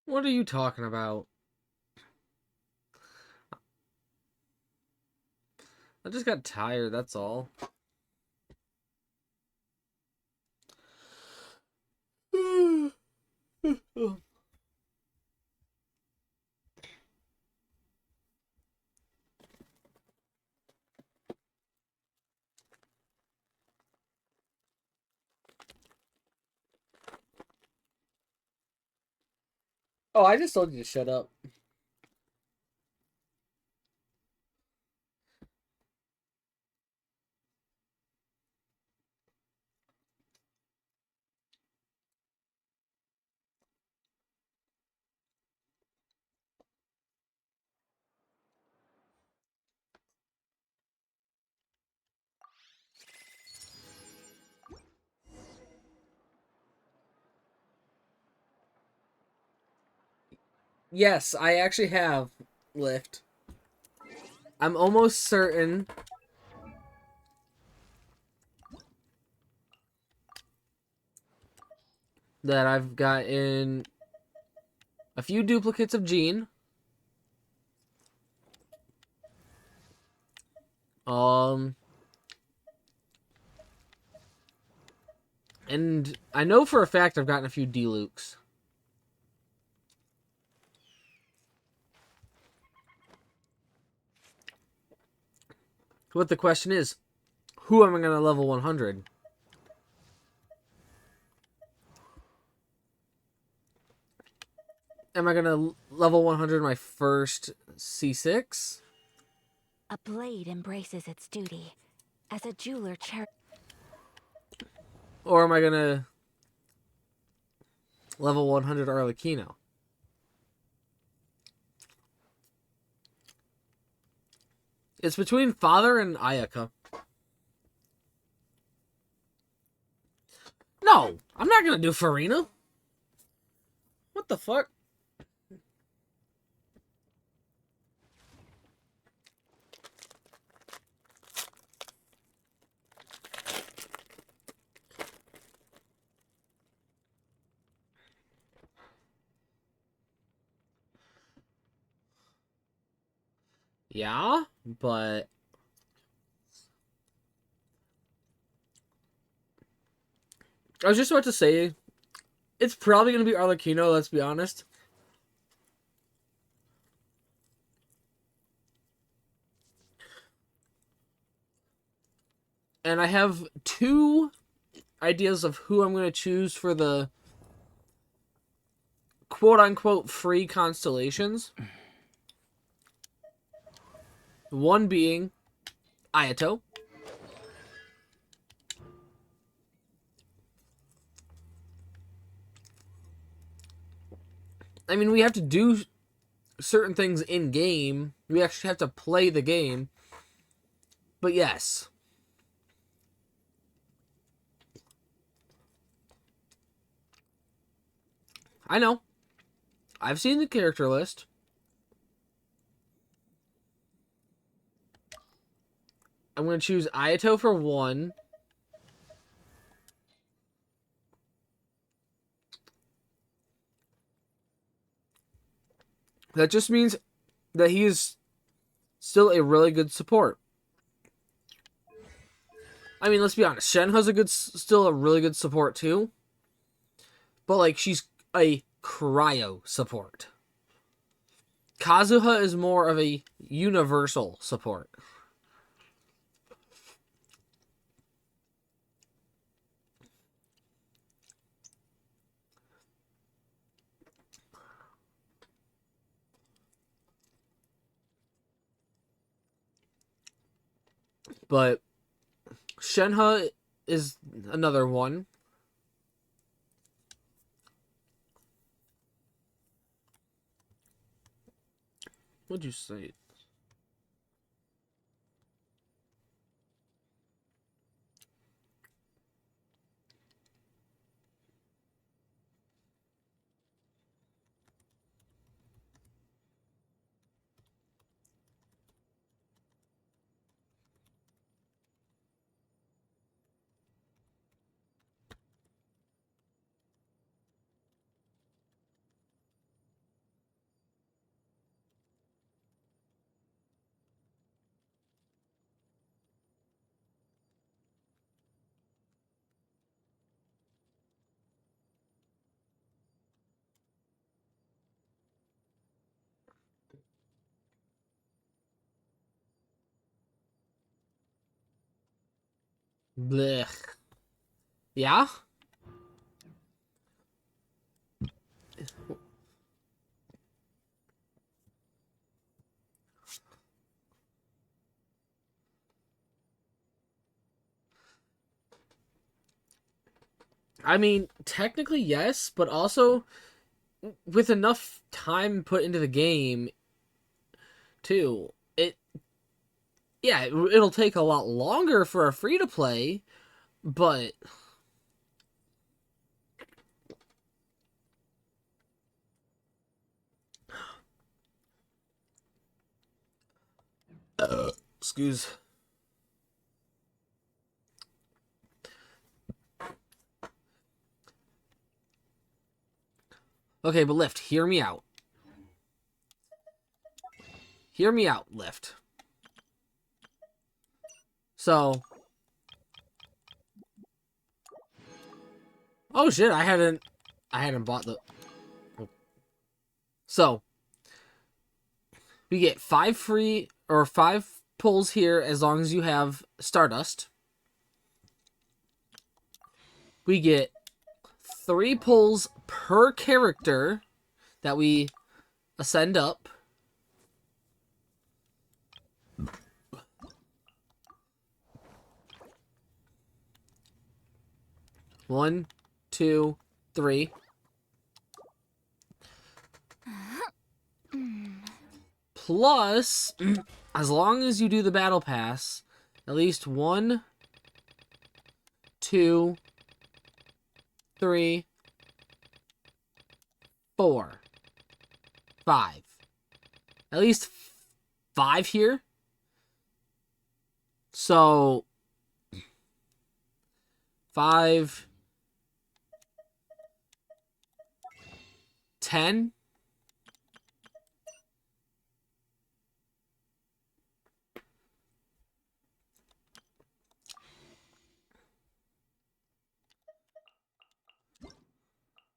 What are you talking about? I just got tired, that's all. Oh, I just told you to shut up. Yes, I actually have lift. I'm almost certain that I've gotten a few duplicates of Jean. Um, and I know for a fact I've gotten a few D-Lukes. What the question is, who am I going to level 100? Am I going to level 100 my first C6? A blade embraces its duty. As a jeweler Or am I going to level 100 Arlecchino? It's between Father and Ayaka. No, I'm not going to do Farina. What the fuck? Yeah, but I was just about to say it's probably going to be Arlecchino, let's be honest. And I have two ideas of who I'm going to choose for the quote unquote free constellations. One being Ayato. I mean, we have to do certain things in game. We actually have to play the game. But yes. I know. I've seen the character list. I'm going to choose Ayato for one. That just means that he is still a really good support. I mean, let's be honest. Shenhe's still a really good support too. But like, she's a cryo support. Kazuha is more of a universal support. But Shenhe is another one. What'd you say? Blech. Yeah? I mean, technically yes, but also with enough time put into the game too, it'll take a lot longer for a free to play, but excuse. Okay, but Lift, hear me out. Hear me out, Lift. So, oh shit, I hadn't bought the. So, we get 5 free or 5 pulls here as long as you have Stardust. We get 3 pulls per character that we ascend up. One, 2, 3. Plus, as long as you do the battle pass, at least 1, 2, 3, 4, 5. At least 5 here. So 5, 10.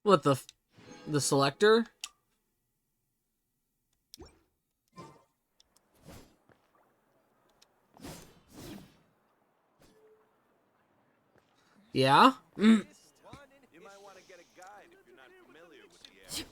What, the selector? Yeah? You might want to get a guide if you're not familiar with the area.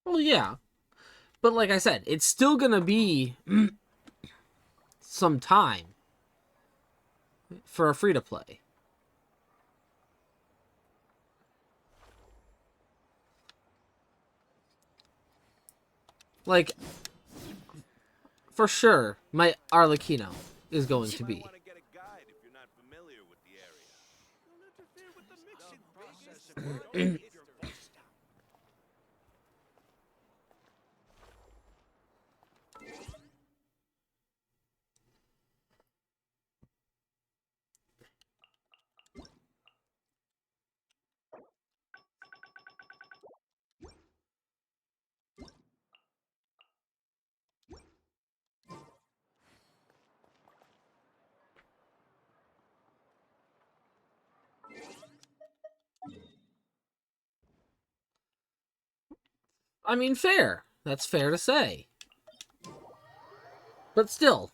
Well, yeah. But like I said, it's still gonna be some time for a free to play. Like, for sure, my Arlecchino is going to You be. might want to get a guide if you're not familiar with the area. Don't interfere with the mixing process. Don't get your voice down. I mean, fair. That's fair to say. But still.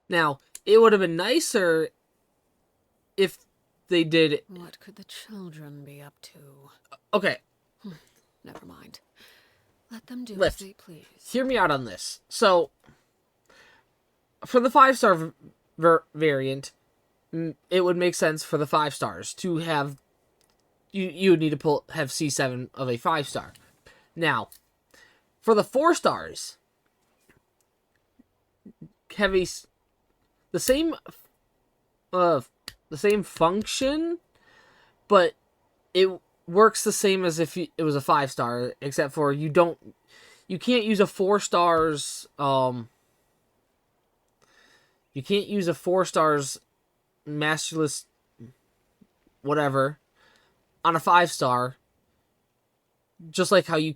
Now, it would have been nicer if they did. What could the children be up to? Okay, Never mind. Let them do Lift. as they please. Hear me out on this. So, for the 5-star variant, it would make sense for the 5 stars to have. You would need to have C7 of a 5-star. Now, for the 4 stars, have the same the same function, but it works the same as if it was a 5-star, except for you can't use a 4-stars you can't use a 4-stars masterless whatever on a 5-star, just like how you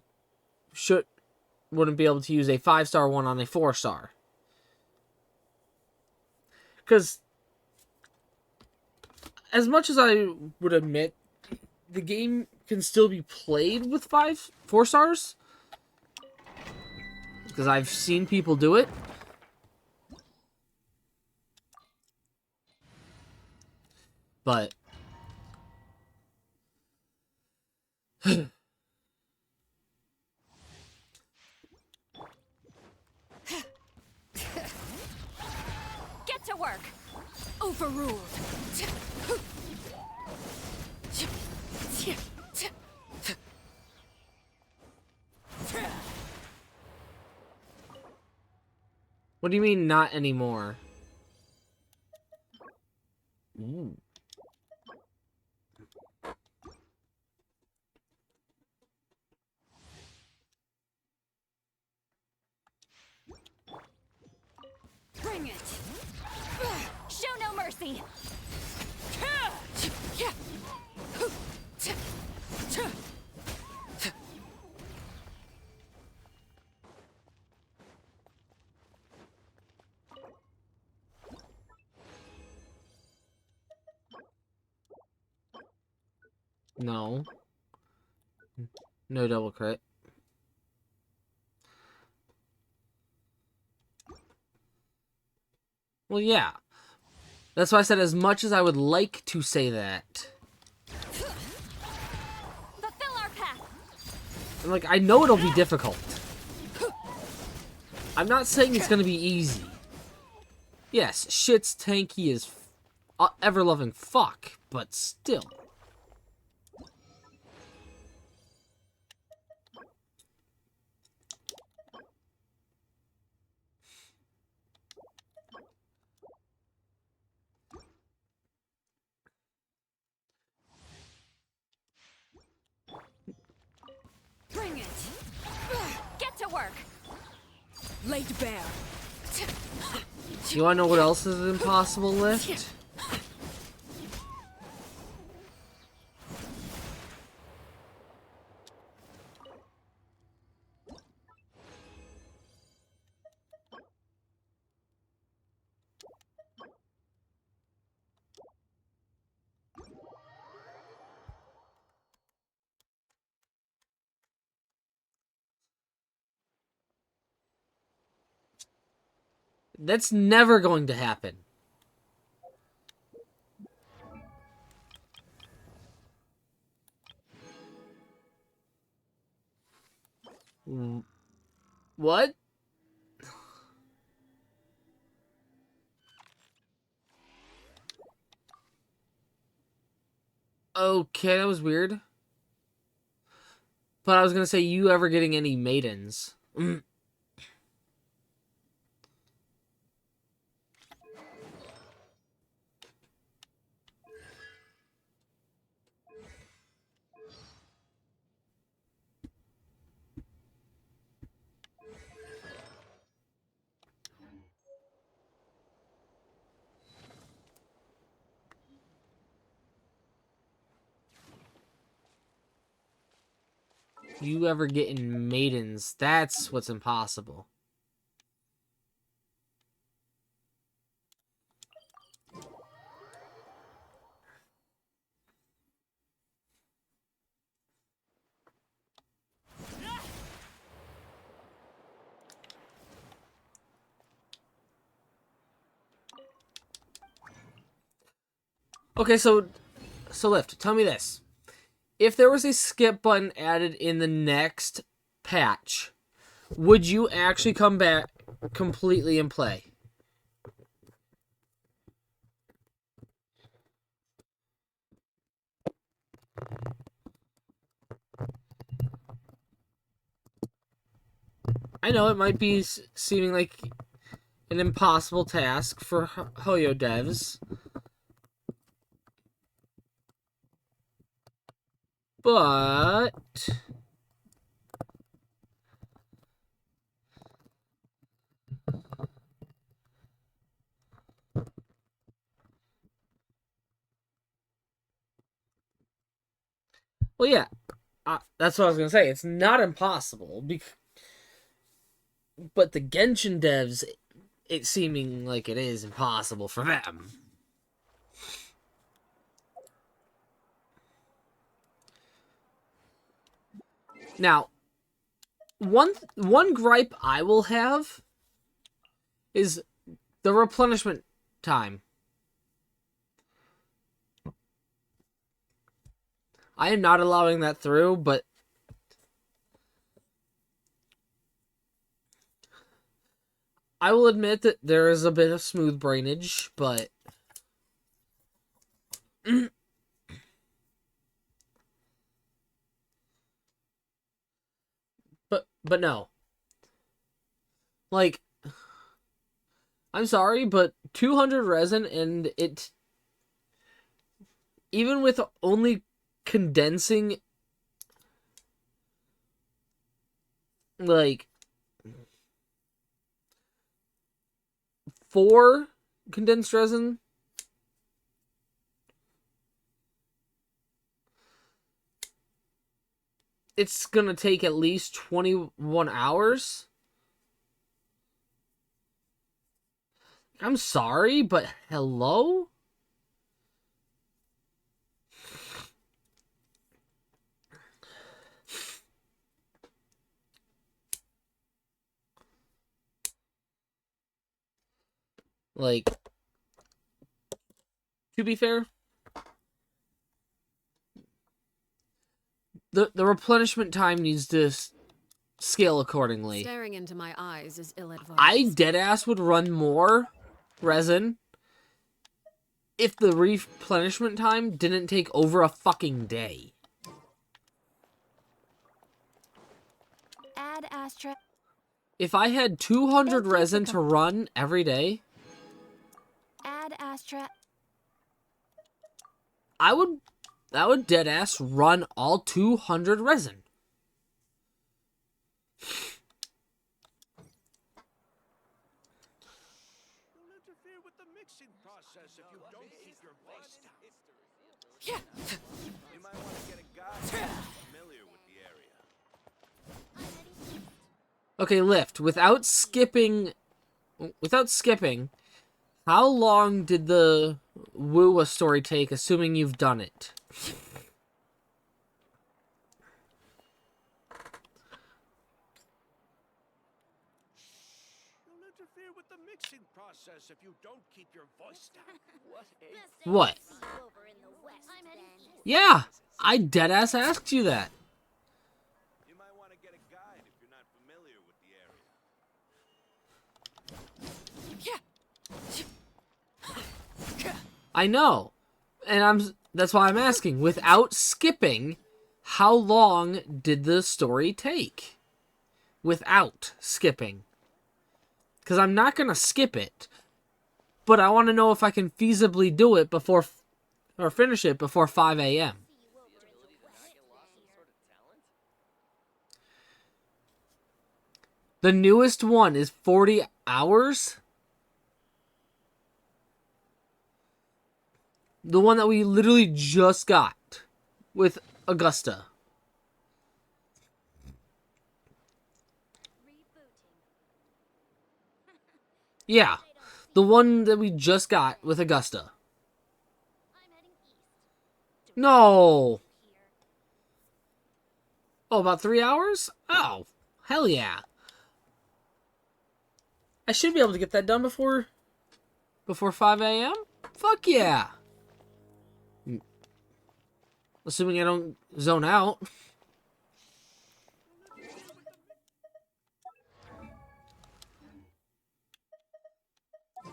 wouldn't be able to use a 5-star one on a 4-star. Because as much as I would admit, the game can still be played with 4 stars, because I've seen people do it. But Get to work! Overruled. what do you mean not anymore? Ooh. Bring it! Show no mercy! No. No double crit. Well, yeah. That's why I said as much as I would like to say that. Fulfill our path! And, like, I know it'll be difficult. I'm not saying it's gonna be easy. Yes, shit's tanky as ever-loving fuck, but still. Bring it! Get to work! Laid bare. You wanna know what else is an impossible lift? That's never going to happen. What? Okay, that was weird. But I was gonna say, you ever getting any maidens? You ever getting maidens? That's what's impossible. Okay, so Lift, tell me this. If there was a skip button added in the next patch, would you actually come back completely and play? I know it might be seeming like an impossible task for Hoyo devs. But well, yeah, that's what I was gonna say. It's not impossible, but the Genshin devs, it's seeming like it is impossible for them. Now, one gripe I will have is the replenishment time. I am not allowing that through, but I will admit that there is a bit of smooth brainage, but but no. Like, I'm sorry, but 200 resin, and it, even with only condensing like 4 condensed resin, it's gonna take at least 21 hours. I'm sorry, but hello? Like, to be fair, the replenishment time needs to scale accordingly. Staring into my eyes is ill-advised. I deadass would run more resin if the replenishment time didn't take over a fucking day. Add Astra. If I had 200 resin to run every day, Add Astra. I would deadass run all 200 resin. You'll interfere with the mixing process if you don't keep your voice down. Yeah. You might want to get a guide familiar with the area. Okay, Lift, without skipping, how long did the Wua story take, assuming you've done it? You'll interfere with the mixing process if you don't keep your voice down. What? Yeah, I deadass asked you that. You might want to get a guide if you're not familiar with the area. Yeah. I know. And that's why I'm asking, without skipping, how long did the story take? Without skipping. Because I'm not going to skip it. But I want to know if I can feasibly do it before, or finish it before 5 a.m. The newest one is 40 hours? The one that we literally just got with Augusta. Yeah, the one that we just got with Augusta. No. Oh, about 3 hours? Oh, hell yeah. I should be able to get that done before 5 a.m.? Fuck yeah. Assuming I don't zone out.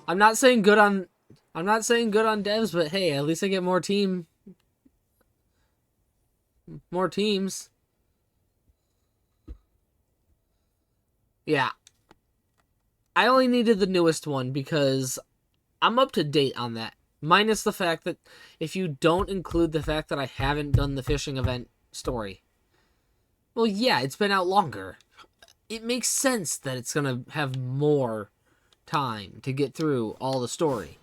I'm not saying good on devs, but hey, at least I get more teams. Yeah. I only needed the newest one because I'm up to date on that. Minus the fact that if you don't include the fact that I haven't done the fishing event story. Well, yeah, it's been out longer. It makes sense that it's going to have more time to get through all the story.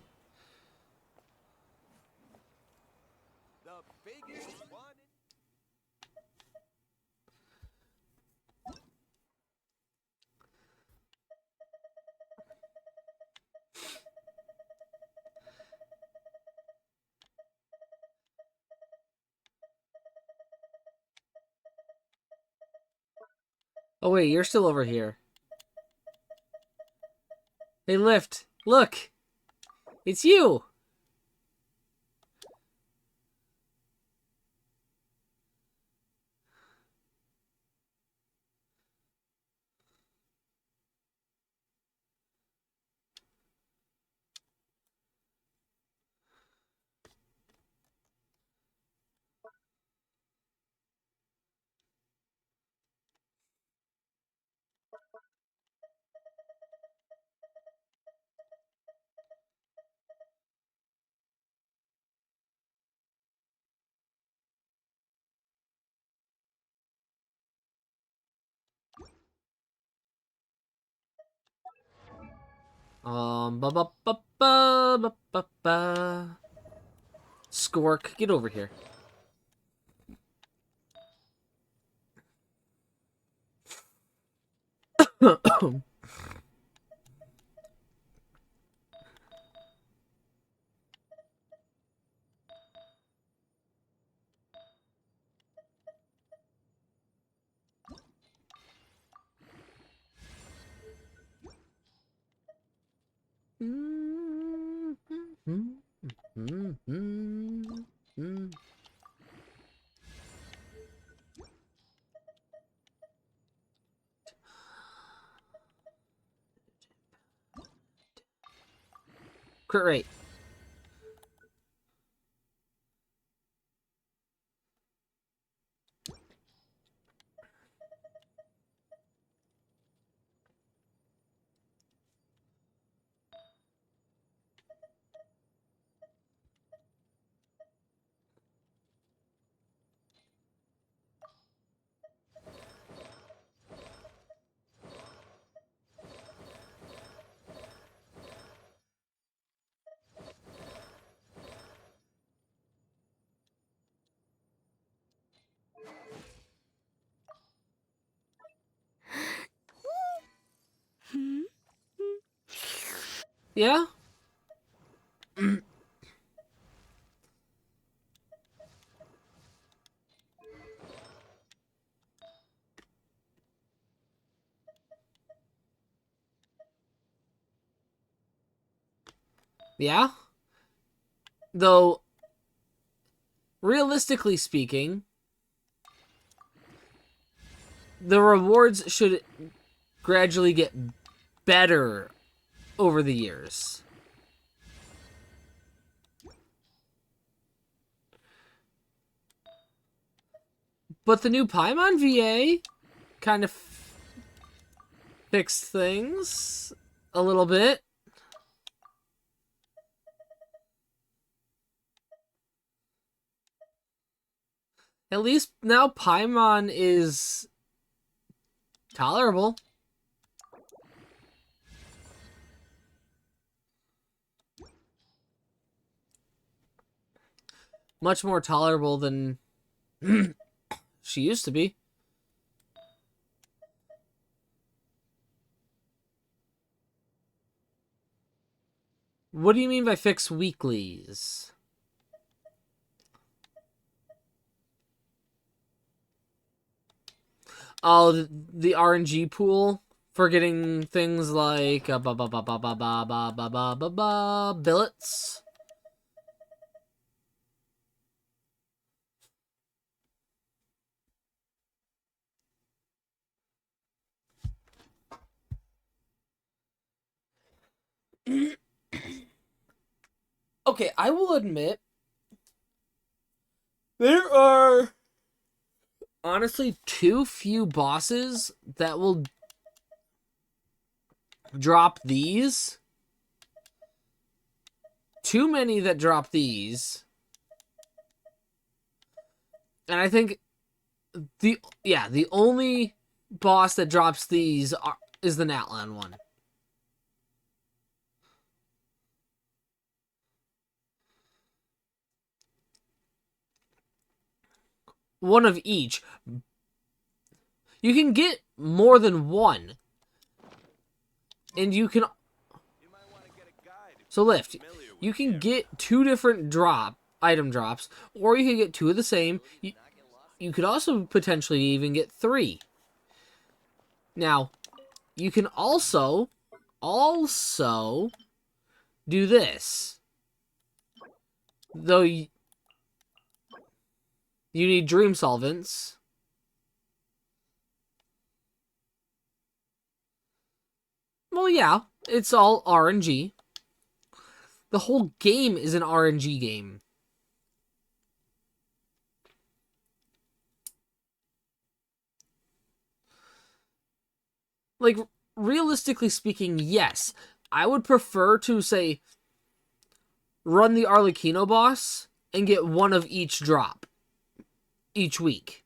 The biggest one. Oh, wait, you're still over here. Hey, Lift, look! It's you! Ba ba ba ba ba ba ba. Skork, get over here. Crit rate. Yeah? Yeah? Though, realistically speaking, the rewards should gradually get better over the years. But the new Paimon VA kind of fixed things a little bit. At least now Paimon is tolerable. Much more tolerable than she used to be. What do you mean by fix weeklies? Oh, the RNG pool for getting things like billets. Okay, I will admit there are honestly too few bosses that will drop these. Too many that drop these. And I think the only boss that drops these is the Natlan one. One of each. You can get more than one. And you can... So Lift, you can get 2 different item drops, or you can get 2 of the same. You could also potentially even get 3. Now, you can also do this. Though you need dream solvents. Well, yeah, it's all RNG. The whole game is an RNG game. Like, realistically speaking, yes. I would prefer to, say, run the Arlecchino boss and get 1 of each drop each week.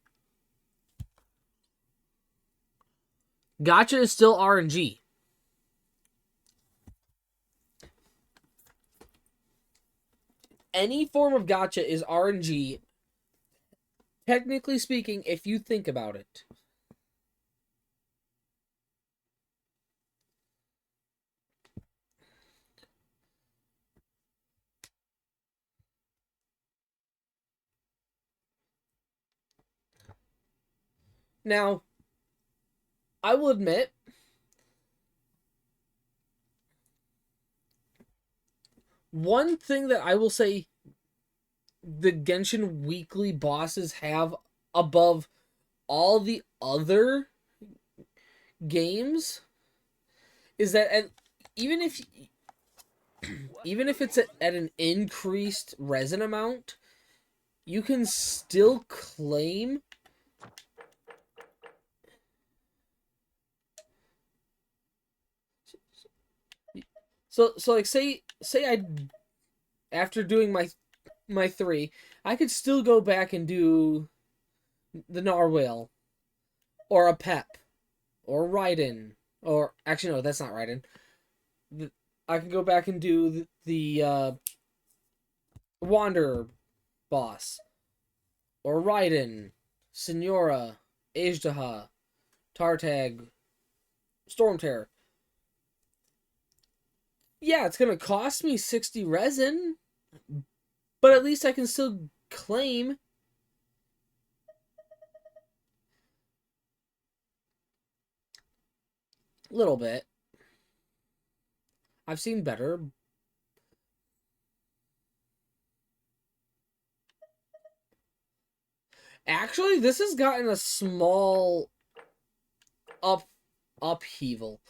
Gacha is still RNG. Any form of gacha is RNG, technically speaking, if you think about it. Now, I will admit, one thing that I will say the Genshin weekly bosses have above all the other games is that even if it's at an increased resin amount, you can still claim So like say I, after doing my 3, I could still go back and do the Narwhal or a Pep or Raiden, or actually no, that's not Raiden. I can go back and do the Wanderer boss or Raiden, Signora, Ajdaha, Tartag, Storm Terror. Yeah, it's gonna cost me 60 resin, but at least I can still claim. A little bit. I've seen better. Actually, this has gotten a small upheaval.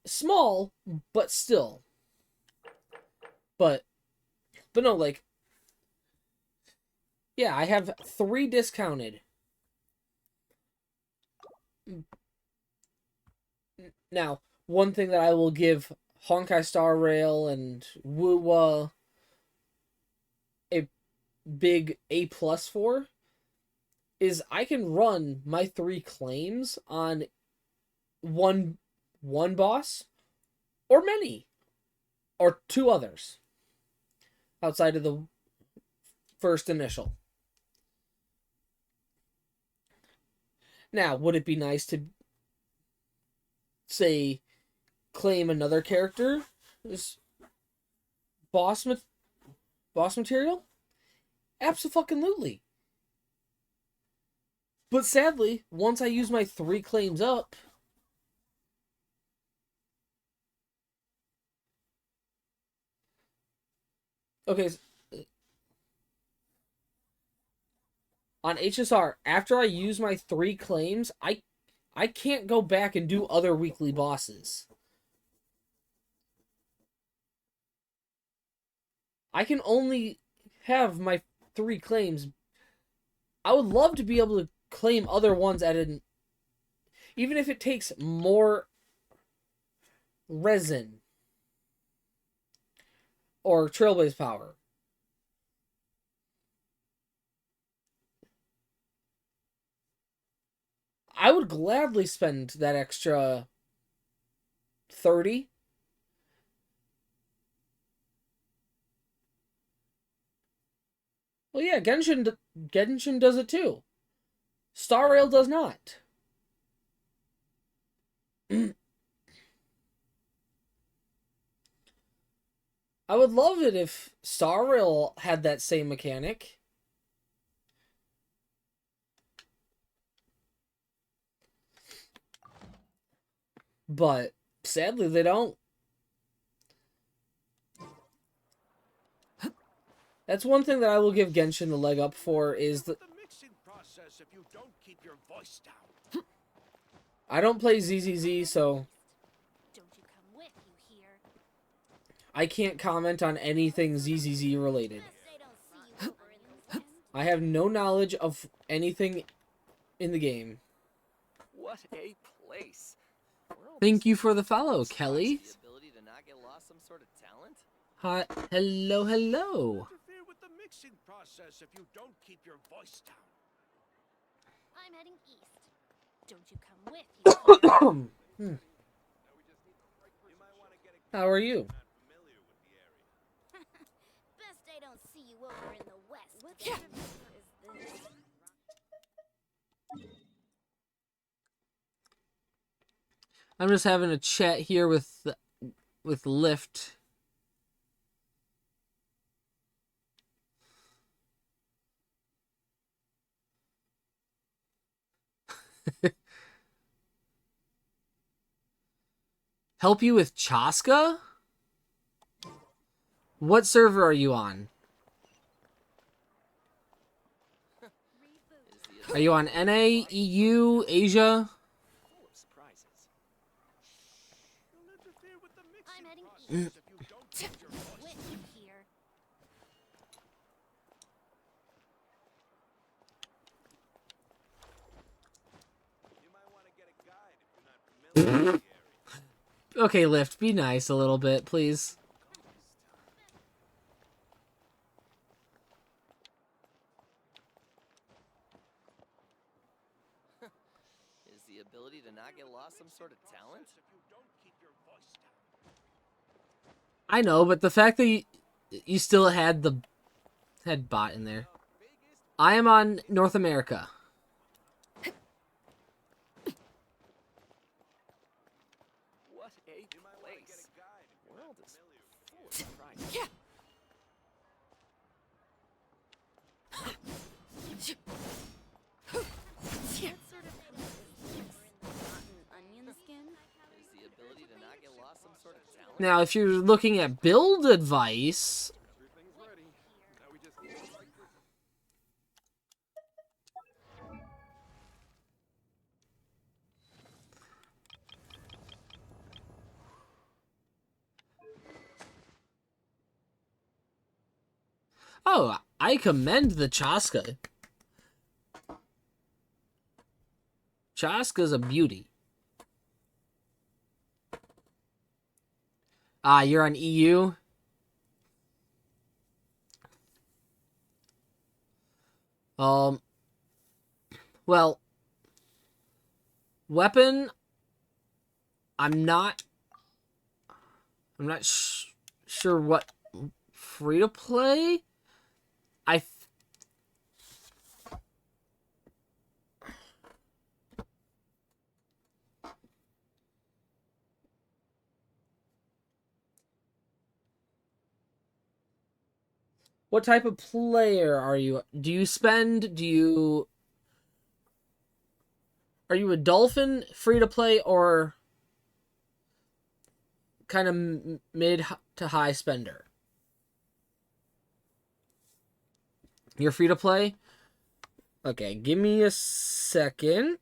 Small, but still. But no, like, yeah, I have 3 discounted. Now, one thing that I will give Honkai Star Rail and Wuwa a big A+ for is I can run my 3 claims on one boss or many or 2 others outside of the first initial. Now, would it be nice to, say, claim another character as boss material? Absolutely. But sadly, once I use my 3 claims up, okay, on HSR, after I use my 3 claims, I can't go back and do other weekly bosses. I can only have my 3 claims. I would love to be able to claim other ones at an... Even if it takes more resin or trailblaze power. I would gladly spend that extra 30. Well, yeah, Genshin does it too. Star Rail does not. I would love it if Star Rail had that same mechanic. But sadly, they don't. That's one thing that I will give Genshin the leg up for is The mixing process if you don't keep your voice down. I don't play ZZZ, so Don't you come with, you hear? I can't comment on anything ZZZ related. Best I don't see you over in the west. I have no knowledge of anything in the game. What a place. Thank you for the follow, Kelly. The ability to not get lost some sort of talent? Hi, hello, hello. Interfere with the mixing process if you don't keep your voice down. I'm heading east. Don't you come with, you hear? You might want to get a How are you? not familiar with the area. Best I don't see you over in the west. What kind of is this? I'm just having a chat here with Lyft. Help you with Chaska? What server are you on? Are you on NA, EU, Asia? Full of surprises. You'll interfere with the mixing I'm heading process if you don't keep your voice With, you hear? You might want to get a guide if you're not familiar with the area. Okay, Lyft, be nice a little bit, please. Is the ability to not get lost some sort of talent? If you don't keep your voice down. I know, but the fact that you still had bot in there. I am on North America. What a You might want to get place. a guide if you're World not is familiar with full of surprises. What sort of is this over in the rotten onion skin? Is the ability to not get lost some sort of talent? Now, if you're looking at build advice, Everything's ready. Now we just need the right person. oh, I commend the Chaska. Chaska's a beauty. Ah, you're on EU? Well, weapon, I'm not sure what free to play. I What type of player are you? Do you spend? Are you a dolphin free to play or kind of mid to high spender? You're free to play? Okay, give me a second.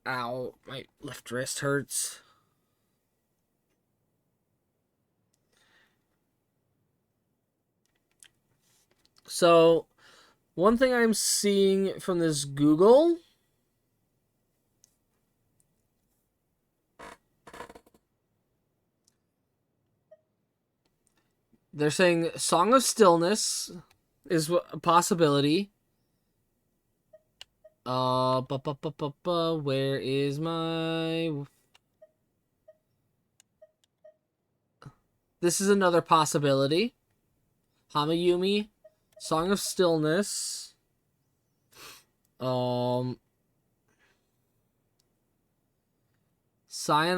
Ow, my left wrist hurts. So, one thing I'm seeing from this Google, they're saying Song of Stillness is a possibility. Where is my... This is another possibility. Hamayumi, Song of Stillness. Scion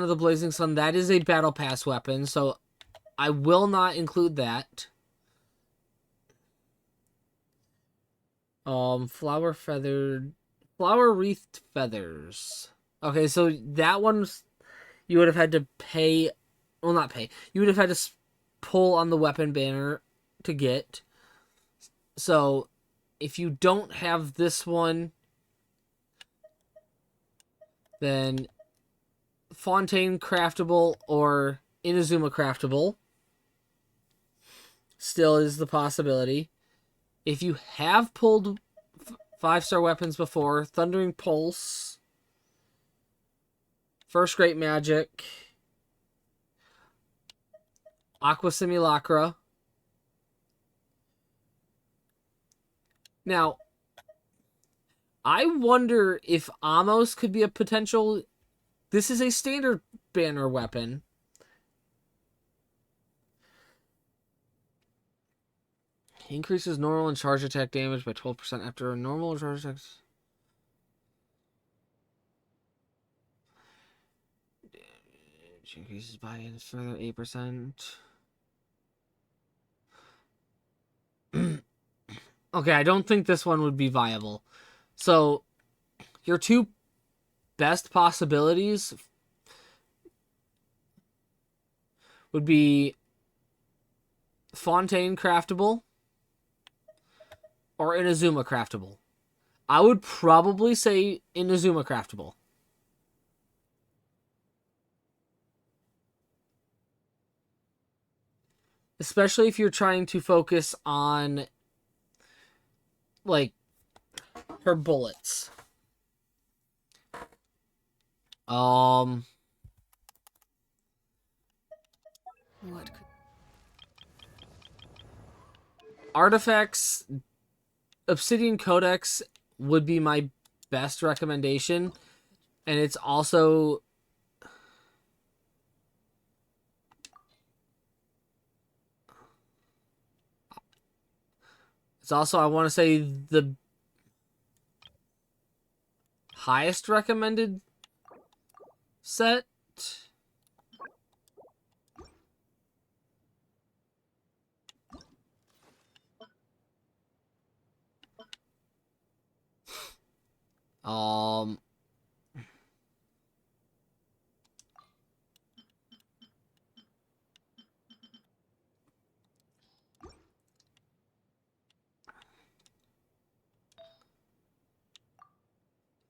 of the Blazing Sun, that is a Battle Pass weapon, so I will not include that. Flower Wreathed Feathers. Okay, so that one's, you would have had to pay, well, not pay, you would have had to pull on the weapon banner to get. So, if you don't have this one, then Fontaine Craftable or Inazuma Craftable still is the possibility. If you have pulled 5-star weapons before, Thundering Pulse, First Great Magic, Aqua Simulacra. Now, I wonder if Amos could be a potential... This is a standard banner weapon. Increases normal and charge attack damage by 12% after a normal and charge attacks. Damage increases by a further 8%. Okay, I don't think this one would be viable. So, your two best possibilities would be Fontaine Craftable or Inazuma Craftable. I would probably say Inazuma Craftable. Especially if you're trying to focus on, like, her bullets. What could... Artifacts, Obsidian Codex would be my best recommendation. And it's also... It's also, I want to say, the highest recommended set.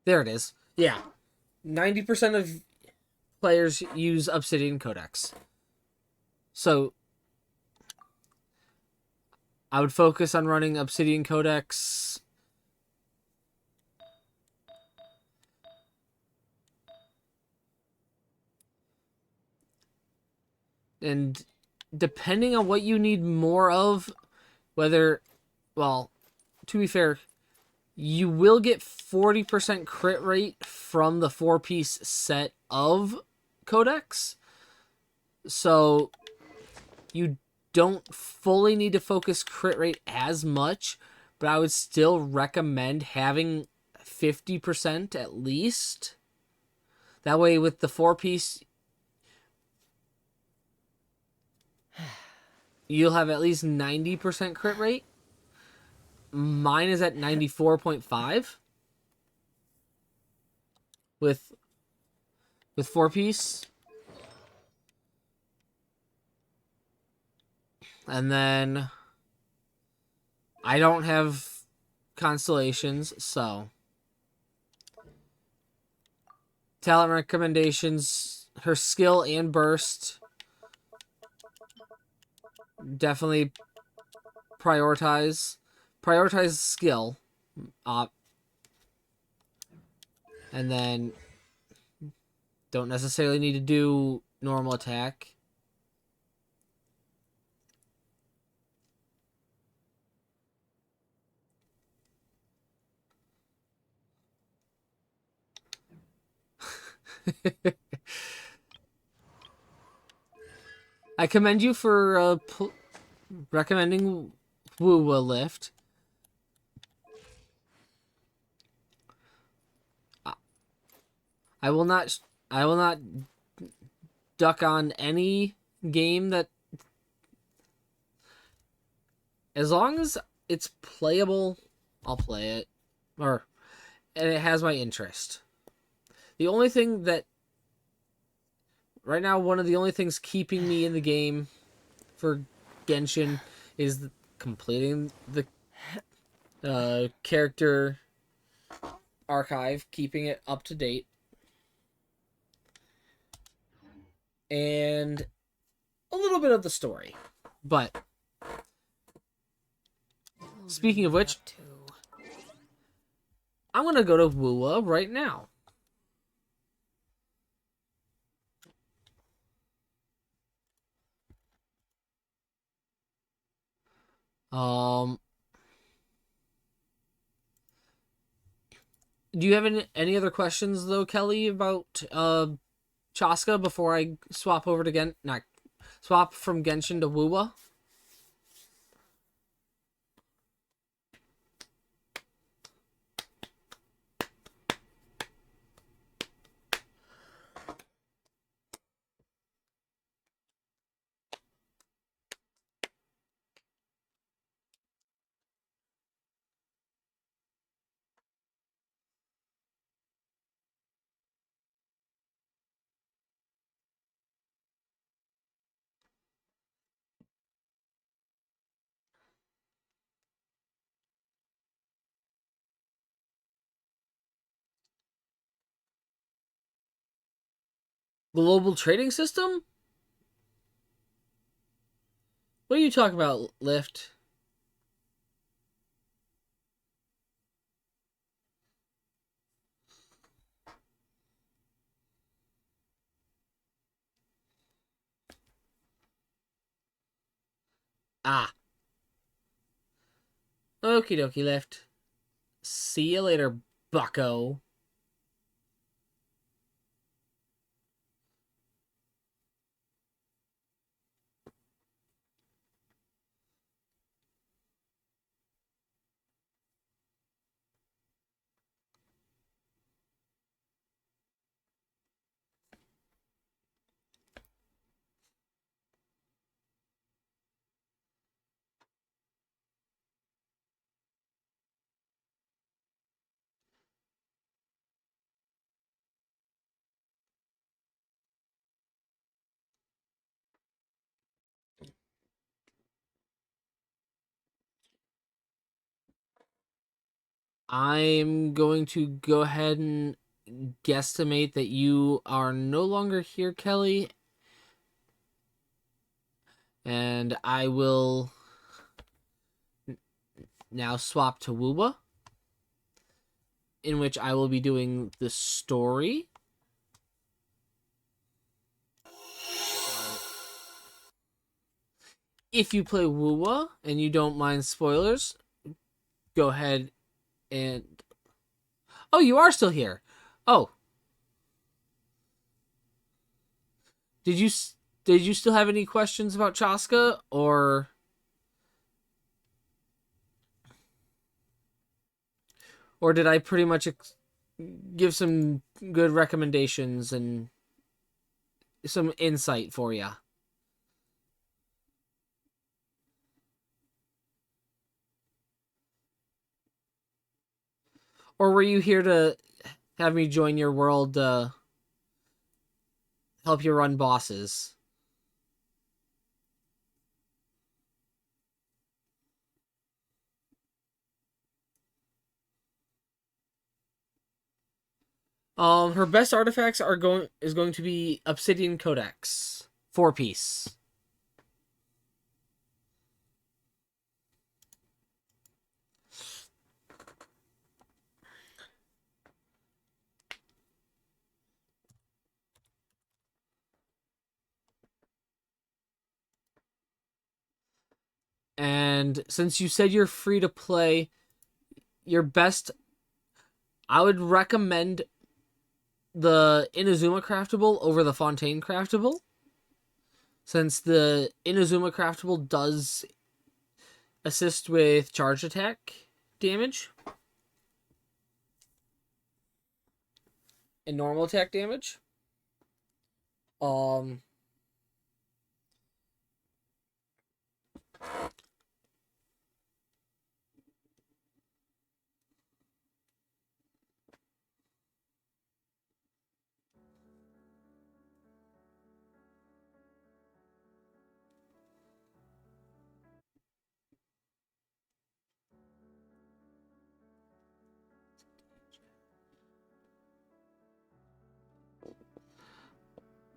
There it is. Yeah. 90% of players use Obsidian Codex. So, I would focus on running Obsidian Codex. And depending on what you need more of, whether, well, to be fair, you will get 40% crit rate from the 4-piece set of Codex. So you don't fully need to focus crit rate as much, but I would still recommend having 50% at least. That way with the 4-piece... you'll have at least 90% crit rate. Mine is at 94.5 with 4-piece. And then I don't have constellations, so talent recommendations, her skill and burst, definitely prioritize skill, and then don't necessarily need to do normal attack. I commend you for recommending Woowa Lift. I will not duck on any game that, as long as it's playable, I'll play it, and it has my interest. The only thing that right now, one of the only things keeping me in the game for Genshin is completing the character archive, keeping it up to date, and a little bit of the story. But speaking of which, I'm gonna go to Woowa right now. Do you have any other questions though, Kelly, about Chaska before I swap over to swap from Genshin to Woowa? Global trading system? What are you talking about, Lift? Ah. Okie dokie, Lift. See you later, bucko. I'm going to go ahead and guesstimate that you are no longer here, Kelly. And I will now swap to Woowa, in which I will be doing the story. If you play Woowa and you don't mind spoilers, go ahead and... Oh, you are still here. Oh. Did you still have any questions about Chaska, or did I pretty much give some good recommendations and some insight for you? Or were you here to have me join your world to help you run bosses? Her best artifacts is going to be Obsidian Codex, 4-piece. And since you said you're free to play, your best, I would recommend the Inazuma Craftable over the Fontaine Craftable, since the Inazuma Craftable does assist with charge attack damage and normal attack damage. Um,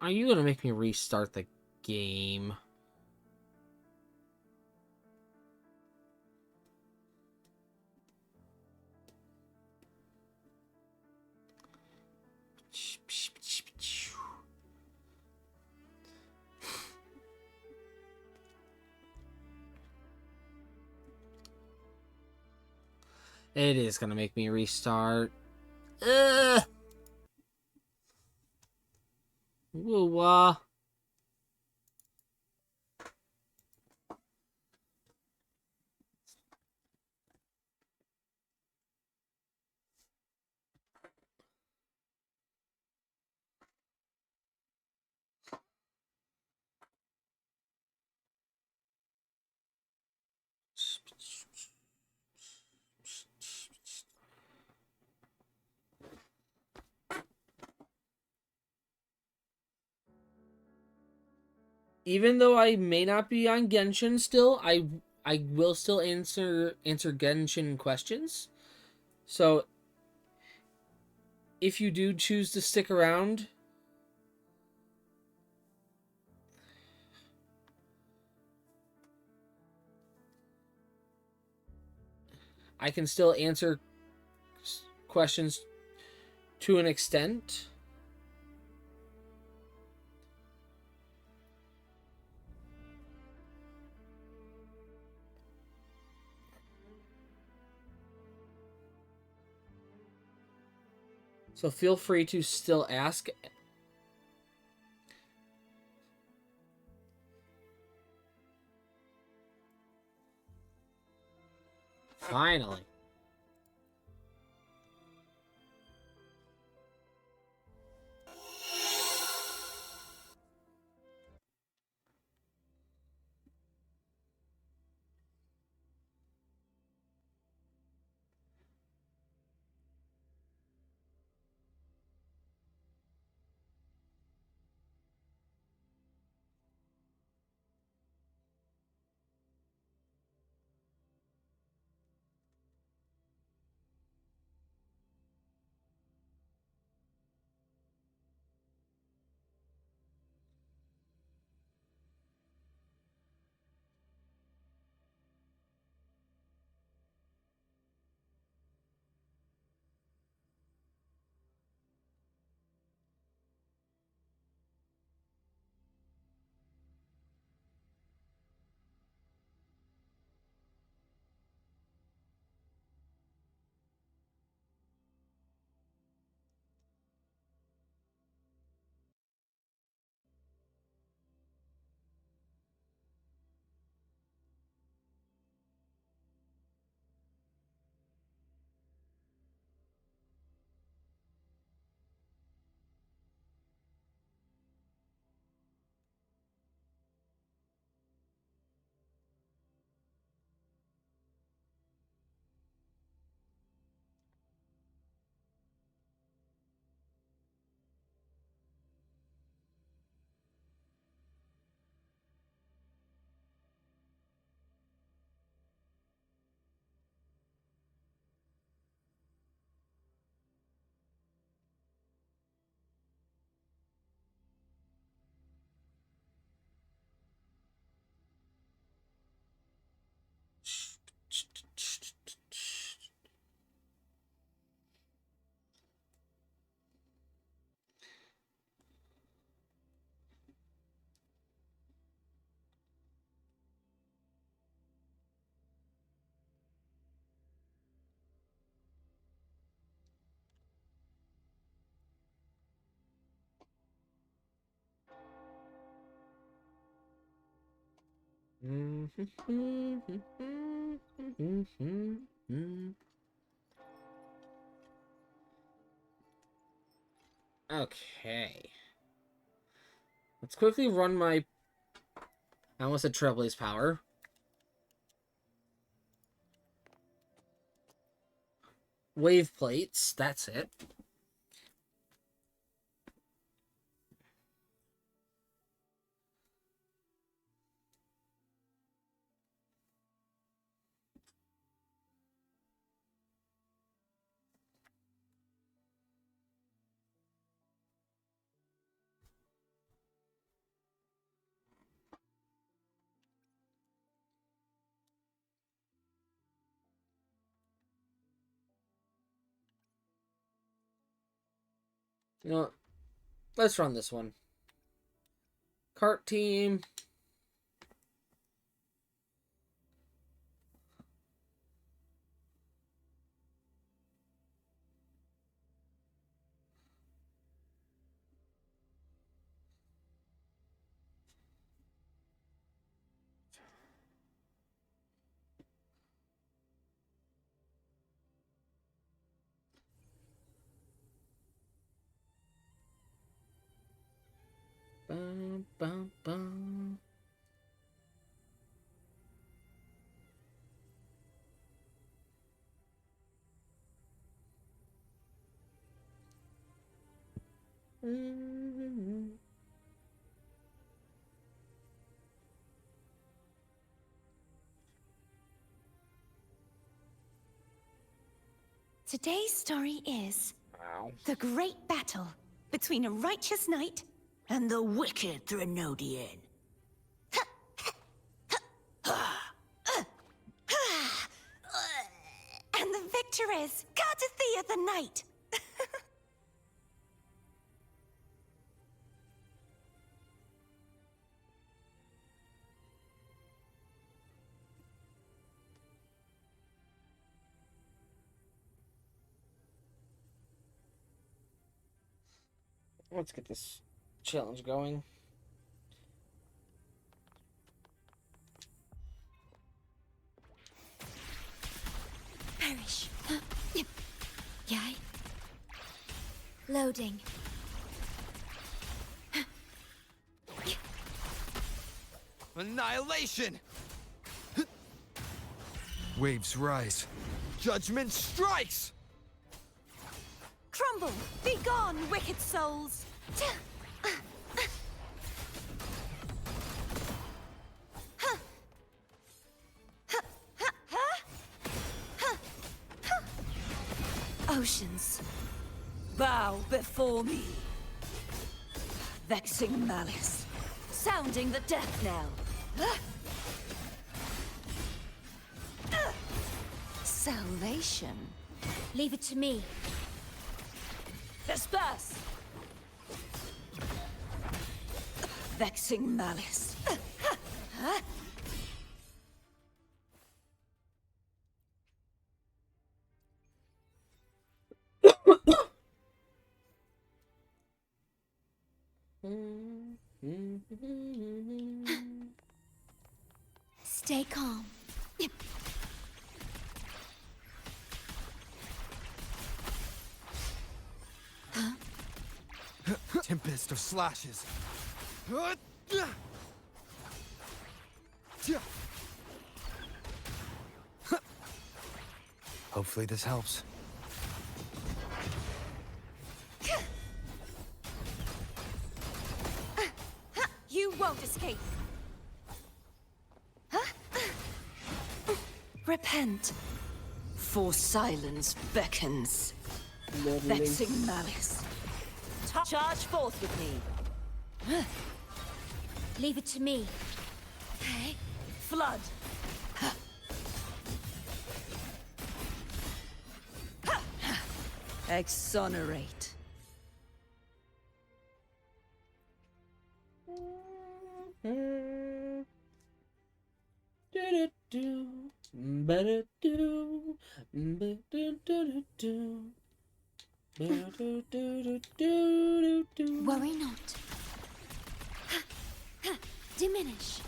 are you gonna make me restart the game? It is gonna make me restart. Ugh. Woo-wah. Even though I may not be on Genshin still, I will still answer Genshin questions. So if you do choose to stick around, I can still answer questions to an extent. So feel free to still ask. Finally. Okay. Let's quickly run my... I almost said Trailblaze power. Wave plates, that's it. You know what? Let's run this one. Cart team. Bum, bum, bum. Today's story is Wow. the great battle between a righteous knight and the wicked Threnodian. And the victor is Cartathea the Knight. Let's get this challenge going. Perish. Yay. Loading. Annihilation! Waves rise. Judgment strikes! Crumble! Be gone, wicked souls! Oceans, bow before me. Vexing malice, sounding the death knell. Salvation. Leave it to me. Disperse! Vexing malice. Stay calm. Tempest of slashes. Hopefully this helps. You won't escape. Repent, for silence beckons. Vexing malice. Charge forth with me. Leave it to me. Flood. Exonerate. Worry not. Diminish.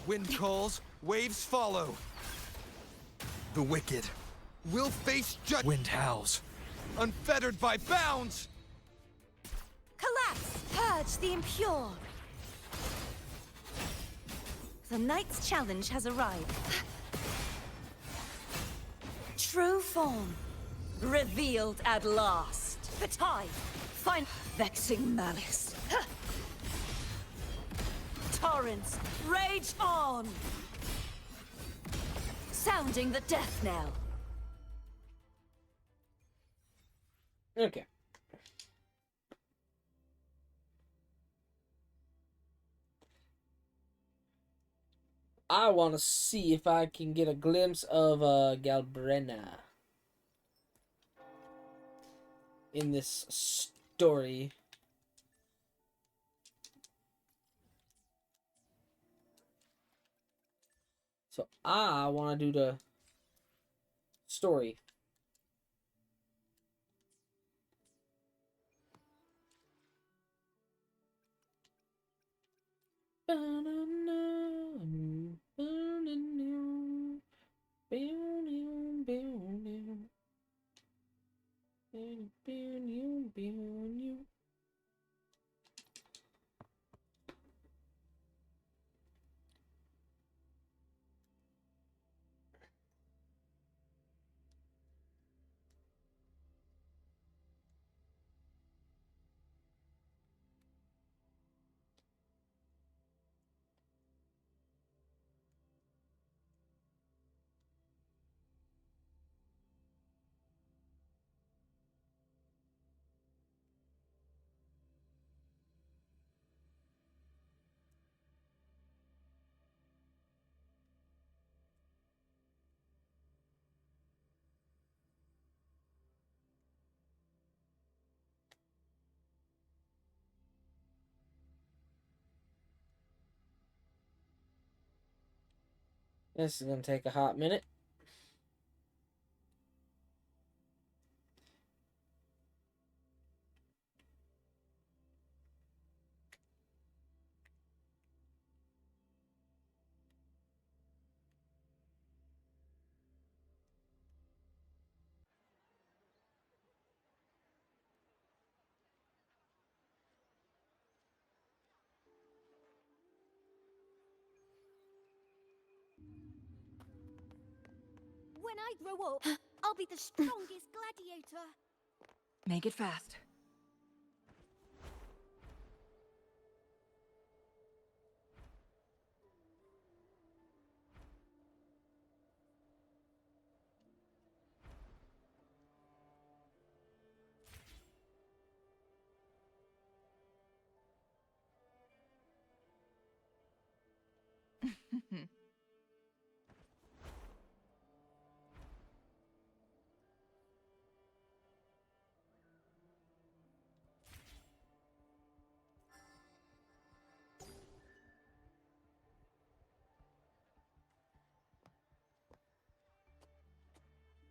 Wind calls, waves follow. The wicked. We'll face Wind howls. unfettered by bounds. Collapse! Purge the impure! The Knight's challenge has arrived. True form. Revealed at last. The tide. Find vexing malice. Torrents, rage on! Sounding the death knell. Okay. I want to see if I can get a glimpse of Galbrena in this story. So I want to do the story. This is going to take a hot minute. When I grow up, I'll be the strongest gladiator. Make it fast.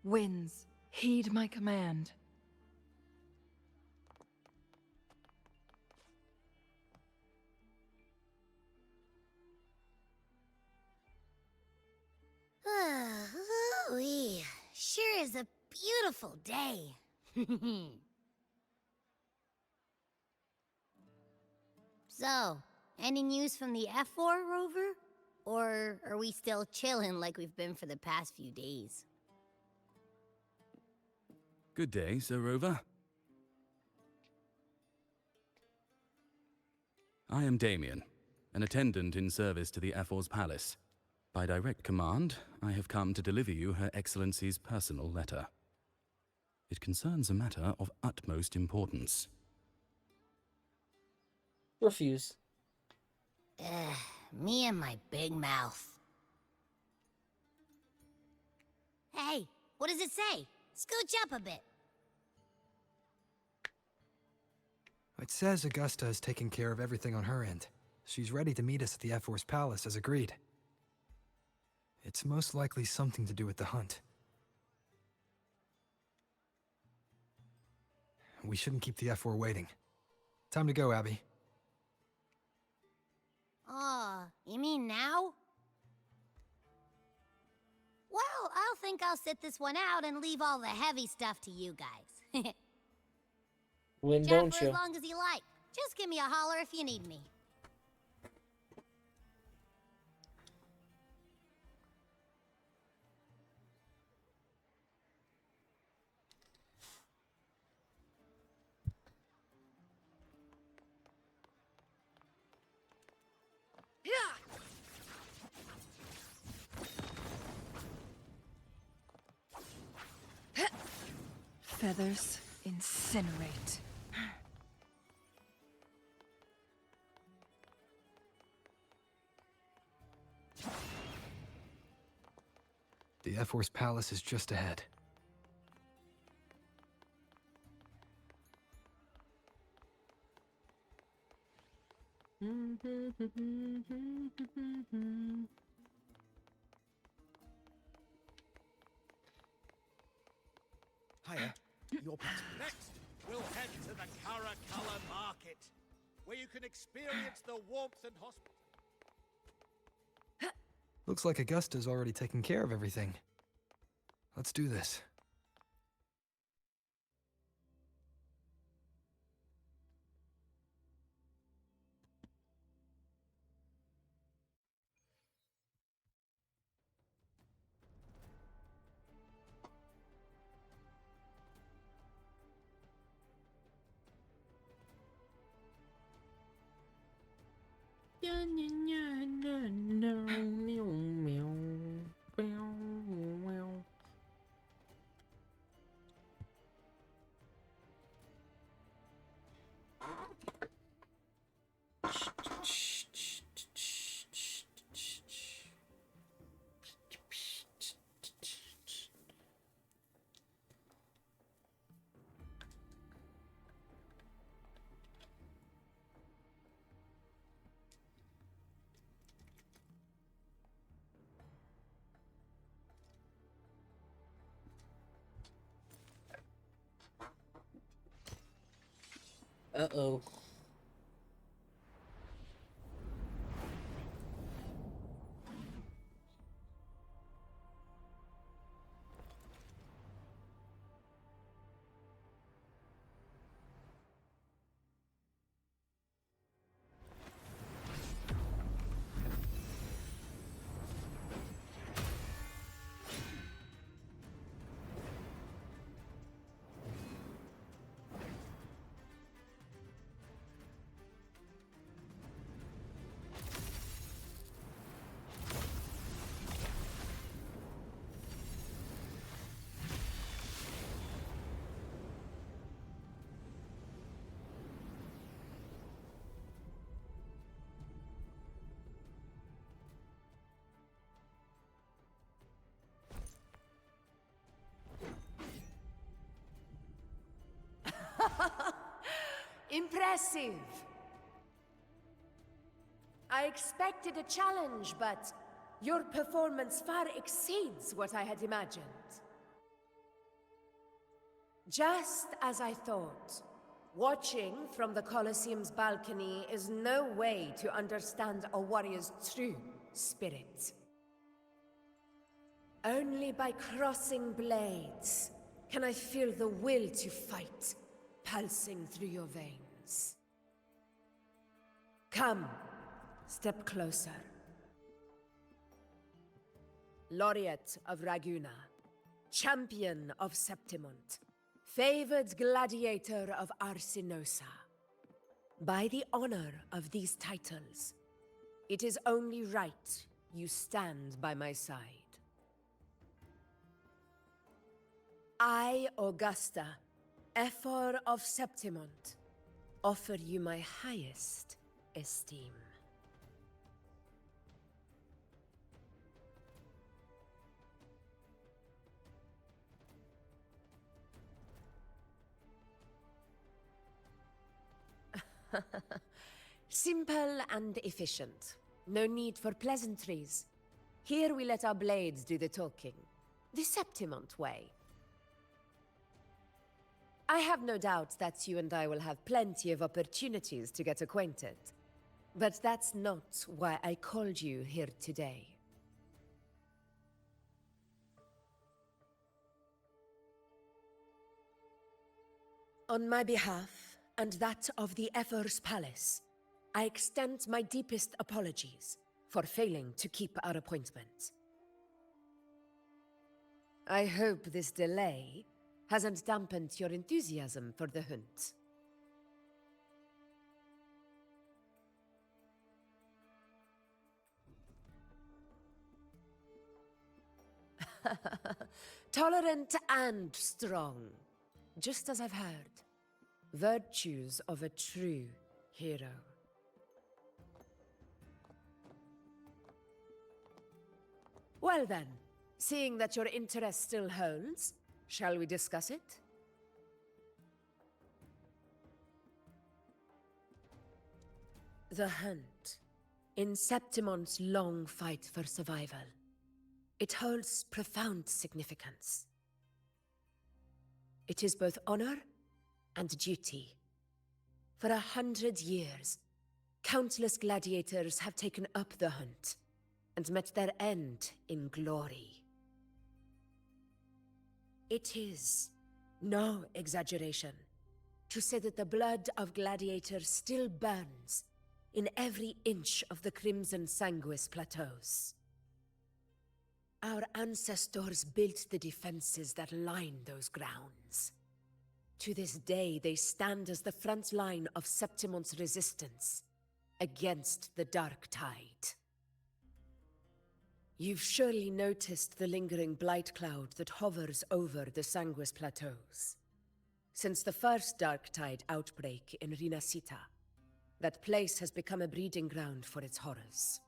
Winds, heed my command. Ooh-wee. Sure is a beautiful day. So, any news from the F4 rover? Or are we still chilling like we've been for the past few days? Good day, Sir Rover. I am Damien, an attendant in service to the Ephor's palace. By direct command, I have come to deliver you Her Excellency's personal letter. It concerns a matter of utmost importance. Refuse. Me and my big mouth. Hey, what does it say? Scooch up a bit. It says Augusta is taking care of everything on her end. She's ready to meet us at the F-Force Palace as agreed. It's most likely something to do with the hunt. We shouldn't keep the F-4 waiting. Time to go, Abby. Aw, you mean now? Well, I'll think I'll sit this one out and leave all the heavy stuff to you guys. When Chat don't for you? as long as you like. Just give me a holler if you need me. Feathers incinerate. The F-Force Palace is just ahead. Hiya. Your pattern. Next, we'll head to the Caracalla Market, where you can experience the warmth and hospitality. Looks like Augusta's already taken care of everything. Let's do this. Uh-oh. Impressive. I expected a challenge, but your performance far exceeds what I had imagined. Just as I thought, watching from the Colosseum's balcony is no way to understand a warrior's true spirit. Only by crossing blades can I feel the will to fight pulsing through your veins. Come, step closer. Laureate of Raguna, champion of Septimont, favored gladiator of Arsinosa. By the honor of these titles, it is only right you stand by my side. I, Augusta, Ephor of Septimont, offer you my highest esteem. Simple and efficient. No need for pleasantries. Here we let our blades do the talking. The Septimont way. I have no doubt that you and I will have plenty of opportunities to get acquainted. But that's not why I called you here today. On my behalf, and that of the Ephor's Palace, I extend my deepest apologies for failing to keep our appointment. I hope this delay hasn't dampened your enthusiasm for the hunt. Tolerant and strong, just as I've heard. Virtues of a true hero. Well then, seeing that your interest still holds, shall we discuss it? The hunt. In Septimon's long fight for survival. It holds profound significance. It is both honor and duty. For 100 years, countless gladiators have taken up the hunt and met their end in glory. It is no exaggeration to say that the blood of gladiators still burns in every inch of the Crimson Sanguis Plateaus. Our ancestors built the defenses that line those grounds. To this day, they stand as the front line of Septimon's resistance against the Dark Tide. You've surely noticed the lingering blight cloud that hovers over the Sanguis Plateaus. Since the first Dark Tide outbreak in Rinasita, that place has become a breeding ground for its horrors.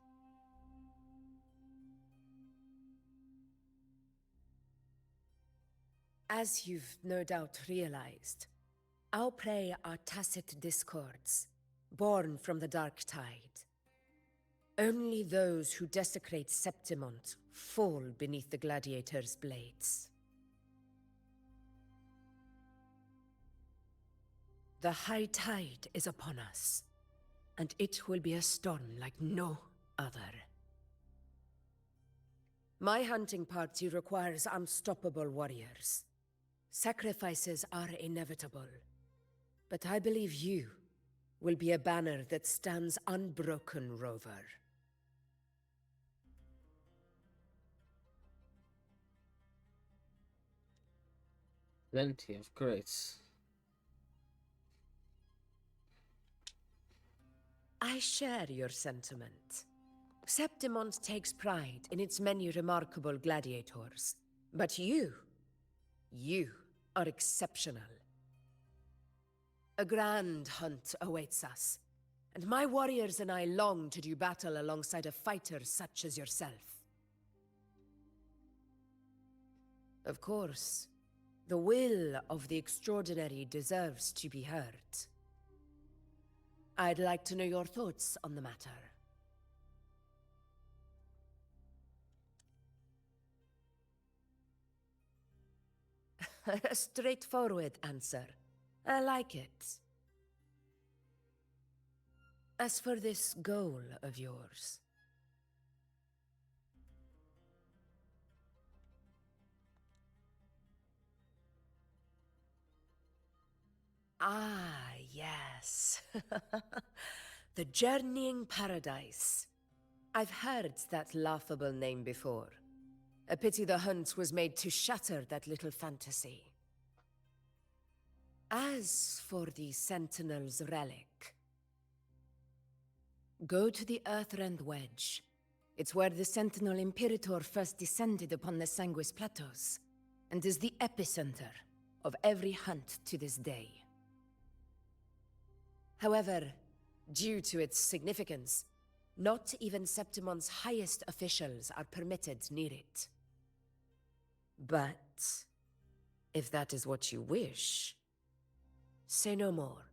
As you've no doubt realized, our prey are tacit discords, born from the Dark Tide. Only those who desecrate Septimont fall beneath the gladiators' blades. The high tide is upon us, and it will be a storm like no other. My hunting party requires unstoppable warriors. Sacrifices are inevitable, but I believe you will be a banner that stands unbroken, Rover. Plenty of crates. I share your sentiment. Septimont takes pride in its many remarkable gladiators, but you are exceptional. A grand hunt awaits us, and my warriors and I long to do battle alongside a fighter such as yourself. Of course, the will of the extraordinary deserves to be heard. I'd like to know your thoughts on the matter. A straightforward answer. I like it. As for this goal of yours... Ah, yes. The Journeying Paradise. I've heard that laughable name before. A pity the hunt was made to shatter that little fantasy. As for the Sentinel's relic, go to the Earthrend Wedge. It's where the Sentinel Imperator first descended upon the Sanguis Plateaus, and is the epicenter of every hunt to this day. However, due to its significance, not even Septimon's highest officials are permitted near it. But if that is what you wish, say no more.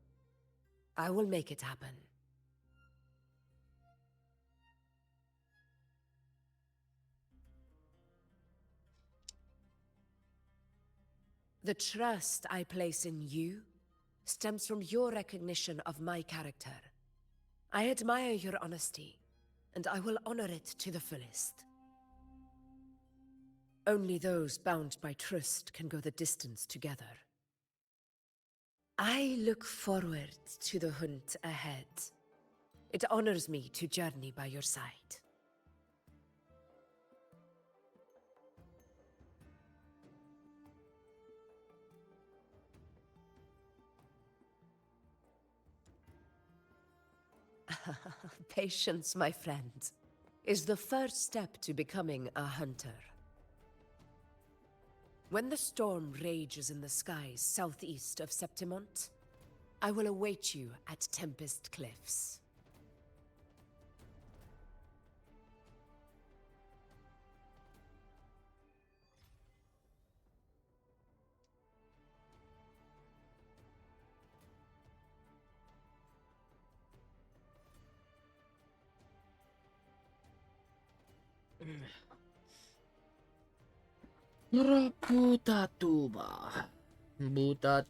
I will make it happen. The trust I place in you stems from your recognition of my character. I admire your honesty, and I will honor it to the fullest. Only those bound by trust can go the distance together. I look forward to the hunt ahead. It honors me to journey by your side. Patience, my friend, is the first step to becoming a hunter. When the storm rages in the skies southeast of Septimont, I will await you at Tempest Cliffs. Puta tuba. Buta.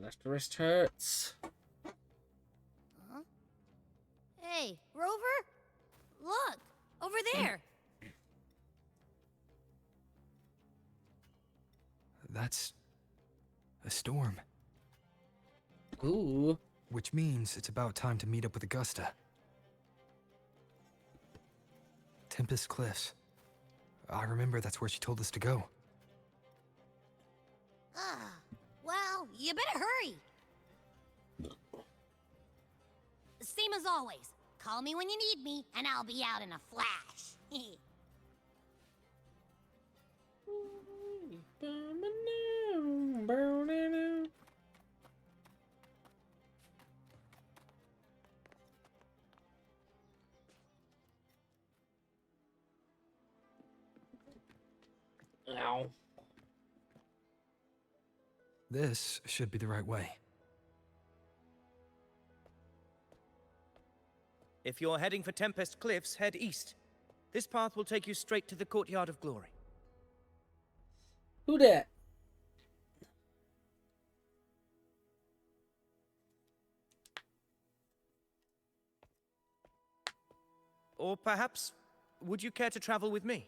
Left wrist hurts. Huh? Hey, Rover? Look! Over there! That's a storm. Ooh. Which means it's about time to meet up with Augusta. Tempest Cliffs. I remember that's where she told us to go. Well, you better hurry. Same as always. Call me when you need me, and I'll be out in a flash. Ow. This should be the right way. If you're heading for Tempest Cliffs, head east. This path will take you straight to the Courtyard of Glory. Who dat? Or perhaps, would you care to travel with me?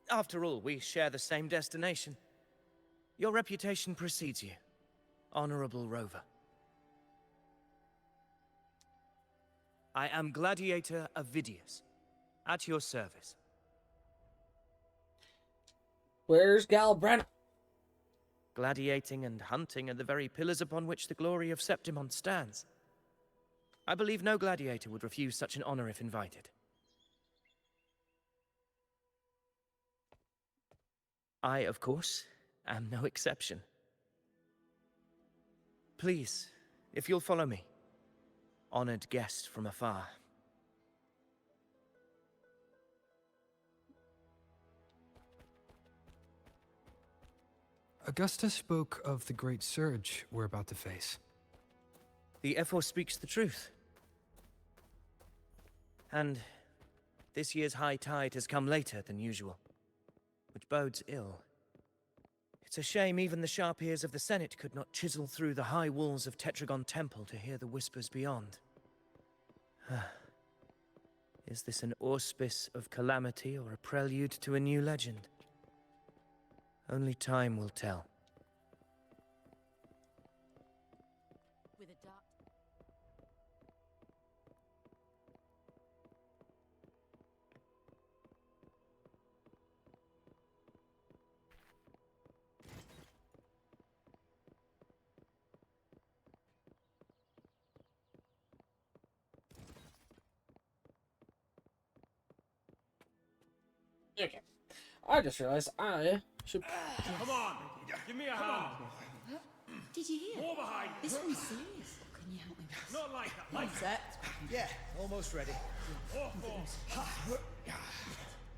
After all, we share the same destination. Your reputation precedes you, Honorable Rover. I am Gladiator Avidius, at your service. Where's Galbrenna? Gladiating and hunting are the very pillars upon which the glory of Septimont stands. I believe no gladiator would refuse such an honor if invited. I, of course, am no exception. Please, if you'll follow me, honored guest from afar. Augusta spoke of the great surge we're about to face. The Ephor speaks the truth. And this year's high tide has come later than usual, which bodes ill. It's a shame even the sharp ears of the Senate could not chisel through the high walls of Tetragon Temple to hear the whispers beyond. Is this an auspice of calamity or a prelude to a new legend? Only time will tell. With a dark... Okay. I just realized I should. Come on, give me a hand. Did you hear? More behind. This one's serious. Can you help me? Not like that. Like Set. Yeah, almost ready.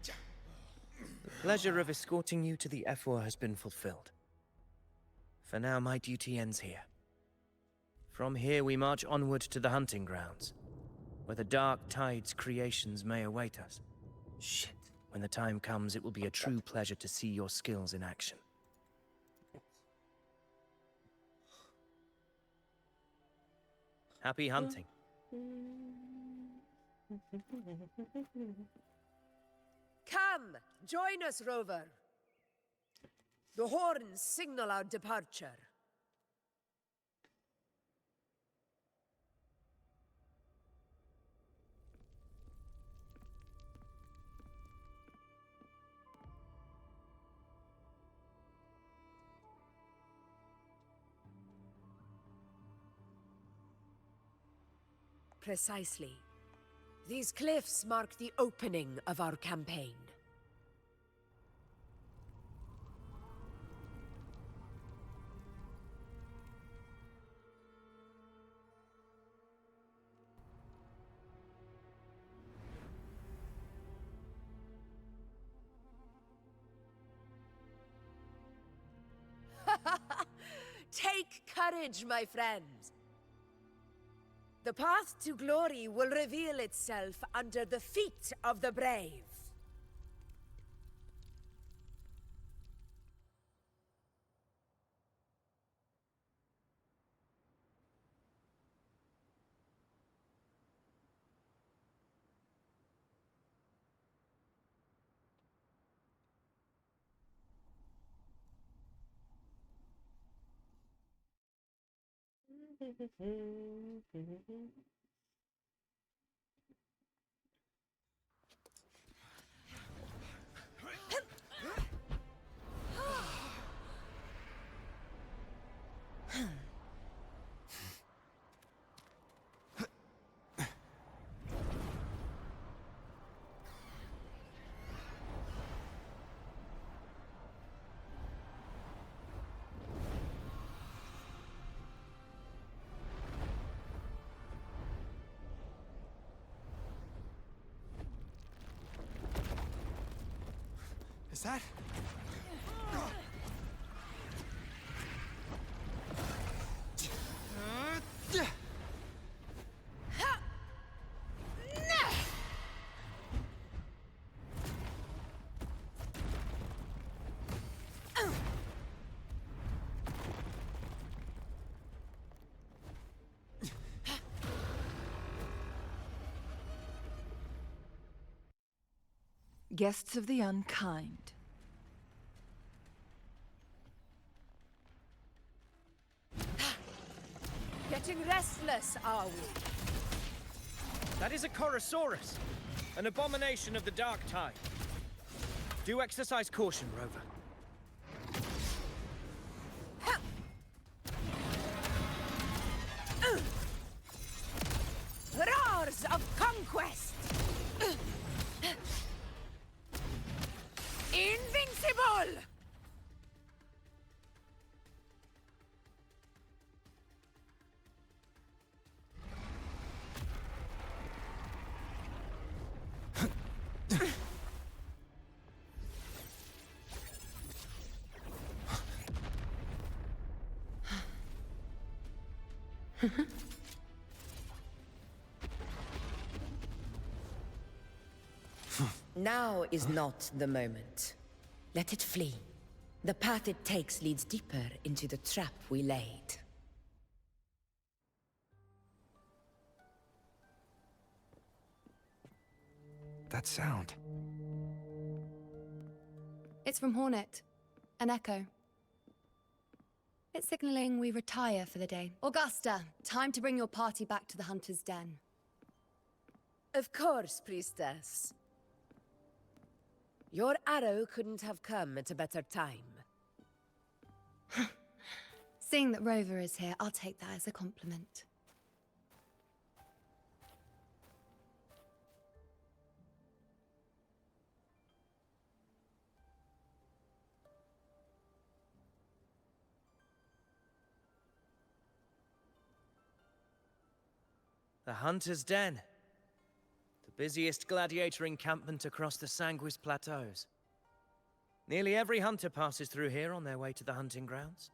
The pleasure of escorting you to the Ephor has been fulfilled. For now, my duty ends here. From here, we march onward to the hunting grounds, where the Dark Tide's creations may await us. Shit. When the time comes, it will be a true pleasure to see your skills in action. Happy hunting. Come, join us, Rover. The horns signal our departure. Precisely. These cliffs mark the opening of our campaign. Take courage, my friends. The path to glory will reveal itself under the feet of the brave. Is that? Guests of the unkind. Getting restless, are we? That is a Chorosaurus, an abomination of the Dark Tide. Do exercise caution, Rover. Roars of conquest! Invincible! Now is not the moment. Let it flee. The path it takes leads deeper into the trap we laid. That sound. It's from Hornet. An echo. It's signaling we retire for the day. Augusta, time to bring your party back to the Hunter's Den. Of course, Priestess. Your arrow couldn't have come at a better time. Seeing that Rover is here, I'll take that as a compliment. The Hunter's Den. The busiest gladiator encampment across the Sanguis Plateaus. Nearly every hunter passes through here on their way to the hunting grounds.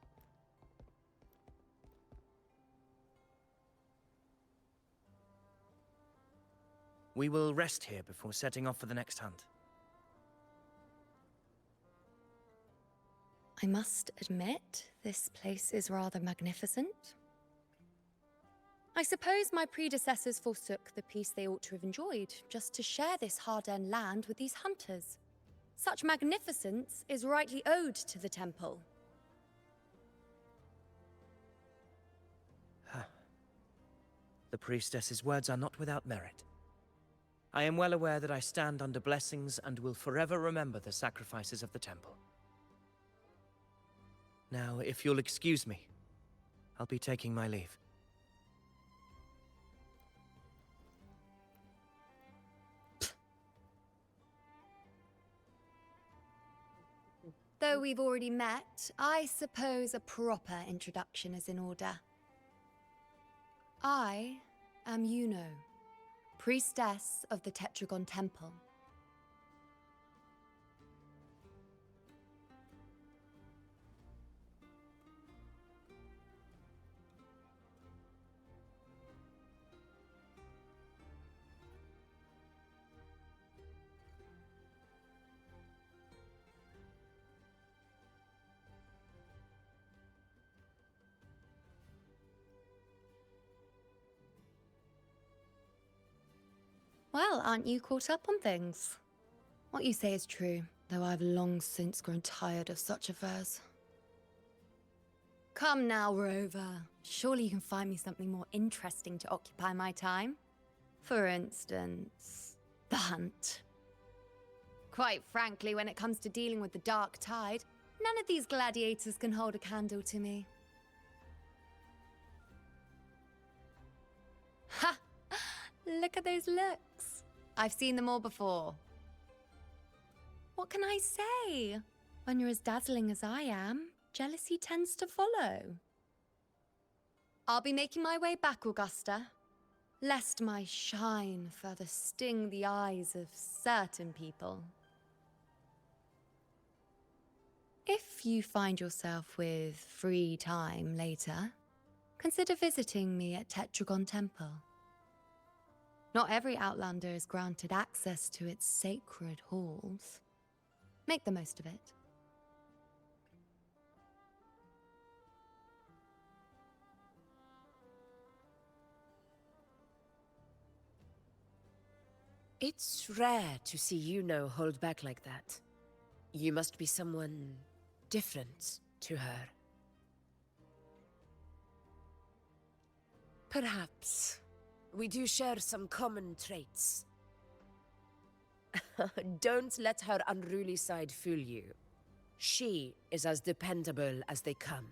We will rest here before setting off for the next hunt. I must admit, this place is rather magnificent. I suppose my predecessors forsook the peace they ought to have enjoyed, just to share this hard-earned land with these hunters. Such magnificence is rightly owed to the temple. The priestess's words are not without merit. I am well aware that I stand under blessings and will forever remember the sacrifices of the temple. Now, if you'll excuse me, I'll be taking my leave. Though we've already met, I suppose a proper introduction is in order. I am Yuno, priestess of the Tetragon Temple. Well, aren't you caught up on things? What you say is true, though I've long since grown tired of such affairs. Come now, Rover. Surely you can find me something more interesting to occupy my time. For instance, the hunt. Quite frankly, when it comes to dealing with the Dark Tide, none of these gladiators can hold a candle to me. Ha! Look at those looks. I've seen them all before. What can I say? When you're as dazzling as I am, jealousy tends to follow. I'll be making my way back, Augusta, lest my shine further sting the eyes of certain people. If you find yourself with free time later, consider visiting me at Tetragon Temple. Not every Outlander is granted access to its sacred halls. Make the most of it. It's rare to see Yuno hold back like that. You must be someone different to her. Perhaps. We do share some common traits. Don't let her unruly side fool you. She is as dependable as they come.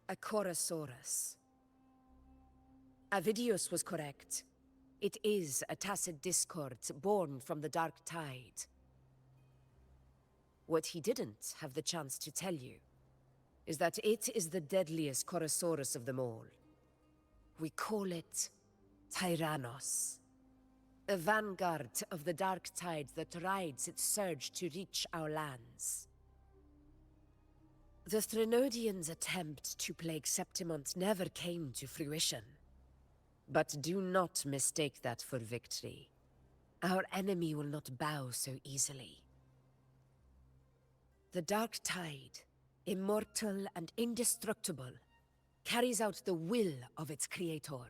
A Chorosaurus. Avidius was correct. It is a tacit discord born from the Dark Tide. What he didn't have the chance to tell you is that it is the deadliest Chorosaurus of them all. We call it Tyrannos, a vanguard of the Dark Tide that rides its surge to reach our lands. The Threnodians' attempt to plague Septimont never came to fruition. But do not mistake that for victory. Our enemy will not bow so easily. The Dark Tide, immortal and indestructible, carries out the will of its creator,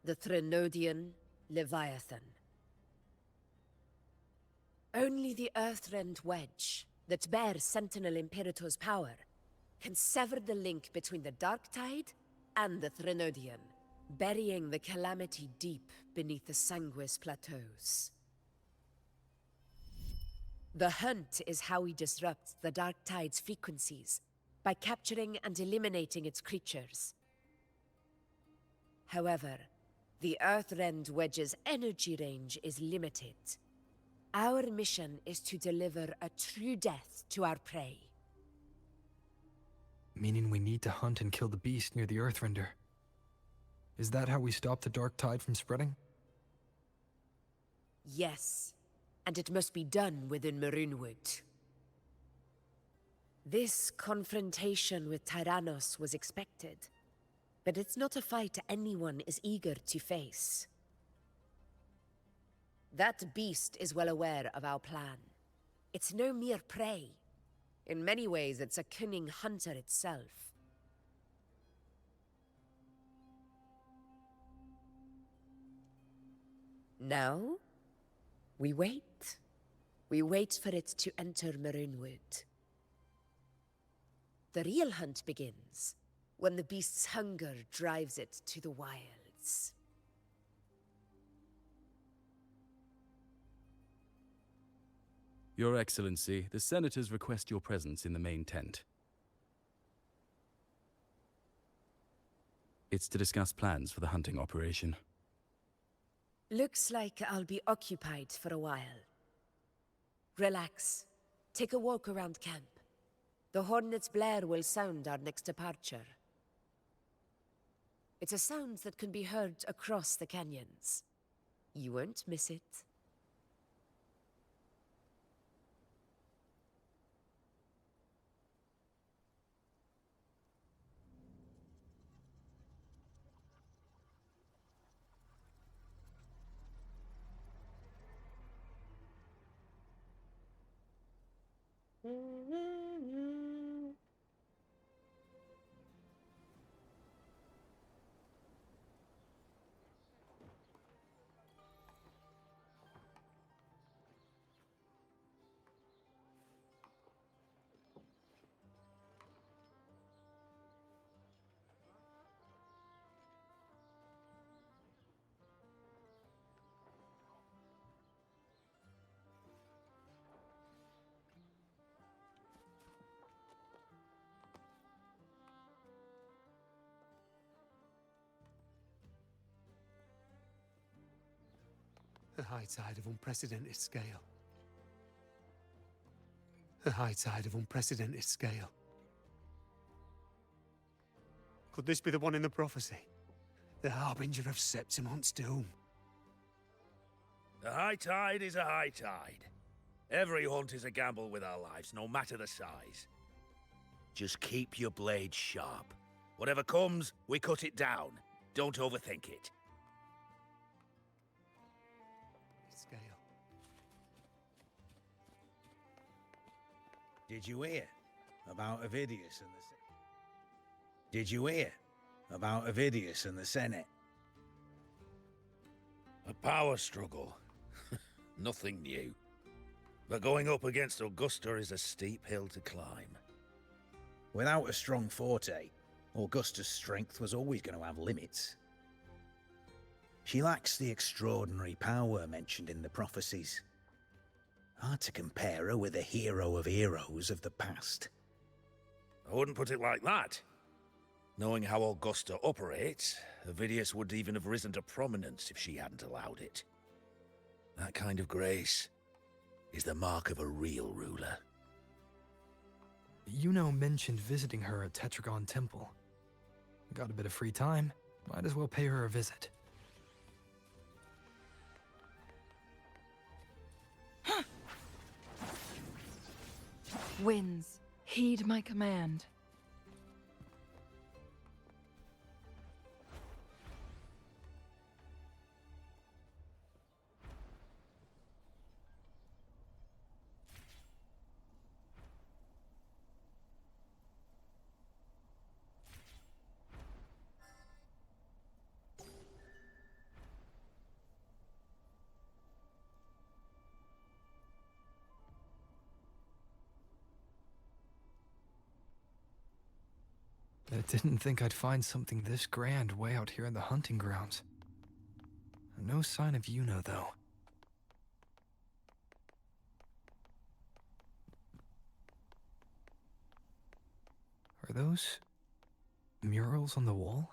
the Threnodian Leviathan. Only the Earthrend Wedge, that bears Sentinel Imperator's power, can sever the link between the Dark Tide and the Threnodian, burying the calamity deep beneath the Sanguis Plateaus. The hunt is how we disrupt the Dark Tide's frequencies, by capturing and eliminating its creatures. However, the Earthrend Wedge's energy range is limited. Our mission is to deliver a true death to our prey. Meaning we need to hunt and kill the beast near the Earthrender. Is that how we stop the Dark Tide from spreading? Yes, and it must be done within Maroonwood. This confrontation with Tyrannos was expected, but it's not a fight anyone is eager to face. That beast is well aware of our plan. It's no mere prey. In many ways, it's a cunning hunter itself. Now, we wait. We wait for it to enter Maroonwood. The real hunt begins when the beast's hunger drives it to the wilds. Your Excellency, the Senators request your presence in the main tent. It's to discuss plans for the hunting operation. Looks like I'll be occupied for a while. Relax. Take a walk around camp. The hornet's blare will sound our next departure. It's a sound that can be heard across the canyons. You won't miss it. A high tide of unprecedented scale. A high tide of unprecedented scale. Could this be the one in the prophecy? The harbinger of Septimont's doom? A high tide is a high tide. Every hunt is a gamble with our lives, no matter the size. Just keep your blade sharp. Whatever comes, we cut it down. Don't overthink it. Scale. Did you hear about Avidius and the Did you hear about Avidius and the Senate? A power struggle. Nothing new. But going up against Augusta is a steep hill to climb. Without a strong forte, Augusta's strength was always going to have limits. She lacks the extraordinary power mentioned in the prophecies. Hard to compare her with a hero of heroes of the past. I wouldn't put it like that. Knowing how Augusta operates, Avidius would even have risen to prominence if she hadn't allowed it. That kind of grace is the mark of a real ruler. Yuno mentioned visiting her at Tetragon Temple. Got a bit of free time, might as well pay her a visit. Winds, heed my command. I didn't think I'd find something this grand way out here in the hunting grounds. No sign of Yuno, though. Are those murals on the wall?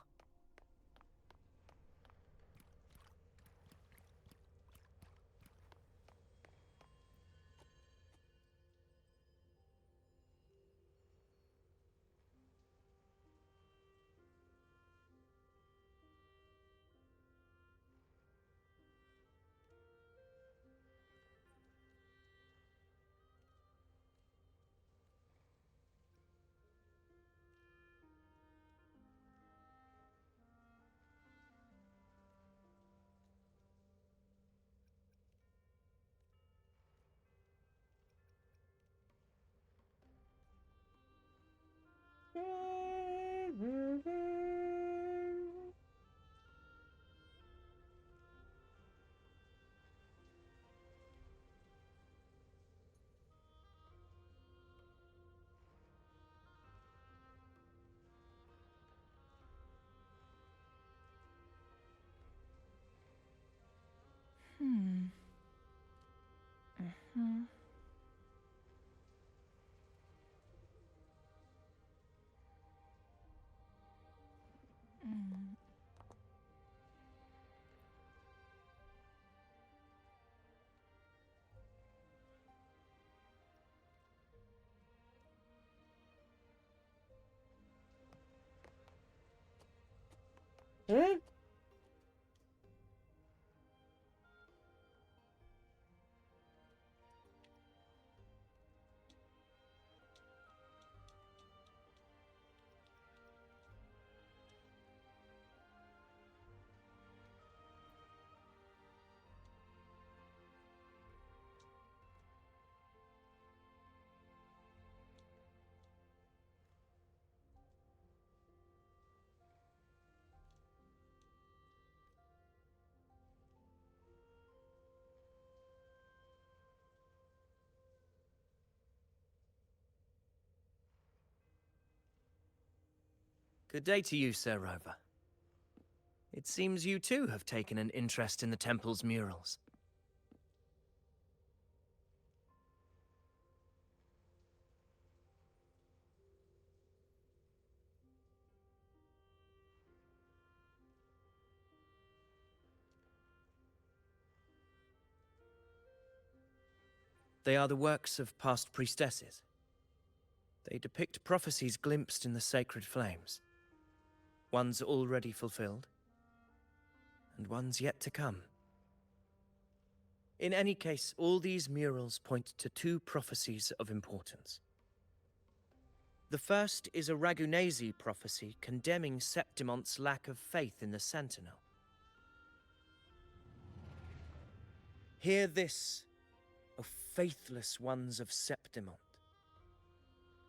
Hmm? Good day to you, Sir Rover. It seems you too have taken an interest in the temple's murals. They are the works of past priestesses. They depict prophecies glimpsed in the sacred flames. Ones already fulfilled, and ones yet to come. In any case, all these murals point to two prophecies of importance. The first is a Ragunasi prophecy condemning Septimonte's lack of faith in the Sentinel. Hear this, O faithless ones of Septimont.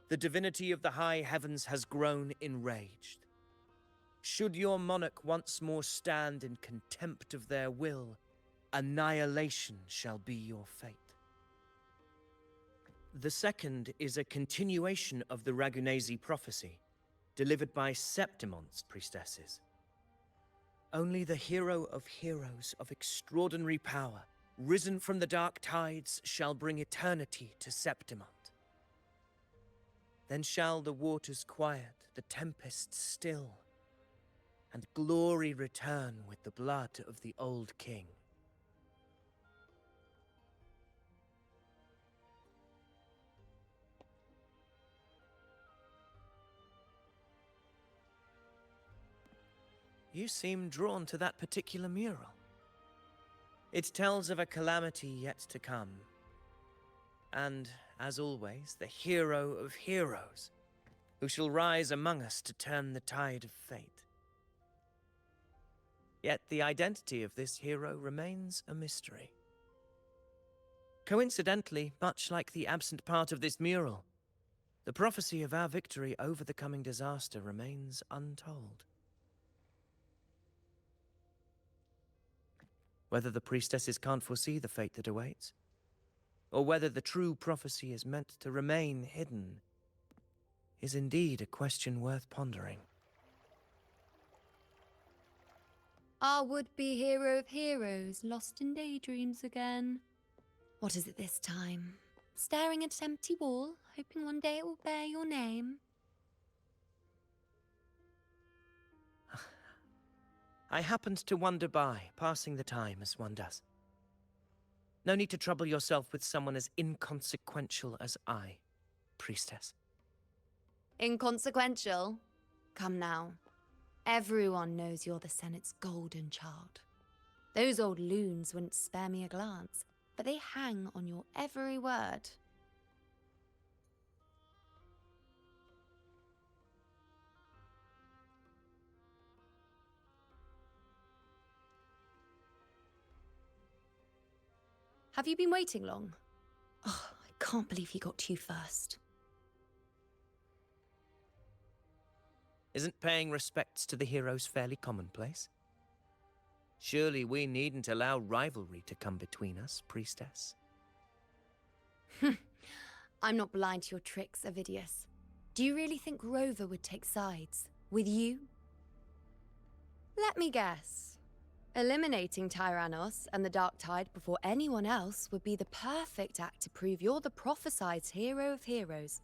The divinity of the high heavens has grown enraged. Should your monarch once more stand in contempt of their will, annihilation shall be your fate. The second is a continuation of the Ragunasi prophecy, delivered by Septimonte's priestesses. Only the hero of heroes of extraordinary power, risen from the dark tides, shall bring eternity to Septimont. Then shall the waters quiet, the tempest still, and glory return with the blood of the old king. You seem drawn to that particular mural. It tells of a calamity yet to come. And, as always, the hero of heroes, who shall rise among us to turn the tide of fate. Yet the identity of this hero remains a mystery. Coincidentally, much like the absent part of this mural, the prophecy of our victory over the coming disaster remains untold. Whether the priestesses can't foresee the fate that awaits, or whether the true prophecy is meant to remain hidden, is indeed a question worth pondering. Our would-be hero of heroes lost in daydreams again. What is it this time? Staring at an empty wall, hoping one day it will bear your name? I happened to wander by, passing the time as one does. No need to trouble yourself with someone as inconsequential as I, priestess. Inconsequential? Come now. Everyone knows you're the Senate's golden child. Those old loons wouldn't spare me a glance, but they hang on your every word. Have you been waiting long? Oh, I can't believe he got to you first. Isn't paying respects to the heroes fairly commonplace? Surely we needn't allow rivalry to come between us, priestess. I'm not blind to your tricks, Avidius. Do you really think Rover would take sides? With you? Let me guess. Eliminating Tyrannos and the Dark Tide before anyone else would be the perfect act to prove you're the prophesied hero of heroes.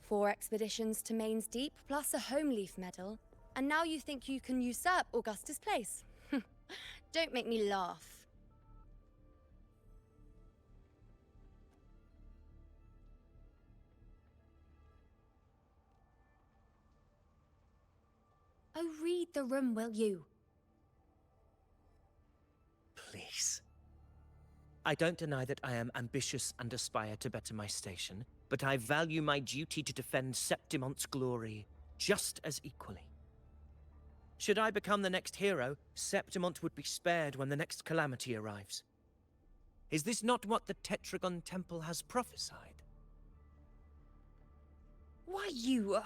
4 expeditions to Main's Deep, plus a Homeleaf medal, and now you think you can usurp Augusta's place. Don't make me laugh. Oh, read the room, will you? Please. I don't deny that I am ambitious and aspire to better my station, but I value my duty to defend Septimont's glory just as equally. Should I become the next hero, Septimont would be spared when the next calamity arrives. Is this not what the Tetragon Temple has prophesied? Why, you...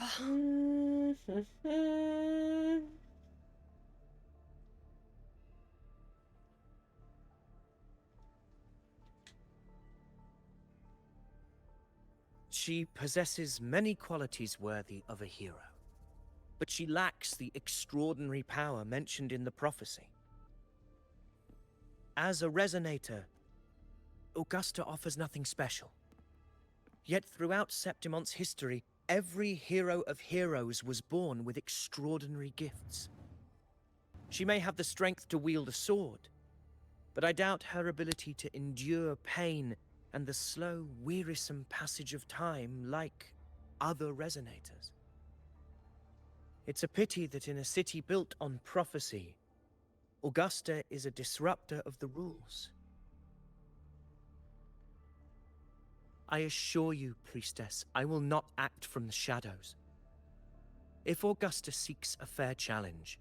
She possesses many qualities worthy of a hero, but she lacks the extraordinary power mentioned in the prophecy. As a resonator, Augusta offers nothing special. Yet throughout Septimont's history, every hero of heroes was born with extraordinary gifts. She may have the strength to wield a sword, but I doubt her ability to endure pain and the slow, wearisome passage of time like other resonators. It's a pity that in a city built on prophecy, Augusta is a disruptor of the rules. I assure you, priestess, I will not act from the shadows. If Augusta seeks a fair challenge,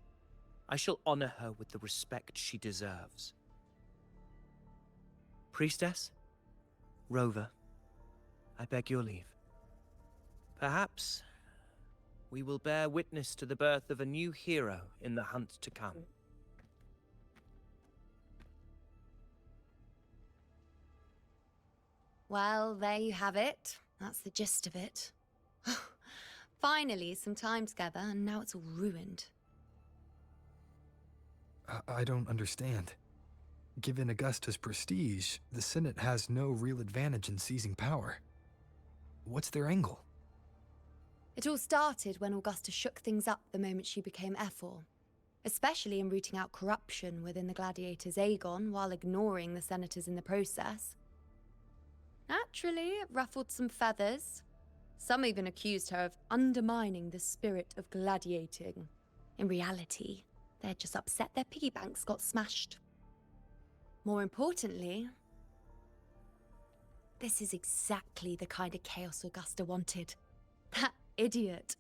I shall honor her with the respect she deserves. Priestess? Rover, I beg your leave. Perhaps we will bear witness to the birth of a new hero in the hunt to come. Well, there you have it. That's the gist of it. Finally, some time together, and now it's all ruined. I don't understand. Given Augusta's prestige, the Senate has no real advantage in seizing power. What's their angle? It all started when Augusta shook things up the moment she became Ephor, especially in rooting out corruption within the gladiators Aegon while ignoring the senators in the process. Naturally, it ruffled some feathers. Some even accused her of undermining the spirit of gladiating. In reality, they're just upset their piggy banks got smashed. More importantly, this is exactly the kind of chaos Augusta wanted. That idiot.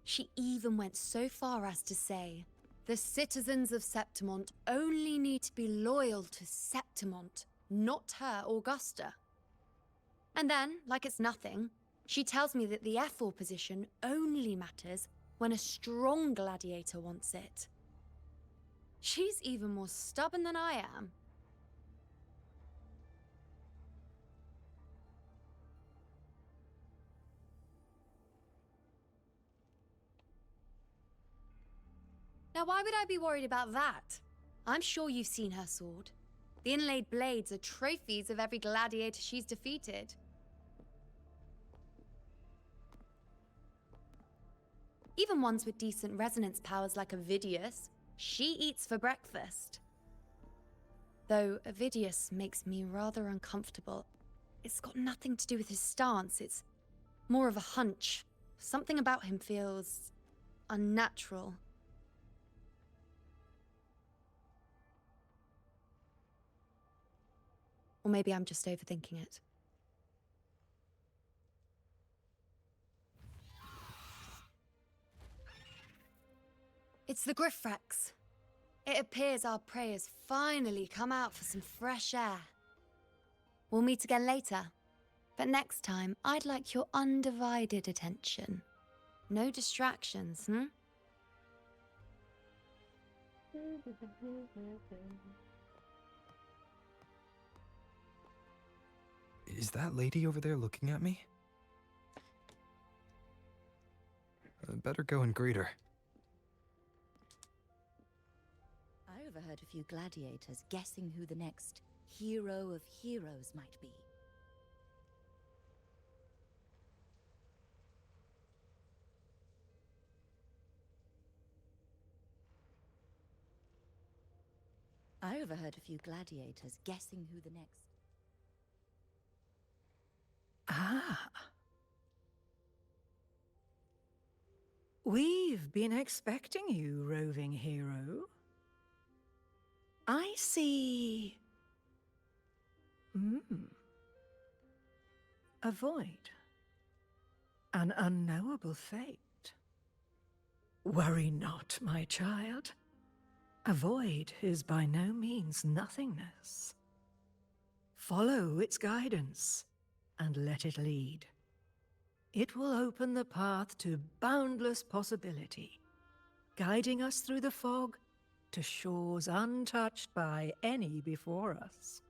She even went so far as to say, the citizens of Septimont only need to be loyal to Septimont, not her, Augusta. And then, like it's nothing, she tells me that the Ephor position only matters when a strong gladiator wants it. She's even more stubborn than I am. Now, why would I be worried about that? I'm sure you've seen her sword. The inlaid blades are trophies of every gladiator she's defeated. Even ones with decent resonance powers like Avidius, she eats for breakfast. Though Avidius makes me rather uncomfortable. It's got nothing to do with his stance, it's more of a hunch. Something about him feels unnatural. Or maybe I'm just overthinking it. It's the Griffrex. It appears our prey has finally come out for some fresh air. We'll meet again later. But next time, I'd like your undivided attention. No distractions, hmm? Is that lady over there looking at me? Better go and greet her. I overheard a few gladiators guessing who the next hero of heroes might be. I overheard a few gladiators guessing who the next... Ah. We've been expecting you, roving hero. I see... A void. An unknowable fate. Worry not, my child. A void is by no means nothingness. Follow its guidance, and let it lead. It will open the path to boundless possibility, guiding us through the fog to shores untouched by any before us.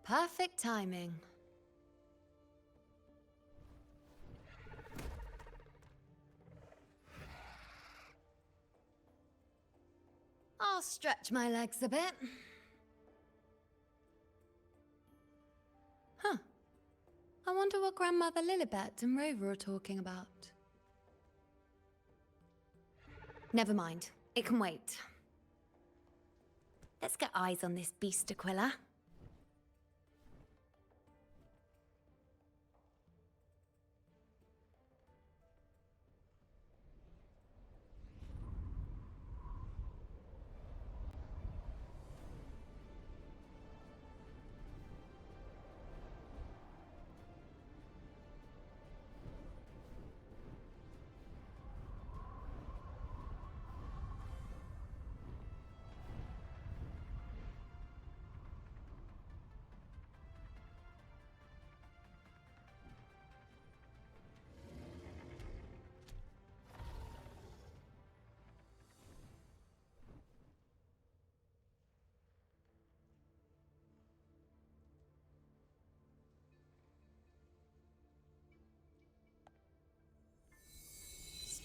Perfect timing. I'll stretch my legs a bit. Huh. I wonder what Grandmother Lilibet and Rover are talking about. Never mind. It can wait. Let's get eyes on this beast, Aquila.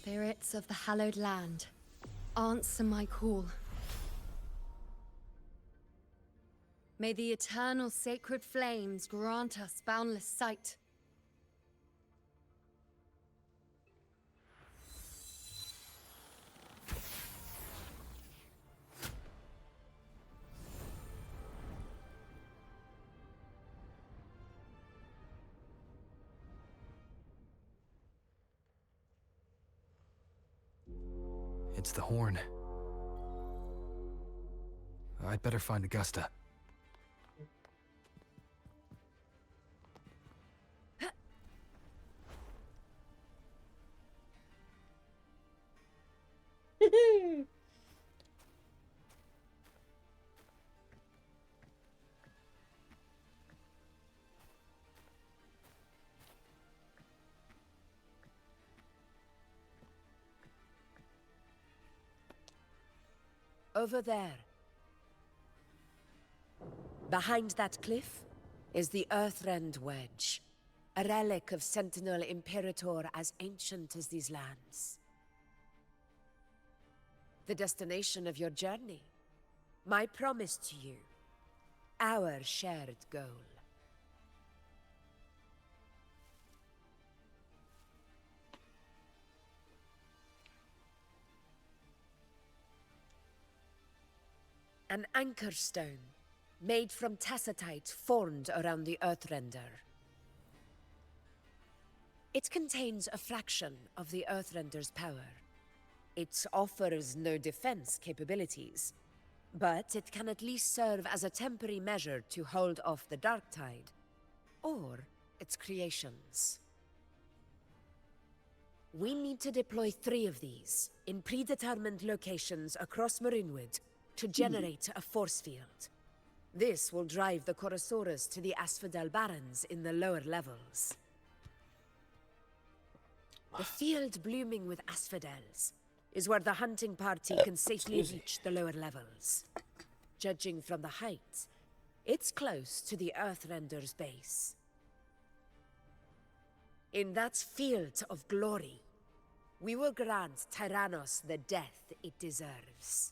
Spirits of the hallowed land, answer my call. May the eternal sacred flames grant us boundless sight. It's the horn. I'd better find Augusta. Over there. Behind that cliff is the Earthrend Wedge, a relic of Sentinel Imperator as ancient as these lands. The destination of your journey, my promise to you, our shared goal. An anchor stone, made from tacitite formed around the Earthrender. It contains a fraction of the Earthrender's power. It offers no defense capabilities, but it can at least serve as a temporary measure to hold off the Dark Tide, or its creations. We need to deploy 3 of these in predetermined locations across Marinwood to generate a force field. This will drive the Chorosaurus to the Asphodel Barrens in the lower levels. The field blooming with asphodels is where the hunting party can safely reach the lower levels. Judging from the height, it's close to the Earthrender's base. In that field of glory, we will grant Tyrannos the death it deserves.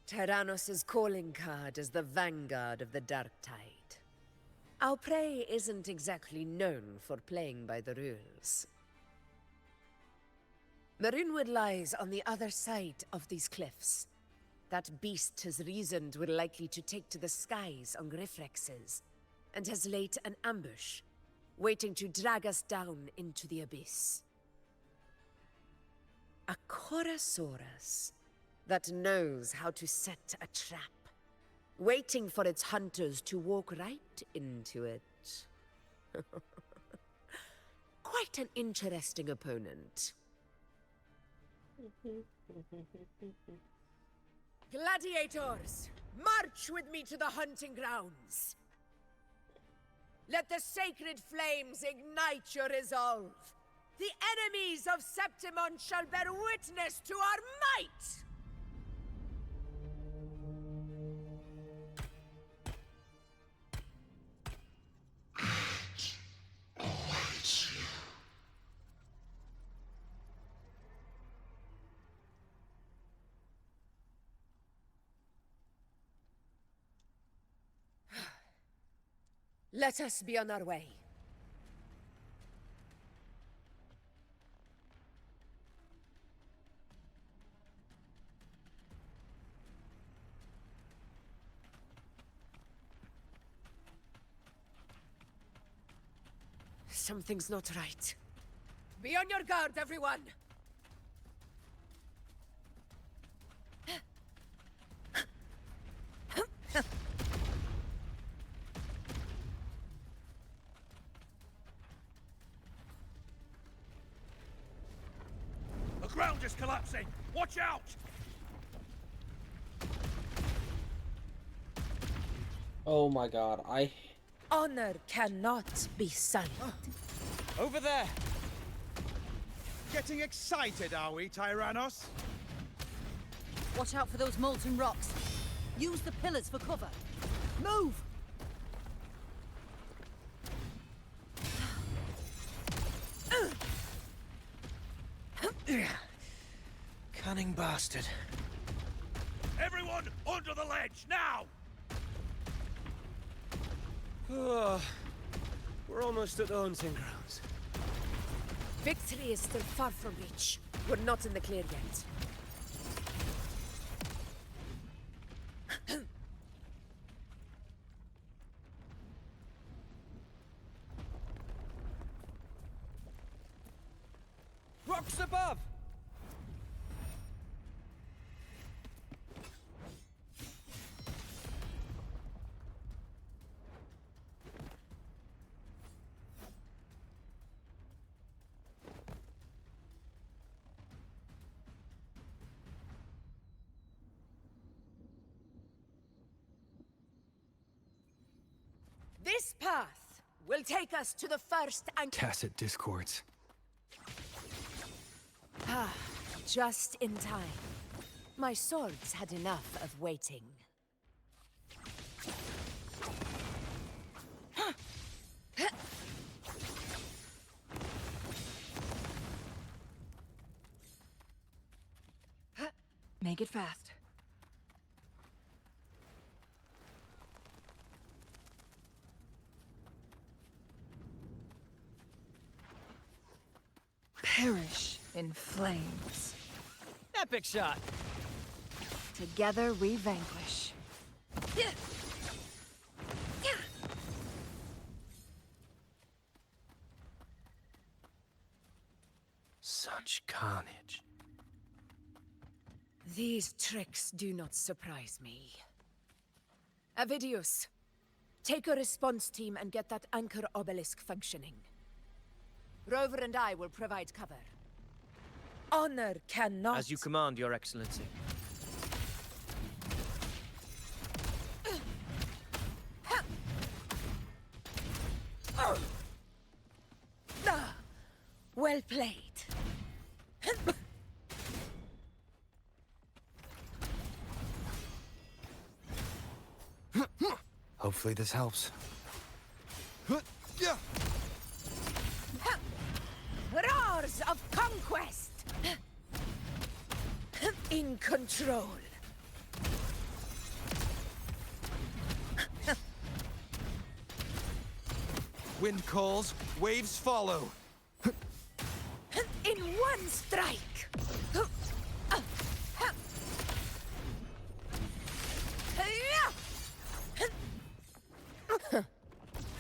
Tyrannos' calling card is the vanguard of the Dark Tide. Our prey isn't exactly known for playing by the rules. Marinwood lies on the other side of these cliffs. That beast has reasoned we're likely to take to the skies on Griffrexes, and has laid an ambush, waiting to drag us down into the abyss. A Chorosaurus that knows how to set a trap, waiting for its hunters to walk right into it. Quite an interesting opponent. Gladiators, march with me to the hunting grounds. Let the sacred flames ignite your resolve. The enemies of Septimon shall bear witness to our might! Let us be on our way. Something's not right. Be on your guard, everyone! The ground is collapsing! Watch out! Oh my god, Honor cannot be sullied. Over there! Getting excited, are we, Tyrannos? Watch out for those molten rocks. Use the pillars for cover. Move! Cunning bastard. Everyone under the ledge, now! Oh, we're almost at the hunting grounds. Victory is still far from reach. We're not in the clear yet. Rocks above! This path will take us to the first anchor. Tacit discords. Ah, just in time. My swords had enough of waiting. Make it fast. Perish in flames. That epic shot. Together we vanquish. Such carnage. These tricks do not surprise me. Avidius, take a response team and get that anchor obelisk functioning. Rover and I will provide cover. Honor cannot. As you command, Your Excellency. Well played. Hopefully this helps. Roars of conquest! In control. Wind calls, waves follow. In one strike!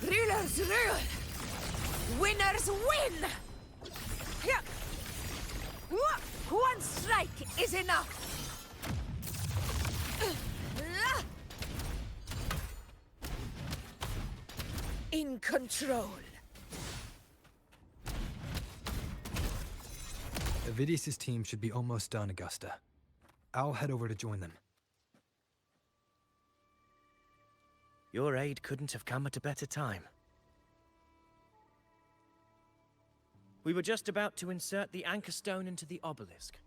Rulers rule! Winners win! One strike is enough! In control. Avidius' team should be almost done, Augusta. I'll head over to join them. Your aid couldn't have come at a better time. We were just about to insert the anchor stone into the obelisk.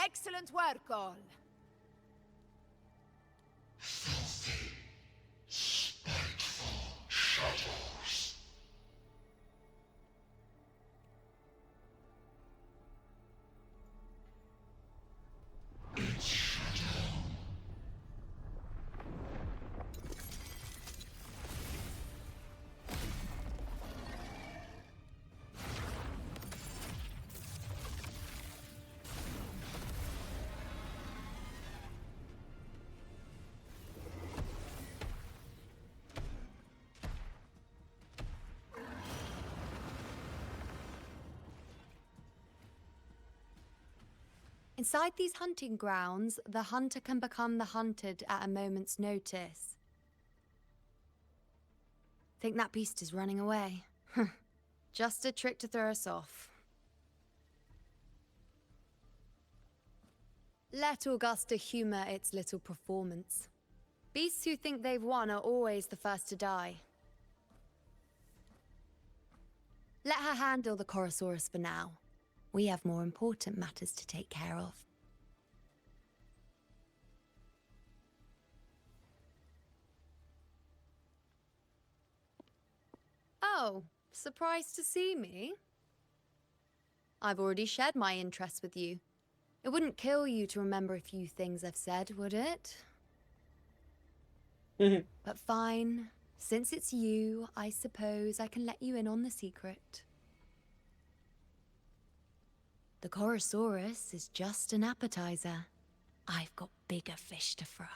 Excellent work, all. Filthy, spiteful shadows. Its shadow. Inside these hunting grounds, the hunter can become the hunted at a moment's notice. Think that beast is running away? Just a trick to throw us off. Let Augusta humor its little performance. Beasts who think they've won are always the first to die. Let her handle the Chorosaurus for now. We have more important matters to take care of. Oh, surprised to see me? I've already shared my interest with you. It wouldn't kill you to remember a few things I've said, would it? But fine. Since it's you, I suppose I can let you in on the secret. The Chorosaurus is just an appetizer. I've got bigger fish to fry.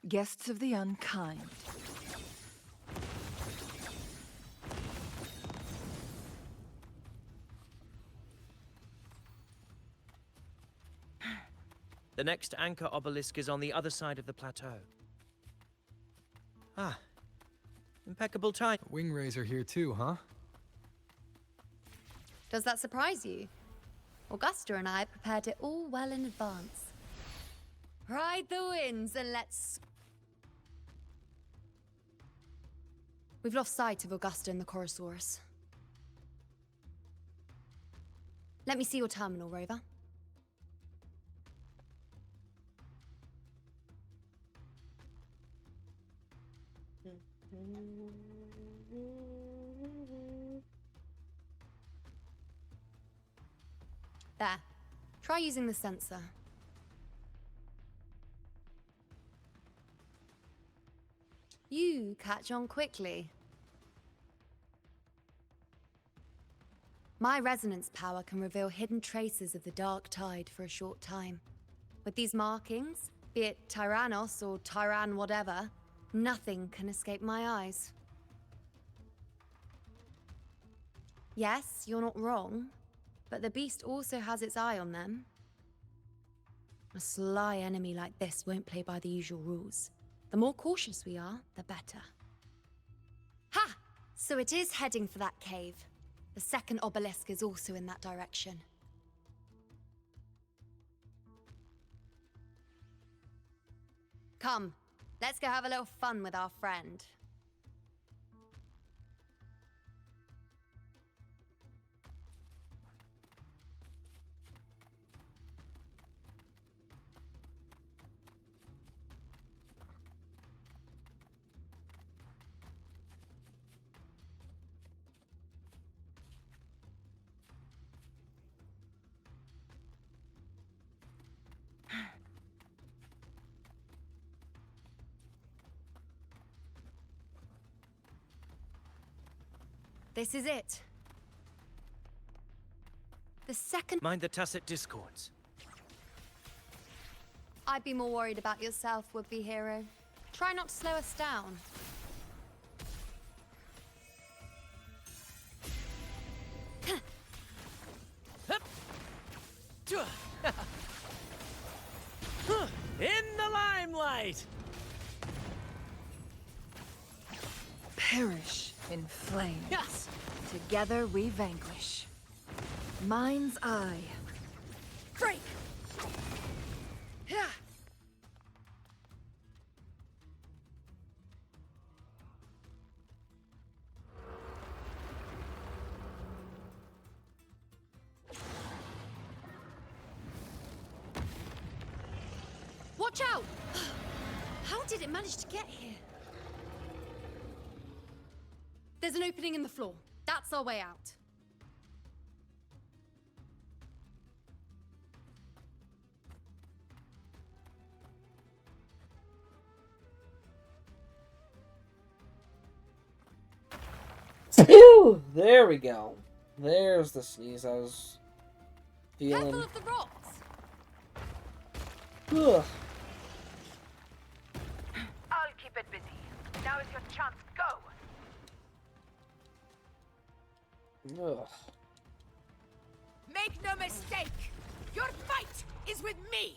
Guests of the unkind. The next anchor obelisk is on the other side of the plateau. Ah. Impeccable time. Wing are here too, huh? Does that surprise you? Augusta and I prepared it all well in advance. Ride the winds and let's... We've lost sight of Augusta and the Chorosaurus. Let me see your terminal, Rover. There. Try using the sensor. You catch on quickly. My resonance power can reveal hidden traces of the Dark Tide for a short time. With these markings, be it Tyrannos or Tyran whatever, nothing can escape my eyes. Yes, you're not wrong, but the beast also has its eye on them. A sly enemy like this won't play by the usual rules. The more cautious we are, the better. Ha! So it is heading for that cave. The second obelisk is also in that direction. Come, let's go have a little fun with our friend. This is it. The second... Mind the tacit discords. I'd be more worried about yourself, would-be hero. Try not to slow us down. In the limelight! Perish in flame. Yes! Together we vanquish. Mind's eye. Break! Yeah. Watch out! How did it manage to get here? There's an opening in the floor. That's our way out. Phew! There we go. There's the sneeze I was feeling. Careful of the rocks. Ugh. I'll keep it busy. Now is your chance. Go! Ugh. Make no mistake! Your fight is with me!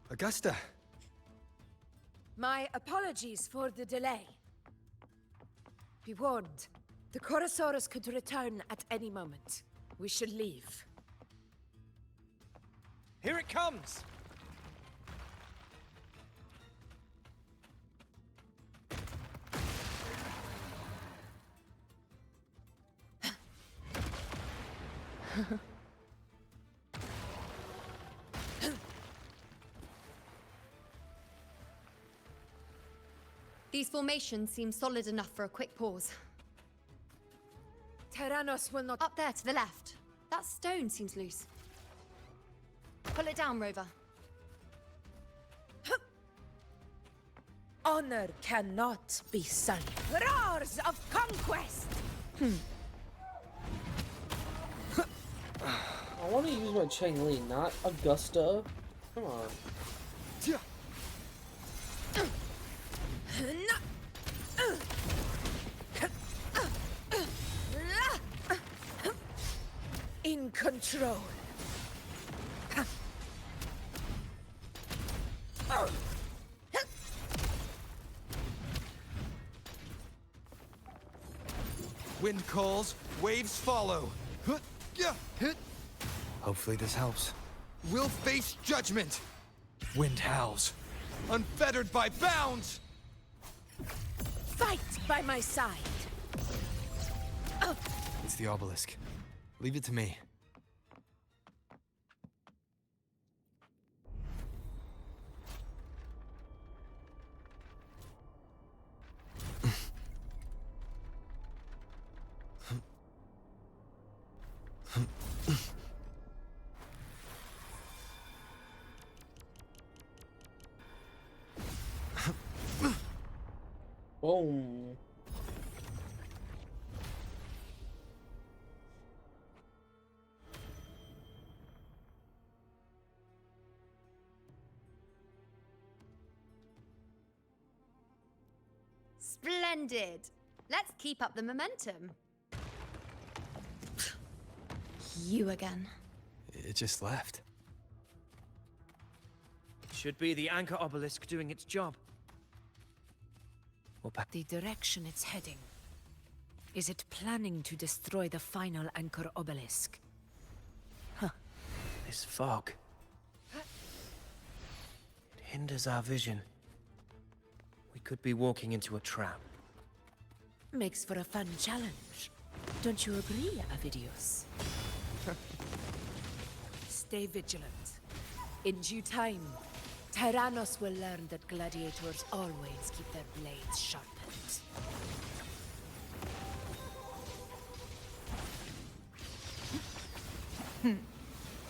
Augusta! My apologies for the delay. Be warned, the Chorosaurus could return at any moment. We should leave. Here it comes! These formations seem solid enough for a quick pause. Tyrannos will not... Up there to the left. That stone seems loose. Pull it down, Rover. Honor cannot be sullied. Roars of conquest! I want to use my Cheng Li, not Augusta. Come on. control. Wind calls, waves follow. Hopefully this helps. We'll face judgment. Wind howls, unfettered by bounds. Fight by my side. It's the obelisk. Leave it to me. Boom. Splendid! Let's keep up the momentum. You again. It just left. Should be the Anchor Obelisk doing its job. Or The direction it's heading. Is it planning to destroy the final Anchor Obelisk? this fog. It hinders our vision. We could be walking into a trap. Makes for a fun challenge. Don't you agree, Avidius? Stay vigilant. In due time, Tyrannos will learn that gladiators always keep their blades sharpened.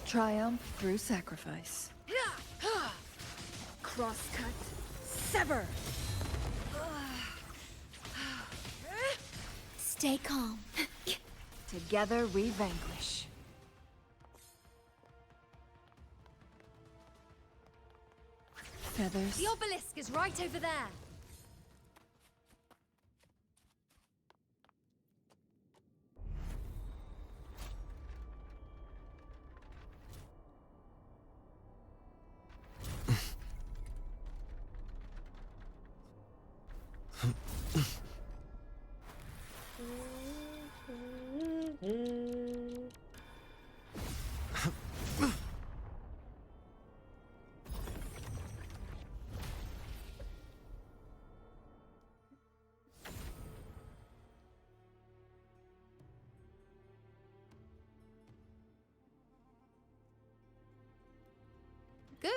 Triumph through sacrifice. Crosscut, sever! Stay calm. Together we vanquish. Feathers. The obelisk is right over there.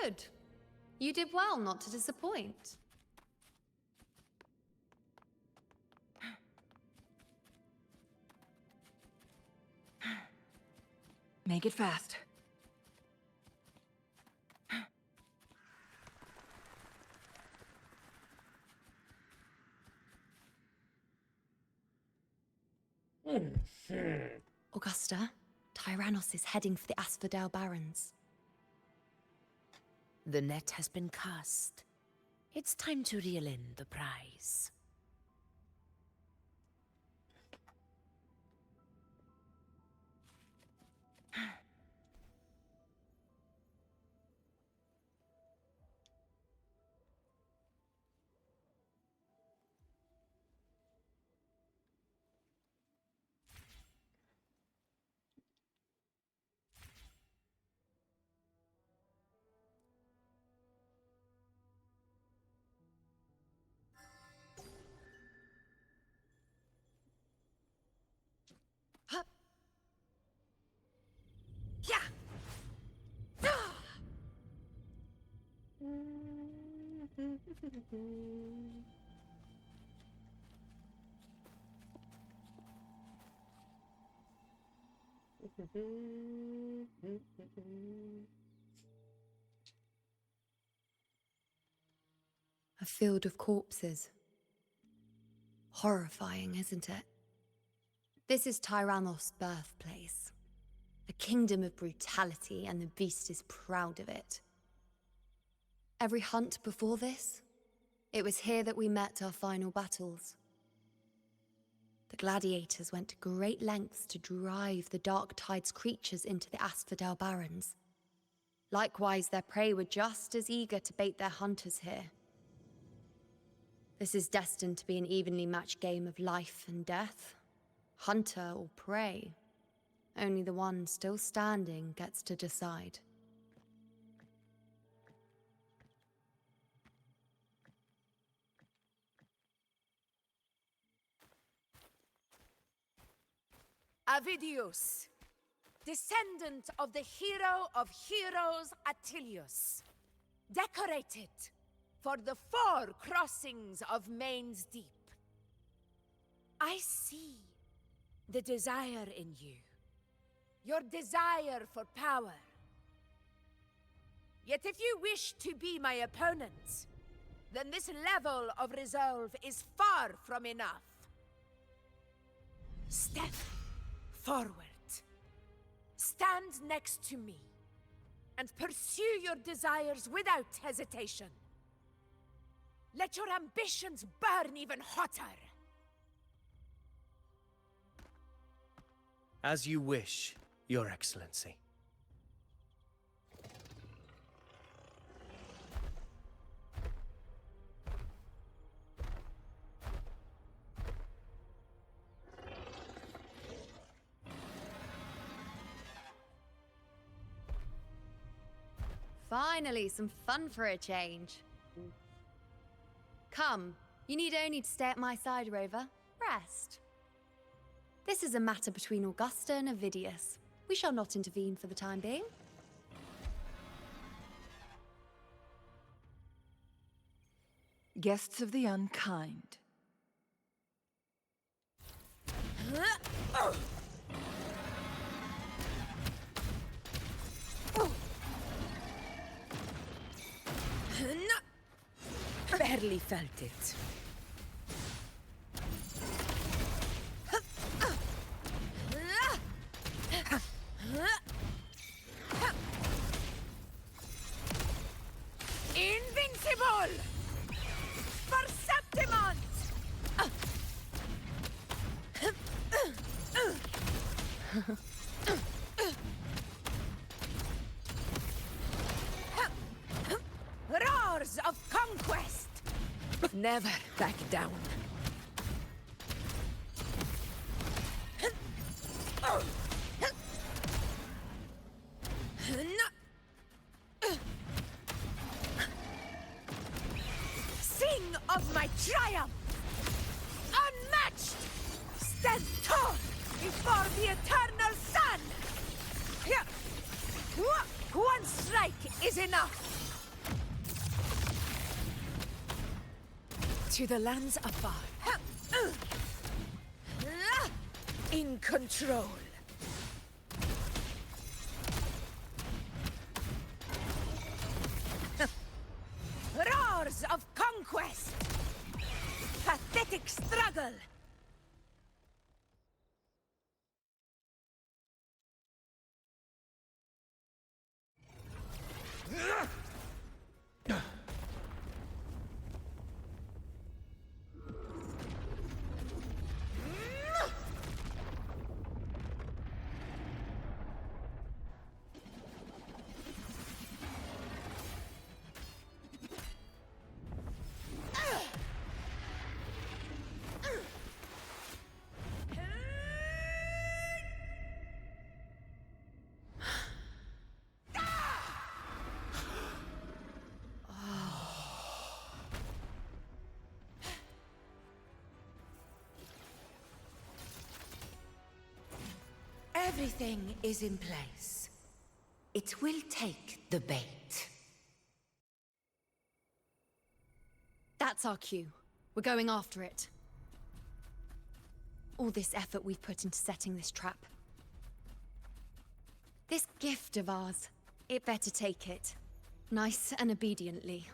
Good. You did well not to disappoint. Make it fast. Augusta, Tyrannos is heading for the Asphodel Barrens. The net has been cast. It's time to reel in the prize. A field of corpses. Horrifying, isn't it? This is Tyrannos' birthplace. A kingdom of brutality, and the beast is proud of it. Every hunt before this, it was here that we met our final battles. The gladiators went to great lengths to drive the Dark Tide's creatures into the Asphodel Barrens. Likewise, their prey were just as eager to bait their hunters here. This is destined to be an evenly matched game of life and death. Hunter or prey. Only the one still standing gets to decide. Avidius, descendant of the hero of heroes Attilius, decorated for the 4 crossings of Main's Deep. I see the desire in you, your desire for power. Yet if you wish to be my opponent, then this level of resolve is far from enough. Step forward. Stand next to me and pursue your desires without hesitation. Let your ambitions burn even hotter. As you wish, Your Excellency. Finally, some fun for a change. Come, you need only to stay at my side, Rover. Rest. This is a matter between Augusta and Avidius. We shall not intervene for the time being. Guests of the unkind. Barely felt it. Invincible! For Septimont! Roars of conquest! Never back down. Sing of my triumph! Unmatched! Stand tall before the eternal sun! One strike is enough! To the lands afar. In control. Roars of conquest! Pathetic struggle! Everything is in place. It will take the bait. That's our cue. We're going after it. All this effort we've put into setting this trap. This gift of ours, it better take it. Nice and obediently.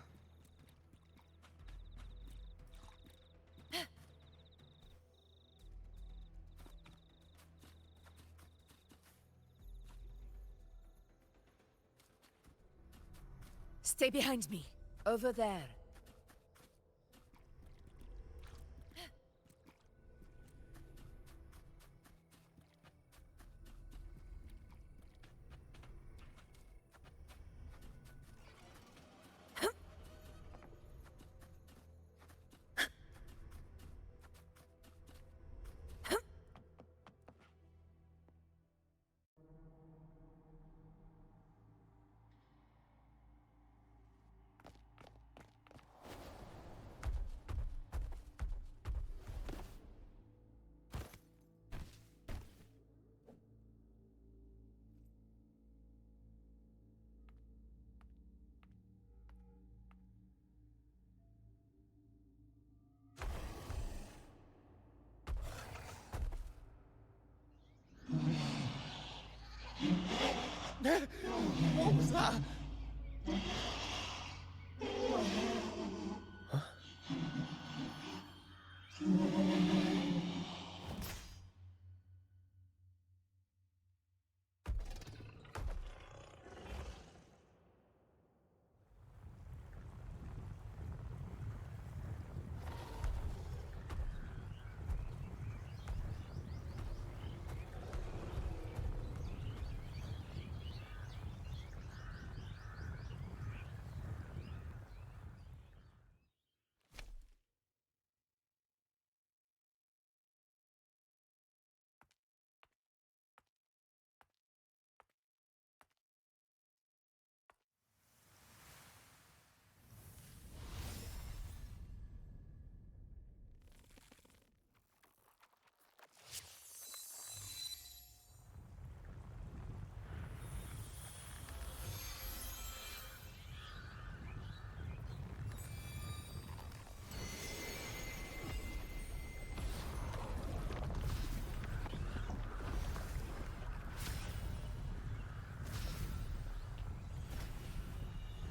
Stay behind me. Over there. What was that?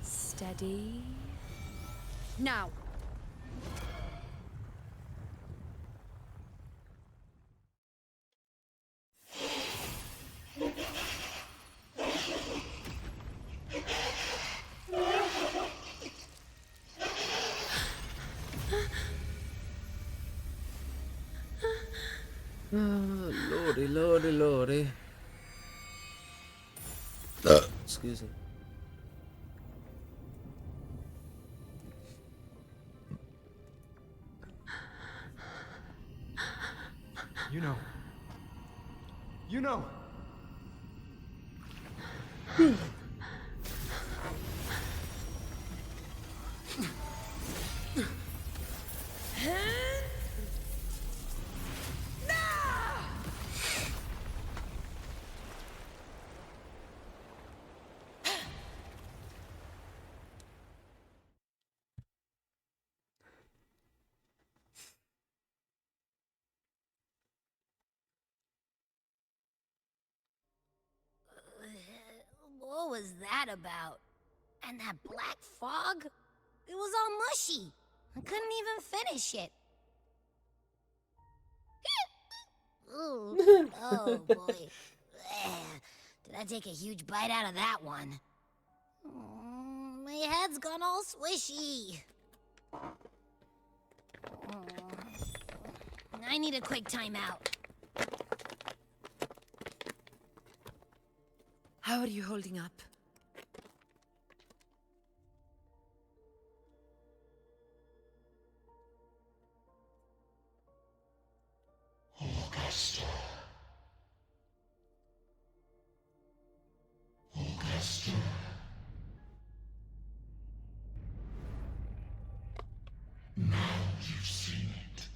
Steady. Now. Lordy, lordy, lordy. Excuse me. You know. You know. What was that about? And that black fog? It was all mushy. I couldn't even finish it. Ooh. Oh boy. Did I take a huge bite out of that one? Oh, my head's gone all swishy. I need a quick timeout. How are you holding up? Augusta. Augusta. Now you've seen it.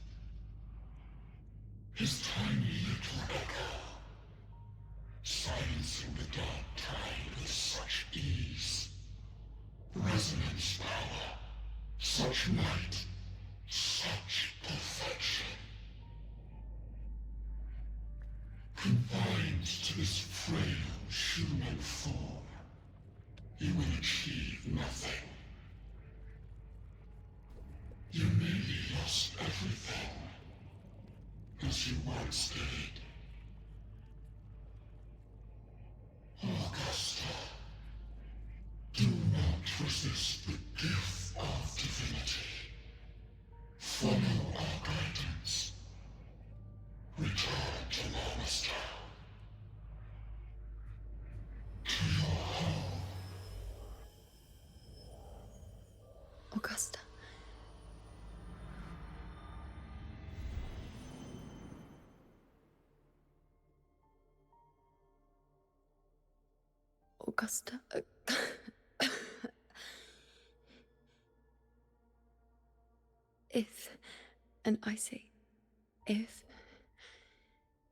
His tiny little echo, silencing the dark tide with such ease. Resonance power, such might, such perfection. Confined to this frail human form, you will achieve nothing. You nearly lost everything, as you once did. Augusta, do not resist the gift of divinity. Follow our guidance. Return to Lannister. To your home. Augusta. Augusta. If, and I say, if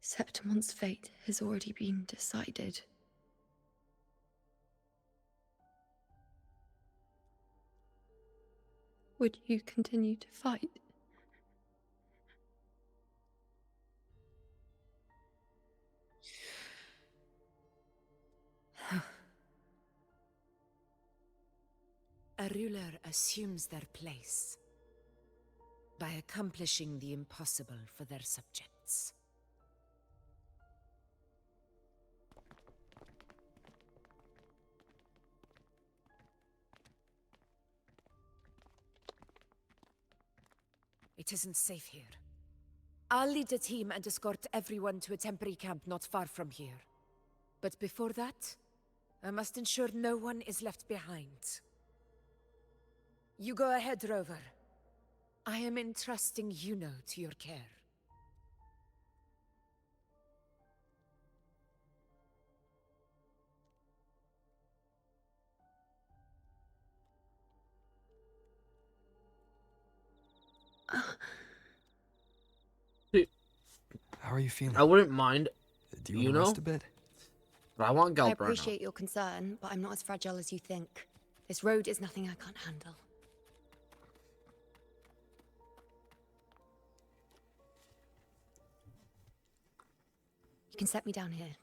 Septimon's fate has already been decided, would you continue to fight? a ruler assumes their place by accomplishing the impossible for their subjects. It isn't safe here. I'll lead a team and escort everyone to a temporary camp not far from here. But before that, I must ensure no one is left behind. You go ahead, Rover. I am entrusting Yuno to your care. How are you feeling? I wouldn't mind, Do you want to rest a bit? but I want I Galp right now. appreciate your concern, but I'm not as fragile as you think. This road is nothing I can't handle. You can set me down here.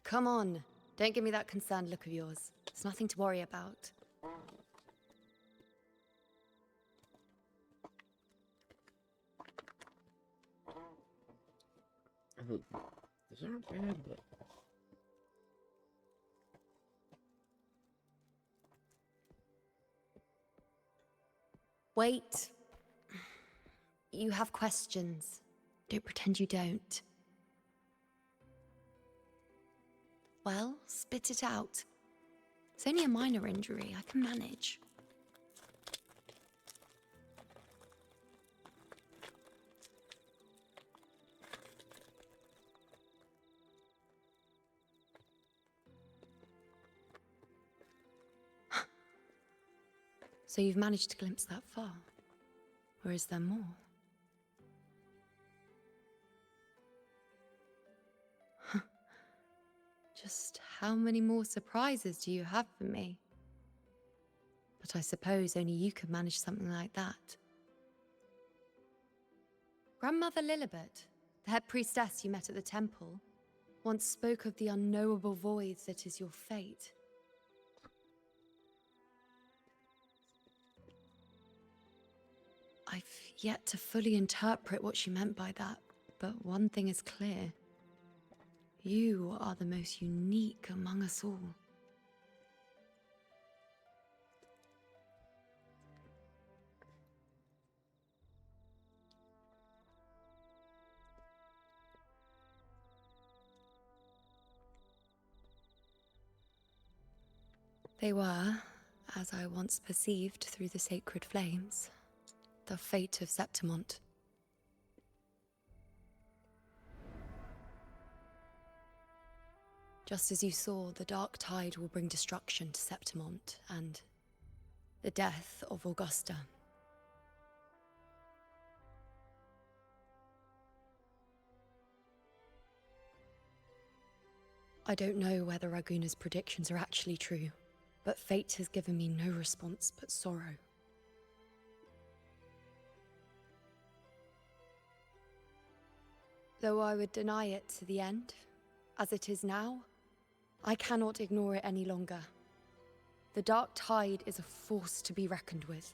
Come on. Don't give me that concerned look of yours. It's nothing to worry about. These aren't bad, but... Wait. You have questions. Don't pretend you don't. Well, spit it out. It's only a minor injury. I can manage. So you've managed to glimpse that far? Or is there more? Just how many more surprises do you have for me? But I suppose only you could manage something like that. Grandmother Lilibet, the head priestess you met at the temple, once spoke of the unknowable void that is your fate. I've yet to fully interpret what she meant by that, but one thing is clear. You are the most unique among us all. They were, as I once perceived through the sacred flames, the fate of Septimont. Just as you saw, the dark tide will bring destruction to Septimont and the death of Augusta. I don't know whether Raguna's predictions are actually true, but fate has given me no response but sorrow. Though I would deny it to the end, as it is now, I cannot ignore it any longer. The dark tide is a force to be reckoned with.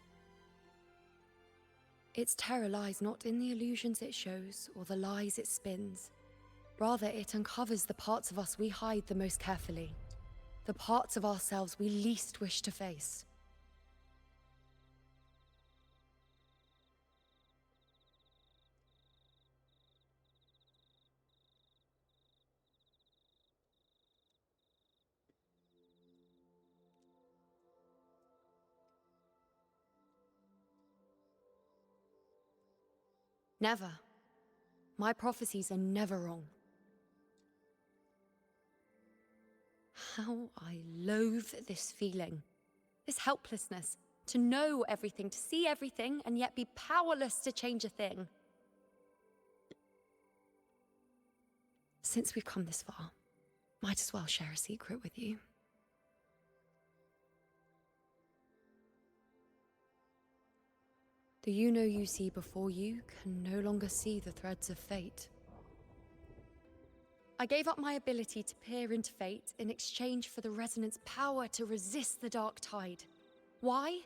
Its terror lies not in the illusions it shows or the lies it spins. Rather, it uncovers the parts of us we hide the most carefully, the parts of ourselves we least wish to face. Never. My prophecies are never wrong. How I loathe this feeling. This helplessness. To know everything, to see everything, and yet be powerless to change a thing. Since we've come this far, might as well share a secret with you. The Yuno you see before you can no longer see the threads of fate. I gave up my ability to peer into fate in exchange for the Resonant's power to resist the dark tide. Why?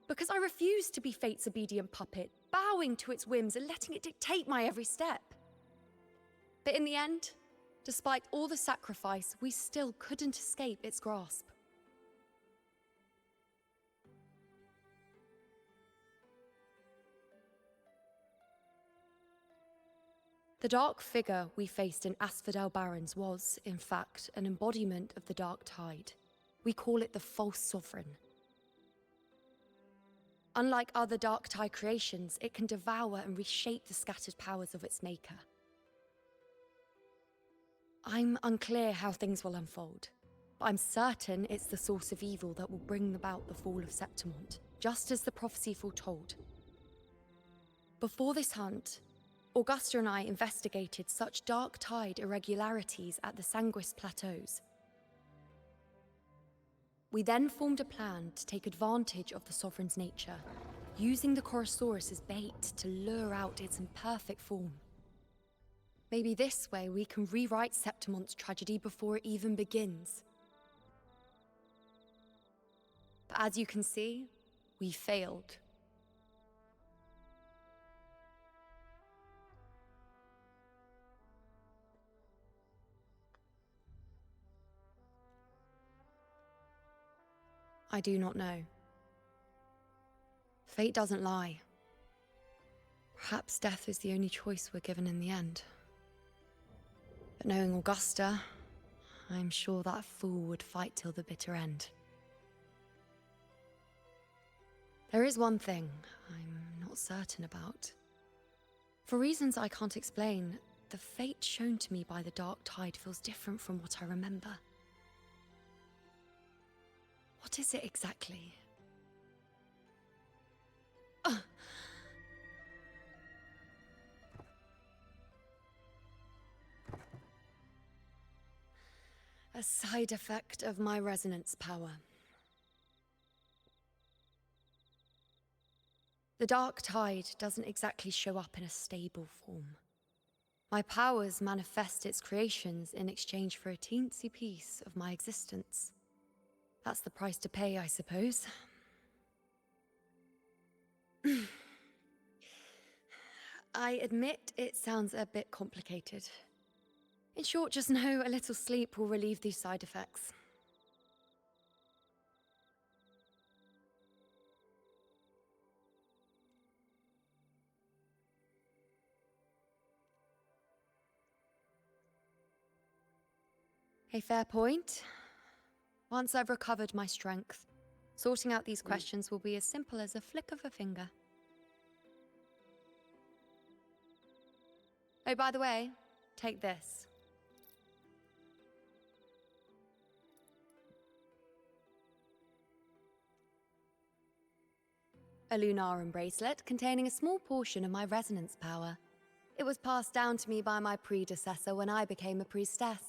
Because I refused to be fate's obedient puppet, bowing to its whims and letting it dictate my every step. But in the end, despite all the sacrifice, we still couldn't escape its grasp. The dark figure we faced in Asphodel Barrens was, in fact, an embodiment of the dark tide. We call it the False Sovereign. Unlike other dark tide creations, it can devour and reshape the scattered powers of its maker. I'm unclear how things will unfold, but I'm certain it's the source of evil that will bring about the fall of Septimont, just as the prophecy foretold. Before this hunt, Augusta and I investigated such dark tide irregularities at the Sanguis Plateaus. We then formed a plan to take advantage of the Sovereign's nature, using the Chorosaurus as bait to lure out its imperfect form. Maybe this way we can rewrite Septimont's tragedy before it even begins. But as you can see, we failed. I do not know. Fate doesn't lie. Perhaps death is the only choice we're given in the end. But knowing Augusta, I'm sure that fool would fight till the bitter end. There is one thing I'm not certain about. For reasons I can't explain, the fate shown to me by the dark tide feels different from what I remember. What is it exactly? A side effect of my resonance power. The dark tide doesn't exactly show up in a stable form. My powers manifest its creations in exchange for a teensy piece of my existence. That's the price to pay, I suppose. I admit it sounds a bit complicated. In short, just know a little sleep will relieve these side effects. A fair point. Once I've recovered my strength, sorting out these questions will be as simple as a flick of a finger. Oh, by the way, take this. A Lunarum bracelet containing a small portion of my resonance power. It was passed down to me by my predecessor when I became a priestess.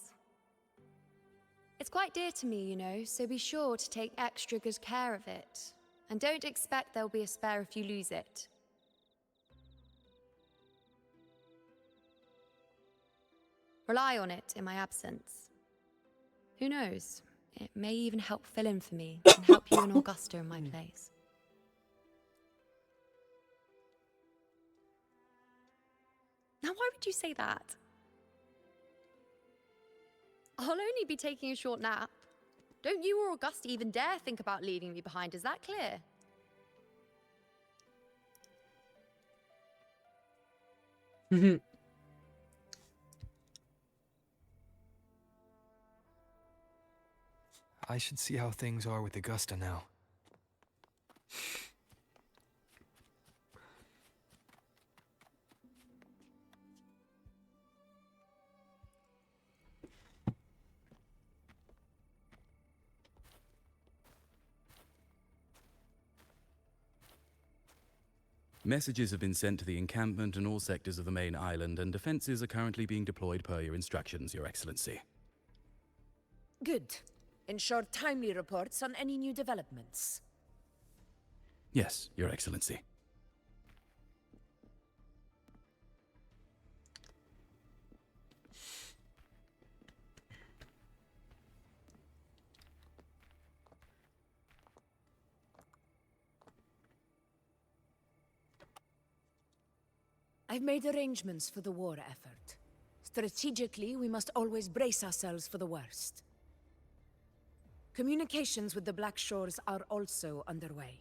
It's quite dear to me, you know, so be sure to take extra good care of it. And don't expect there'll be a spare if you lose it. Rely on it in my absence. Who knows? It may even help fill in for me and help you and Augusta in my place. Now, why would you say that? I'll only be taking a short nap. Don't you or Augusta even dare think about leaving me behind, is that clear? I should see how things are with Augusta now. Messages have been sent to the encampment and all sectors of the main island, and defenses are currently being deployed per your instructions, Your Excellency. Good. Ensure timely reports on any new developments. Yes, Your Excellency. I've made arrangements for the war effort. Strategically, we must always brace ourselves for the worst. Communications with the Black Shores are also underway.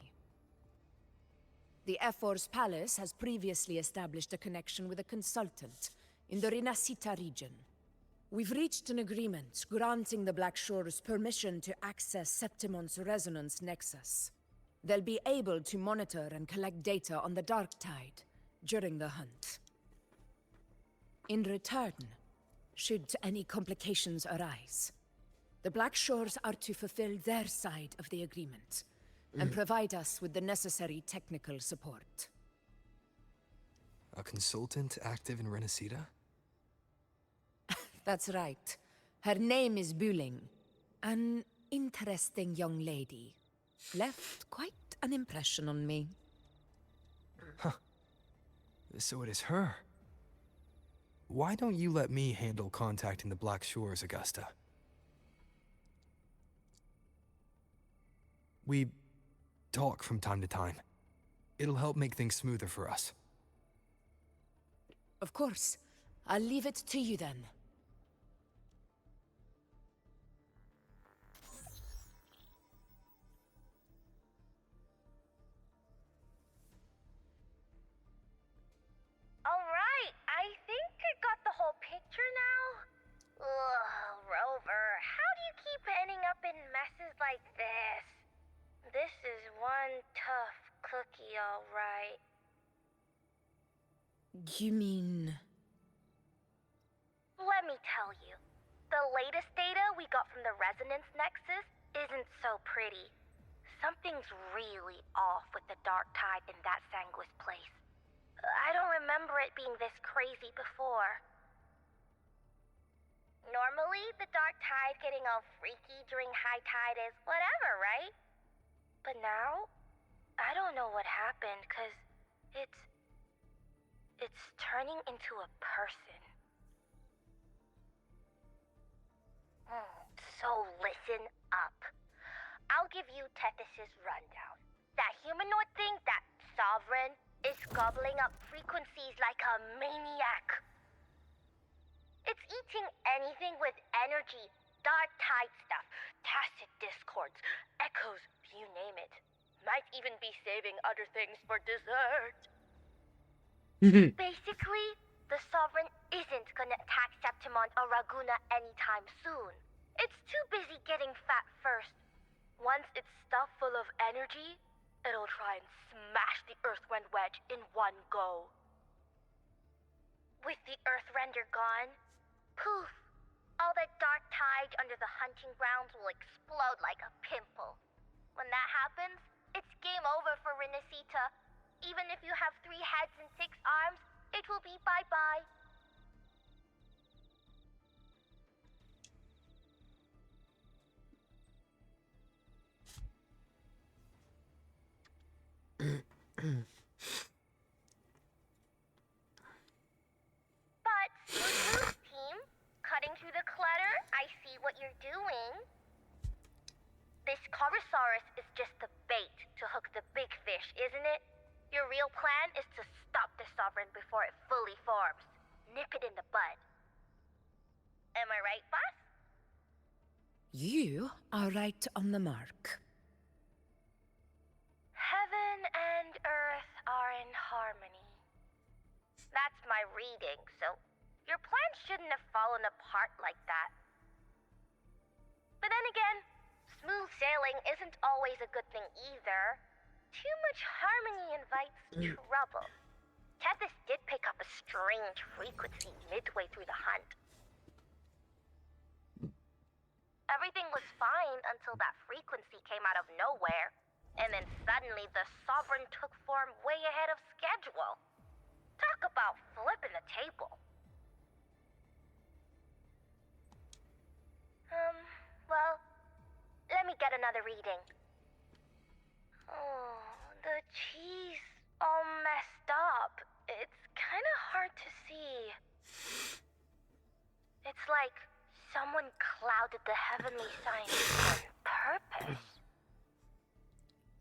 The Ephor's palace has previously established a connection with a consultant in the Renacita region. We've reached an agreement granting the Black Shores permission to access Septimon's resonance nexus. They'll be able to monitor and collect data on the Dark Tide during the hunt. In return, should any complications arise, the Black Shores are to fulfill their side of the agreement and provide us with the necessary technical support. A consultant active in Renacita? That's right. Her name is Buling. An interesting young lady. Left quite an impression on me. Huh. So it is her. Why don't you let me handle contacting the Black Shores, Augusta? We talk from time to time. It'll help make things smoother for us. Of course. I'll leave it to you then. Alright, I think I got the whole picture now. Ugh, Rover, how do you keep ending up in messes like this? This is one tough cookie, alright. You mean... Let me tell you. The latest data we got from the Resonance Nexus isn't so pretty. Something's really off with the Dark Tide in that Sanguis place. I don't remember it being this crazy before. Normally, the Dark Tide getting all freaky during high tide is whatever, right? But now, I don't know what happened, 'cause it's turning into a person. So listen up. I'll give you Tethys' rundown. That humanoid thing, that Sovereign, is gobbling up frequencies like a maniac. It's eating anything with energy, Dark Tide stuff, tacit discords, echoes, you name it. Might even be saving other things for dessert. Basically, the Sovereign isn't gonna attack Septimon or Raguna anytime soon. It's too busy getting fat first. Once it's stuffed full of energy, it'll try and smash the Earthwind Wedge in one go. With the Earthrender gone, poof, all that Dark Tide under the hunting grounds will explode like a pimple. When that happens, it's game over for Renacita. Even if you have 3 heads and 6 arms, it will be bye-bye. But, Smooth team, cutting through the clutter, I see what you're doing. This Corosaurus is just the bait to hook the big fish, isn't it? Your real plan is to stop the Sovereign before it fully forms. Nip it in the bud. Am I right, boss? You are right on the mark. Heaven and Earth are in harmony. That's my reading, so your plan shouldn't have fallen apart like that. But then again, smooth sailing isn't always a good thing either. Too much harmony invites trouble. Tethys did pick up a strange frequency midway through the hunt. Everything was fine until that frequency came out of nowhere. And then suddenly the Sovereign took form way ahead of schedule. Talk about flipping the table. Well, let me get another reading. Oh, the cheese all messed up. It's kind of hard to see. It's like someone clouded the heavenly signs on purpose.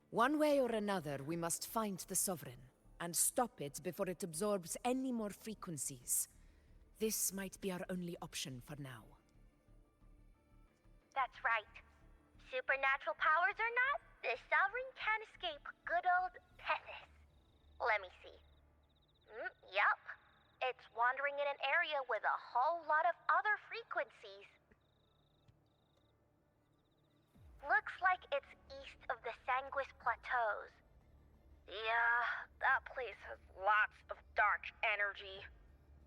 One way or another, we must find the Sovereign. and stop it before it absorbs any more frequencies. This might be our only option for now. That's right. Supernatural powers or not, the Sovereign can't escape good old Tethys. Let me see. Yup. It's wandering in an area with a whole lot of other frequencies. Looks like it's east of the Sanguis Plateaus. Yeah, that place has lots of dark energy.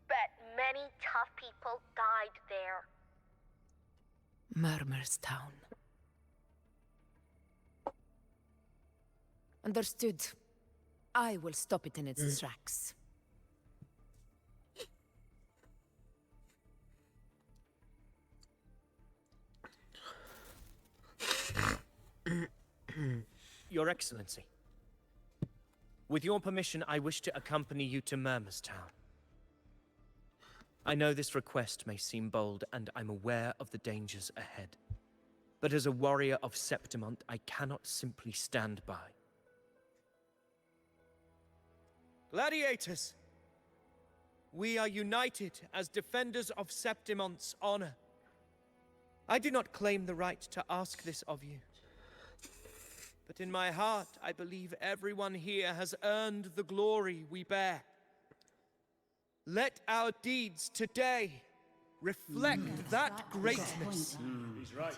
Bet many tough people died there. Murmur's Town. Understood. I will stop it in its tracks. Your Excellency. With your permission, I wish to accompany you to Murmur's Town. I know this request may seem bold, and I'm aware of the dangers ahead. But as a warrior of Septimont, I cannot simply stand by. Gladiators! We are united as defenders of Septimont's honor. I do not claim the right to ask this of you. But in my heart, I believe everyone here has earned the glory we bear. Let our deeds today reflect that greatness. He's right.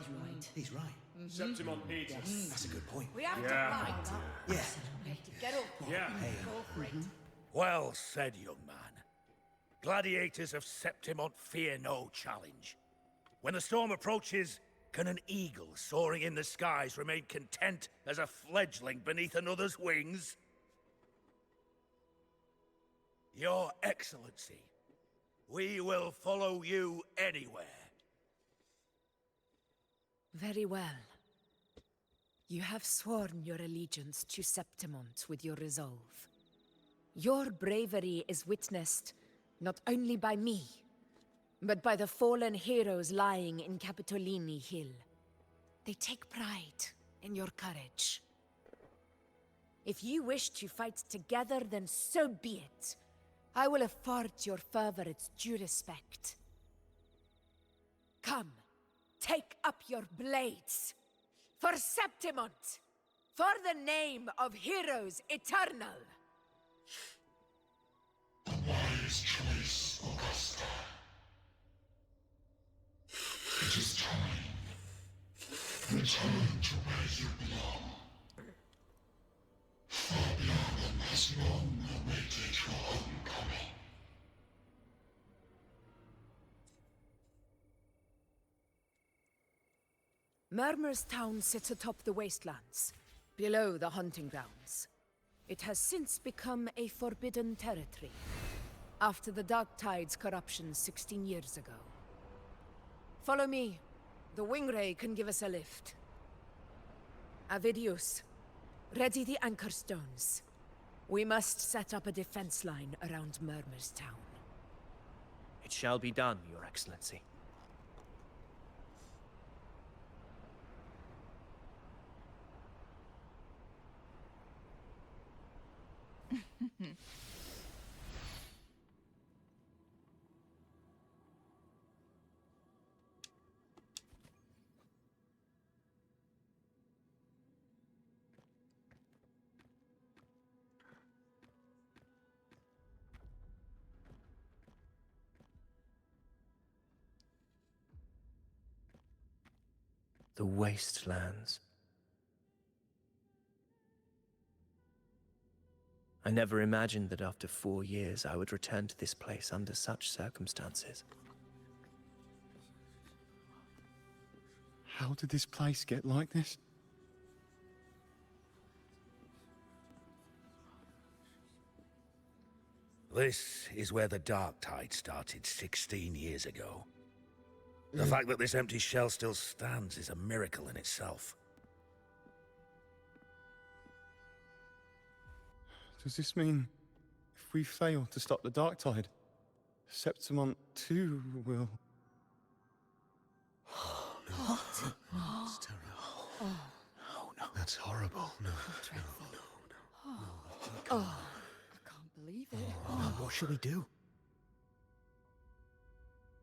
He's right. Septimont needs us. That's a good point. We have to fight. Yeah. Get up. Yeah. Go for it. Well said, young man. Gladiators of Septimont fear no challenge. When the storm approaches, can an eagle soaring in the skies remain content as a fledgling beneath another's wings? Your Excellency, we will follow you anywhere. Very well. You have sworn your allegiance to Septimont with your resolve. Your bravery is witnessed not only by me, but by the fallen heroes lying in Capitolini Hill. They take pride in your courage. If you wish to fight together, then so be it. I will afford your fervor its due respect. Come, take up your blades. For Septimont! For the name of Heroes Eternal! The wise choice, Augusta. It is time. Return to where you belong. Fabianum has long awaited your homecoming. Murmur's Town sits atop the wastelands, below the hunting grounds. It has since become a forbidden territory, after the Dark Tide's corruption 16 years ago. Follow me. The Wingray can give us a lift. Avidius, ready the anchor stones. We must set up a defense line around Murmur's Town. It shall be done, Your Excellency. The wastelands. I never imagined that after 4 years I would return to this place under such circumstances. How did this place get like this? This is where the Dark Tide started 16 years ago. The fact that this empty shell still stands is a miracle in itself. Does this mean if we fail to stop the Dark Tide, Septimont too will... Oh, no. It's terrible. Oh, no. That's horrible. No, no, no, no. Oh, What shall we do?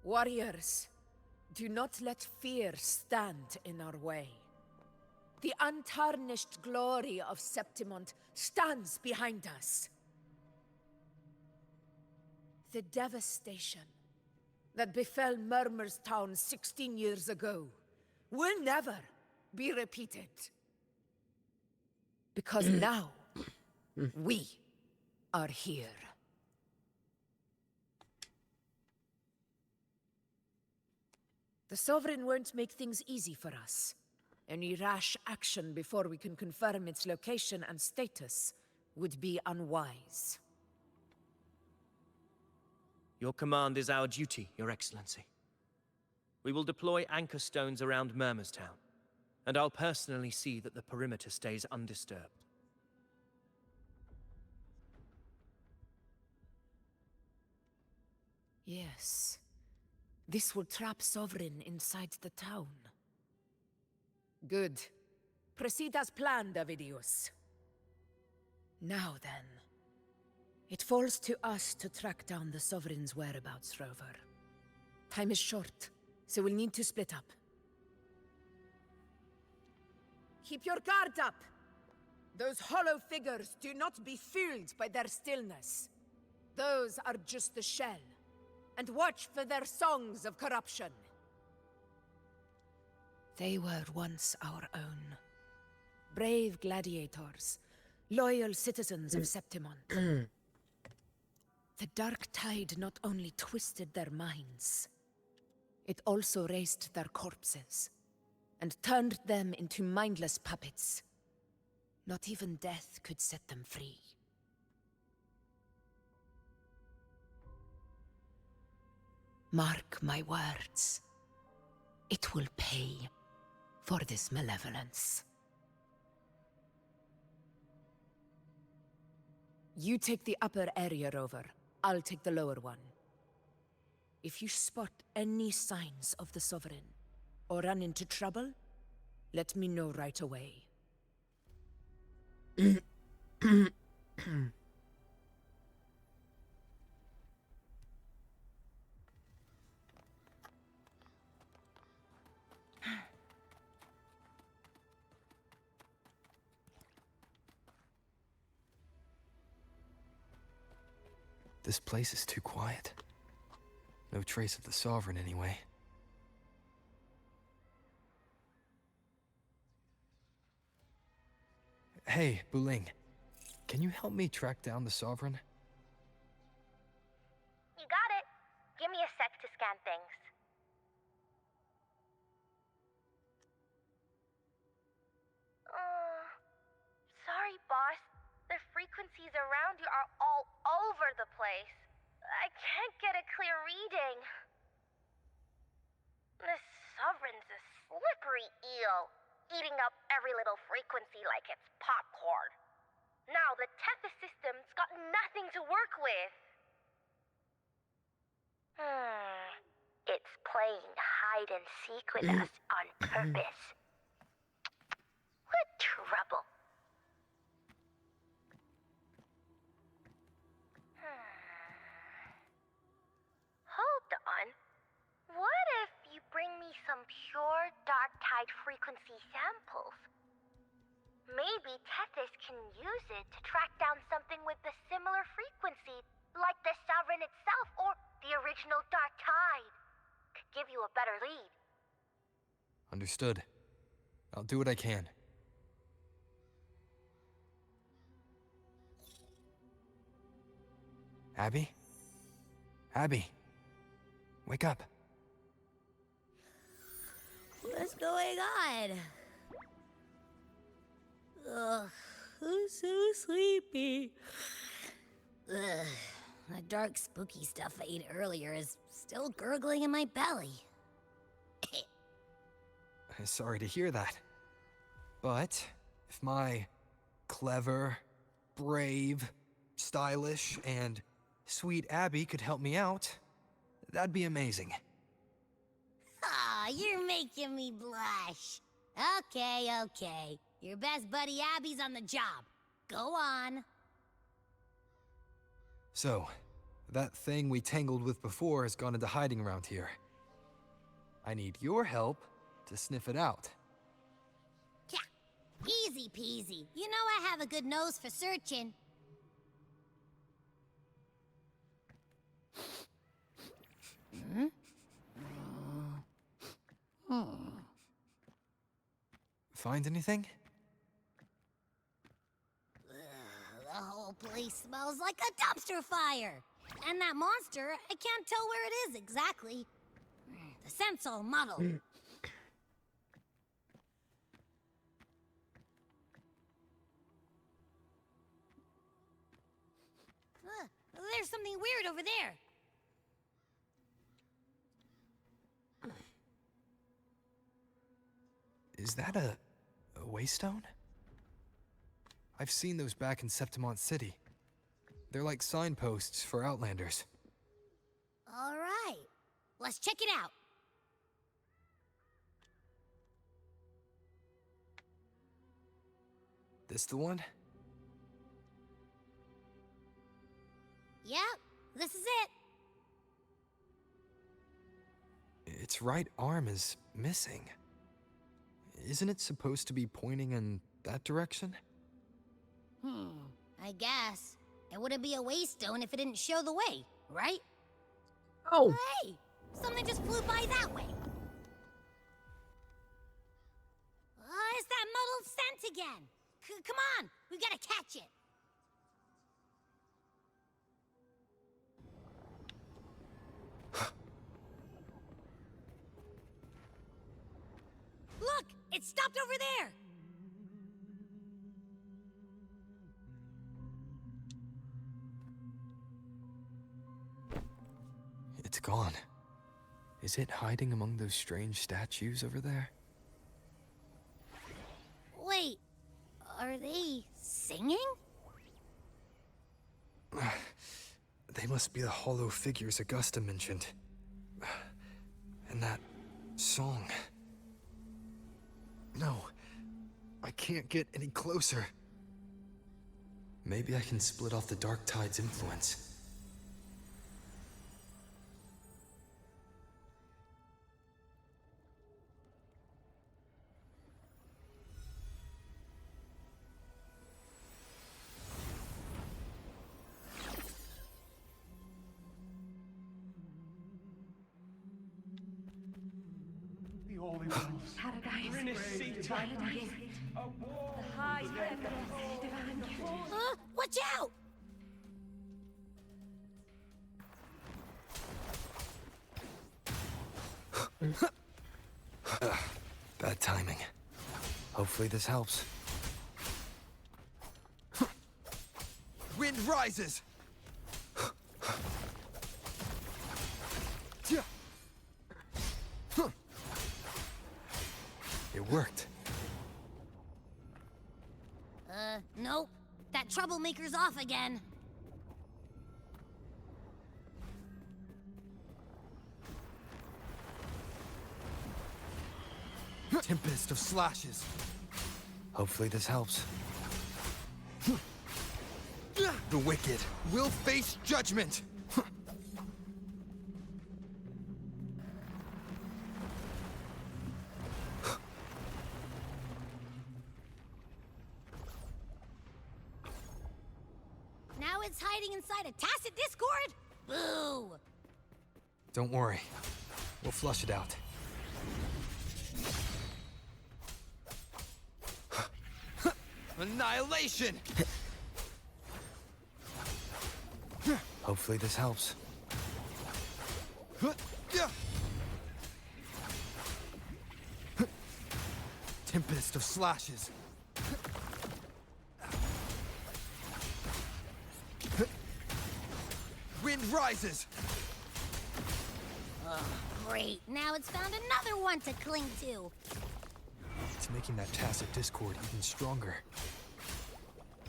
Warriors, do not let fear stand in our way. The untarnished glory of Septimont stands behind us. The devastation that befell Murmur's town 16 years ago will never be repeated. Because now, we are here. The Sovereign won't make things easy for us. Any rash action before we can confirm its location and status would be unwise. Your command is our duty, Your Excellency. We will deploy anchor stones around Murmurstown, and I'll personally see that the perimeter stays undisturbed. Yes. This will trap Sovereign inside the town. Good. Proceed as planned, Avidius. Now then. It falls to us to track down the Sovereign's whereabouts, Rover. Time is short, so we'll need to split up. Keep your guard up! Those hollow figures do not be fooled by their stillness. Those are just the shell. And watch for their songs of corruption. They were once our own. Brave gladiators, loyal citizens of Septimont. The Dark Tide not only twisted their minds, it also raised their corpses, and turned them into mindless puppets. Not even death could set them free. Mark my words. It will pay for this malevolence. You take the upper area, Rover. I'll take the lower one. If you spot any signs of the Sovereign, or run into trouble, let me know right away. This place is too quiet. No trace of the Sovereign, anyway. Hey, Buling. Can you help me track down the Sovereign? You got it. Give me a sec to scan things. Sorry, boss. The frequencies around you are all over the place. I can't get a clear reading. This Sovereign's a slippery eel, eating up every little frequency like it's popcorn. Now the Tethys system's got nothing to work with. It's playing hide and seek with us on purpose. What trouble. Hold on. What if you bring me some pure Dark Tide frequency samples? Maybe Tethys can use it to track down something with a similar frequency, like the Sovereign itself or the original Dark Tide. Could give you a better lead. Understood. I'll do what I can. Abby? Abby? Wake up. What's going on? Ugh, I'm so sleepy. Ugh, that dark, spooky stuff I ate earlier is still gurgling in my belly. Sorry to hear that. But if my clever, brave, stylish, and sweet Abby could help me out, that'd be amazing. Aw, you're making me blush. Okay. Your best buddy Abby's on the job. Go on. So, That thing we tangled with before has gone into hiding around here. I need your help to sniff it out. Yeah, easy peasy. You know I have a good nose for searching. Find anything? The whole place smells like a dumpster fire. And that monster, I can't tell where it is exactly. The scent's all muddled. There's something weird over there. Is that a waystone? I've seen those back in Septimont City. They're like signposts for Outlanders. All right, let's check it out. This the one? Yep, this is it. Its right arm is missing. Isn't it supposed to be pointing in that direction? I guess. It wouldn't be a waystone if it didn't show the way, right? Oh. Hey, something just flew by that way. It's that muddled scent again. Come on, we gotta catch it. Look, it stopped over there. It's gone. Is it hiding among those strange statues over there? Wait, are they singing? They must be the hollow figures Augusta mentioned. And that song. No, I can't get any closer. Maybe I can split off the Dark Tide's influence. Watch out! Bad timing. Hopefully this helps. Wind rises! It worked. Nope. That troublemaker's off again. Tempest of slashes. Hopefully this helps. The wicked will face judgment! Now it's hiding inside a tacit discord? Boo! Don't worry. We'll flush it out. Annihilation! Hopefully this helps. Tempest of slashes. Wind rises! Oh, great. Now it's found another one to cling to. It's making that tacit discord even stronger.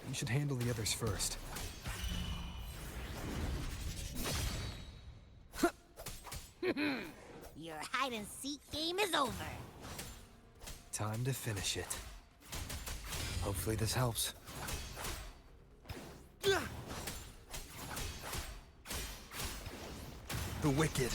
You should handle the others first. Your hide-and-seek game is over. Time to finish it. Hopefully this helps. the wicked.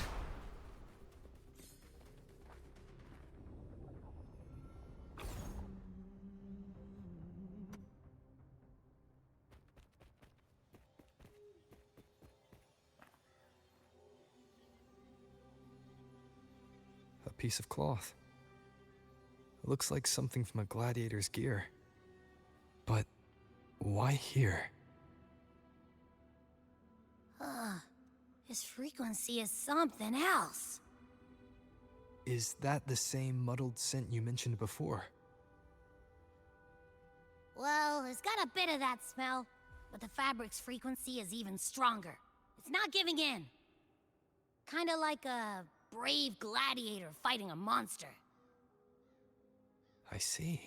A piece of cloth. It looks like something from a gladiator's gear. But why here? His frequency is something else. Is that the same muddled scent you mentioned before? Well, it's got a bit of that smell, but the fabric's frequency is even stronger. It's not giving in. Kinda like a brave gladiator fighting a monster. I see.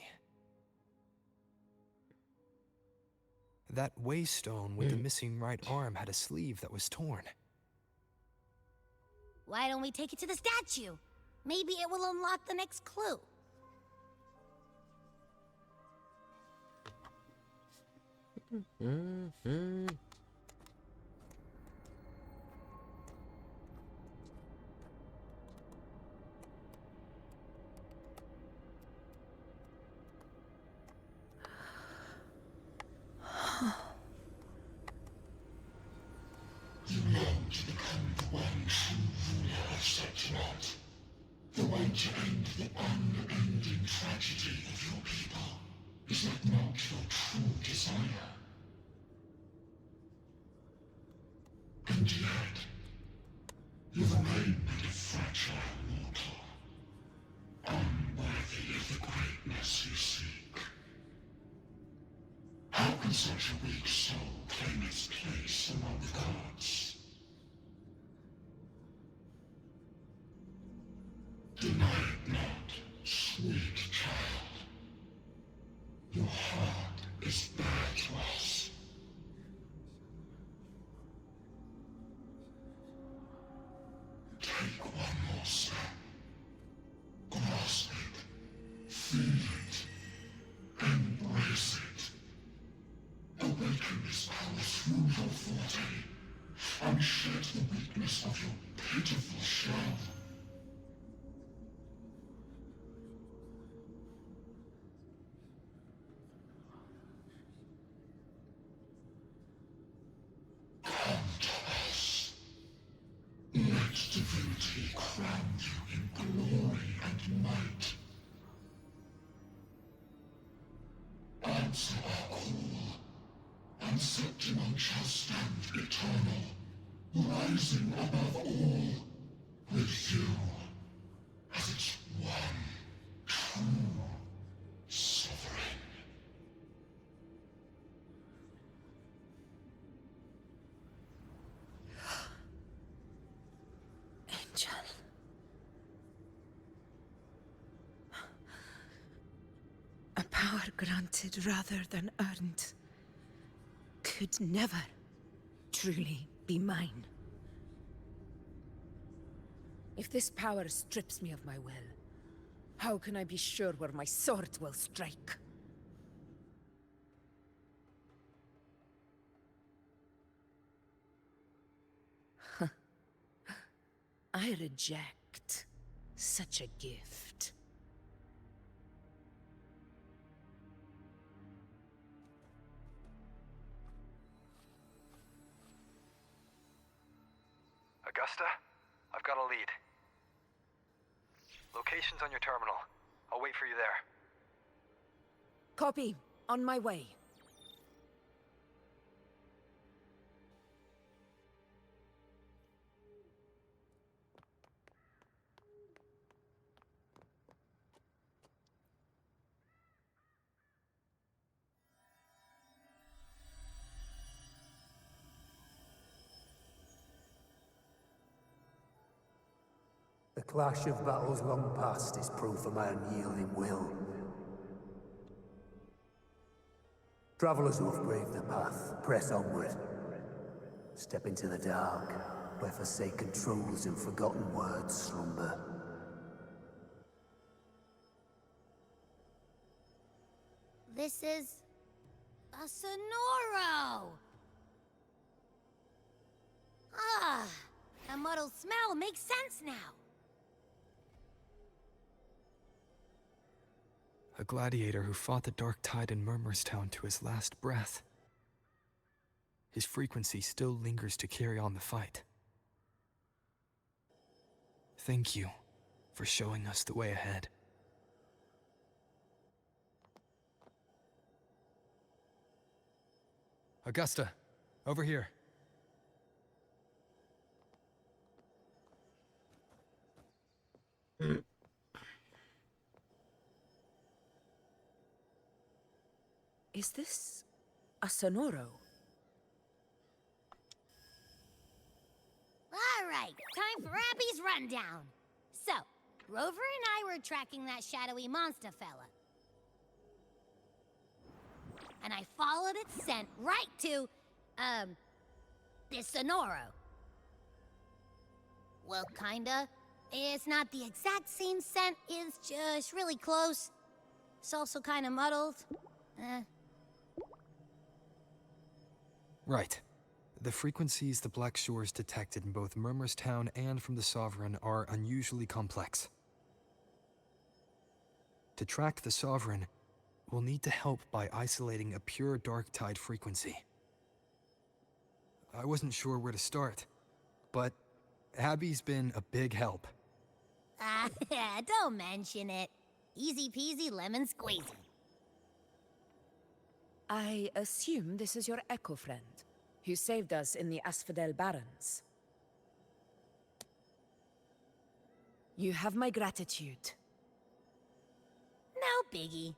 That waystone with the missing right arm had a sleeve that was torn. Why don't we take it to the statue? Maybe it will unlock the next clue. You long to become the one true ruler of Septimonth. The one to end the unending tragedy of your people. Is that not your true desire? And yet, you remain but a fragile mortal, unworthy of the greatness you seek. How can such a weak soul claim its place among the gods? Deny it not, sweet child. Your heart is bare to us. Take one more step. Grasp it. Feel it. Embrace it. Awaken this power through your forte, and shed the weakness of your pitiful shell. Come to us. Let divinity crown you in glory and might. Answer our call, and Septimonth shall stand eternal, rising above all, with you as its one true sovereign. Angel. A power granted rather than earned could never truly be mine. If this power strips me of my will, how can I be sure where my sword will strike? I reject such a gift. Augusta, I've got a lead. Location's on your terminal. I'll wait for you there. Copy. On my way. The clash of battles long past is proof of my unyielding will. Travelers who have braved the path, press onward. Step into the dark, where forsaken truths and forgotten words slumber. This is a Sonoro! Ah, that muddled whole smell makes sense now. A gladiator who fought the Dark Tide in Murmurstown to his last breath. His frequency still lingers to carry on the fight. Thank you for showing us the way ahead. Augusta, over here. Is this a Sonoro? All right, time for Abby's rundown. So, Rover and I were tracking that shadowy monster fella. And I followed its scent right to, this Sonoro. Well, kinda. It's not the exact same scent, it's just really close. It's also kinda muddled. Right. The frequencies the Black Shores detected in both Murmurstown and from the Sovereign are unusually complex. To track the Sovereign, we'll need to help by isolating a pure Dark Tide frequency. I wasn't sure where to start, but Abby's been a big help. Don't mention it. Easy peasy lemon squeezy. I assume this is your Echo friend, who saved us in the Asphodel Barrens. You have my gratitude. No biggie.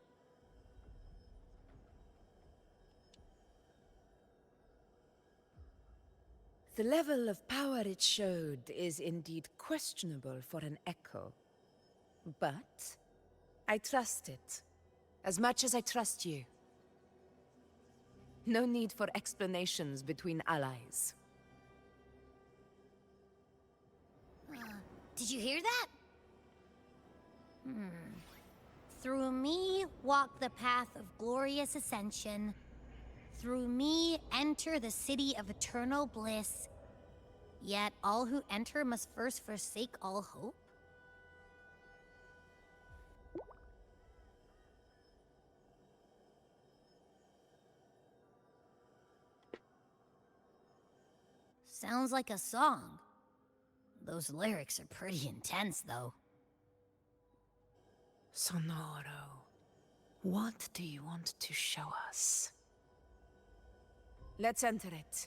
The level of power it showed is indeed questionable for an Echo. But I trust it, as much as I trust you. No need for explanations between allies. Did you hear that? Through me walk the path of glorious ascension. Through me enter the city of eternal bliss. Yet all who enter must first forsake all hope? Sounds like a song. Those lyrics are pretty intense, though. Sonoro, what do you want to show us? Let's enter it.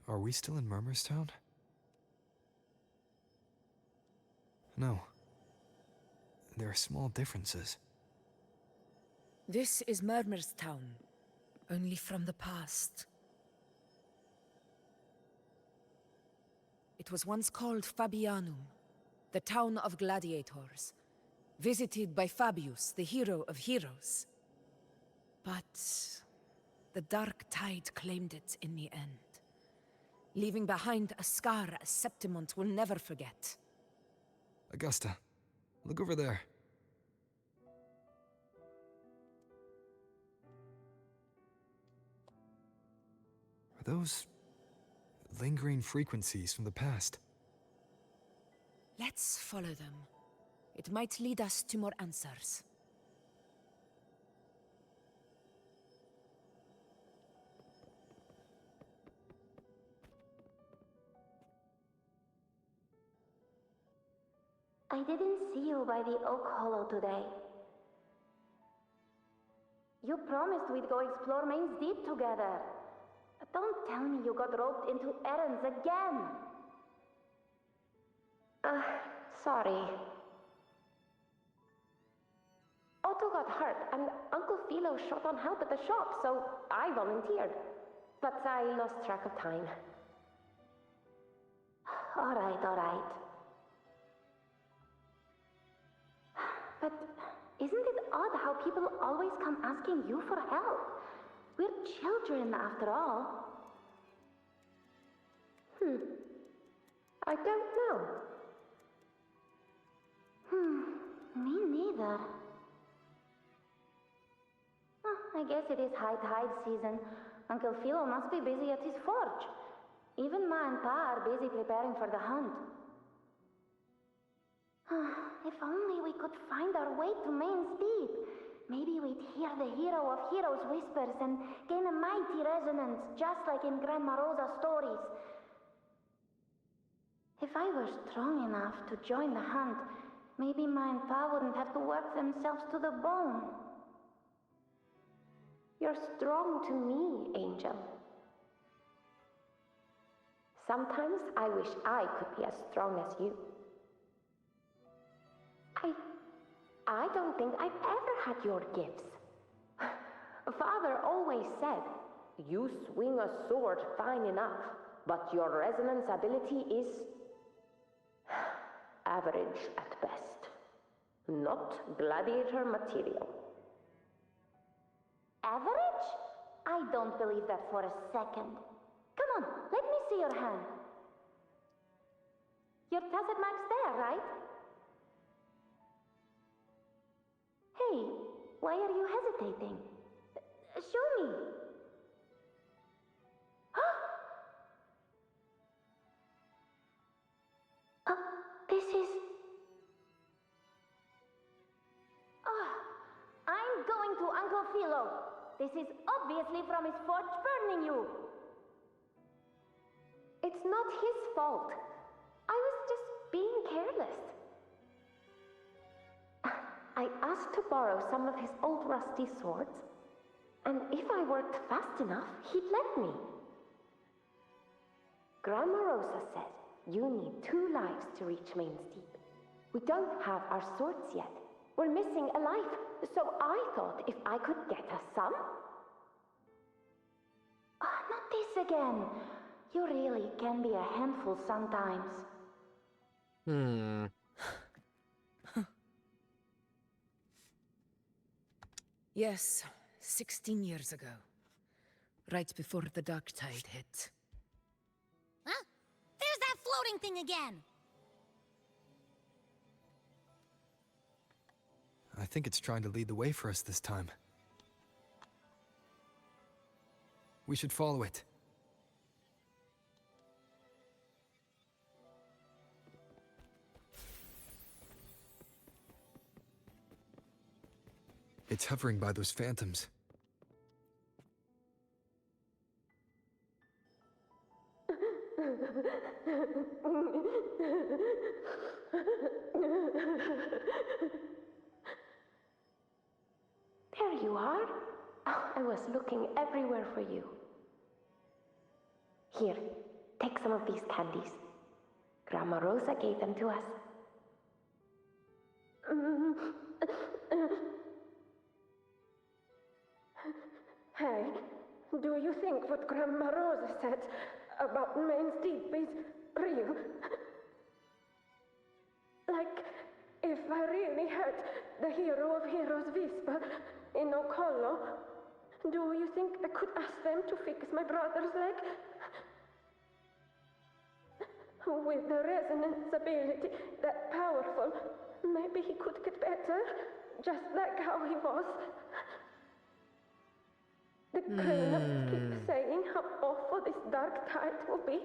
Are we still in Murmurstown? No. There are small differences. This is Murmurstown, only from the past. It was once called Fabianum, the town of gladiators, visited by Fabius, the hero of heroes. But the Dark Tide claimed it in the end, leaving behind a scar Septimont will never forget. Augusta, look over there. Are those lingering frequencies from the past? Let's follow them. It might lead us to more answers. I didn't see you by the Oak Hollow today. You promised we'd go explore Main's Deep together. Don't tell me you got roped into errands again. Sorry. Otto got hurt, and Uncle Philo shot on help at the shop, so I volunteered. But I lost track of time. All right. But isn't it odd how people always come asking you for help? We're children, after all. I don't know. Me neither. I guess it is high tide season. Uncle Philo must be busy at his forge. Even Ma and Pa are busy preparing for the hunt. If only we could find our way to Main's Deep. Maybe we'd hear the hero of heroes whispers and gain a mighty resonance, just like in Grandma Rosa's stories. If I were strong enough to join the hunt, maybe Ma and Pa wouldn't have to work themselves to the bone. You're strong to me, Angel. Sometimes I wish I could be as strong as you. I don't think I've ever had your gifts. Father always said, you swing a sword fine enough, but your resonance ability is average at best. Not gladiator material. Average? I don't believe that for a second. Come on, let me see your hand. Your tacet mark's there, right? Hey, why are you hesitating? Show me. This is... I'm going to Uncle Philo. This is obviously from his forge burning you. It's not his fault. I was just being careless. I asked to borrow some of his old rusty swords, and if I worked fast enough, he'd let me. Grandma Rosa said you need 2 lives to reach Main's Deep. We don't have our swords yet. We're missing a life, so I thought if I could get us some... Not this again. You really can be a handful sometimes. Yes, 16 years ago. Right before the dark tide hit. Huh? There's that floating thing again! I think it's trying to lead the way for us this time. We should follow it. It's hovering by those phantoms. There you are. Oh, I was looking everywhere for you. Here, take some of these candies. Grandma Rosa gave them to us. Hey, do you think what Grandma Rosa said about Main's Deep is real? Like, if I really had the hero of heroes whisper in Oak Hollow, do you think I could ask them to fix my brother's leg? With the resonance ability that powerful, maybe he could get better, just like how he was. The grown-ups keep saying how awful this dark tide will be.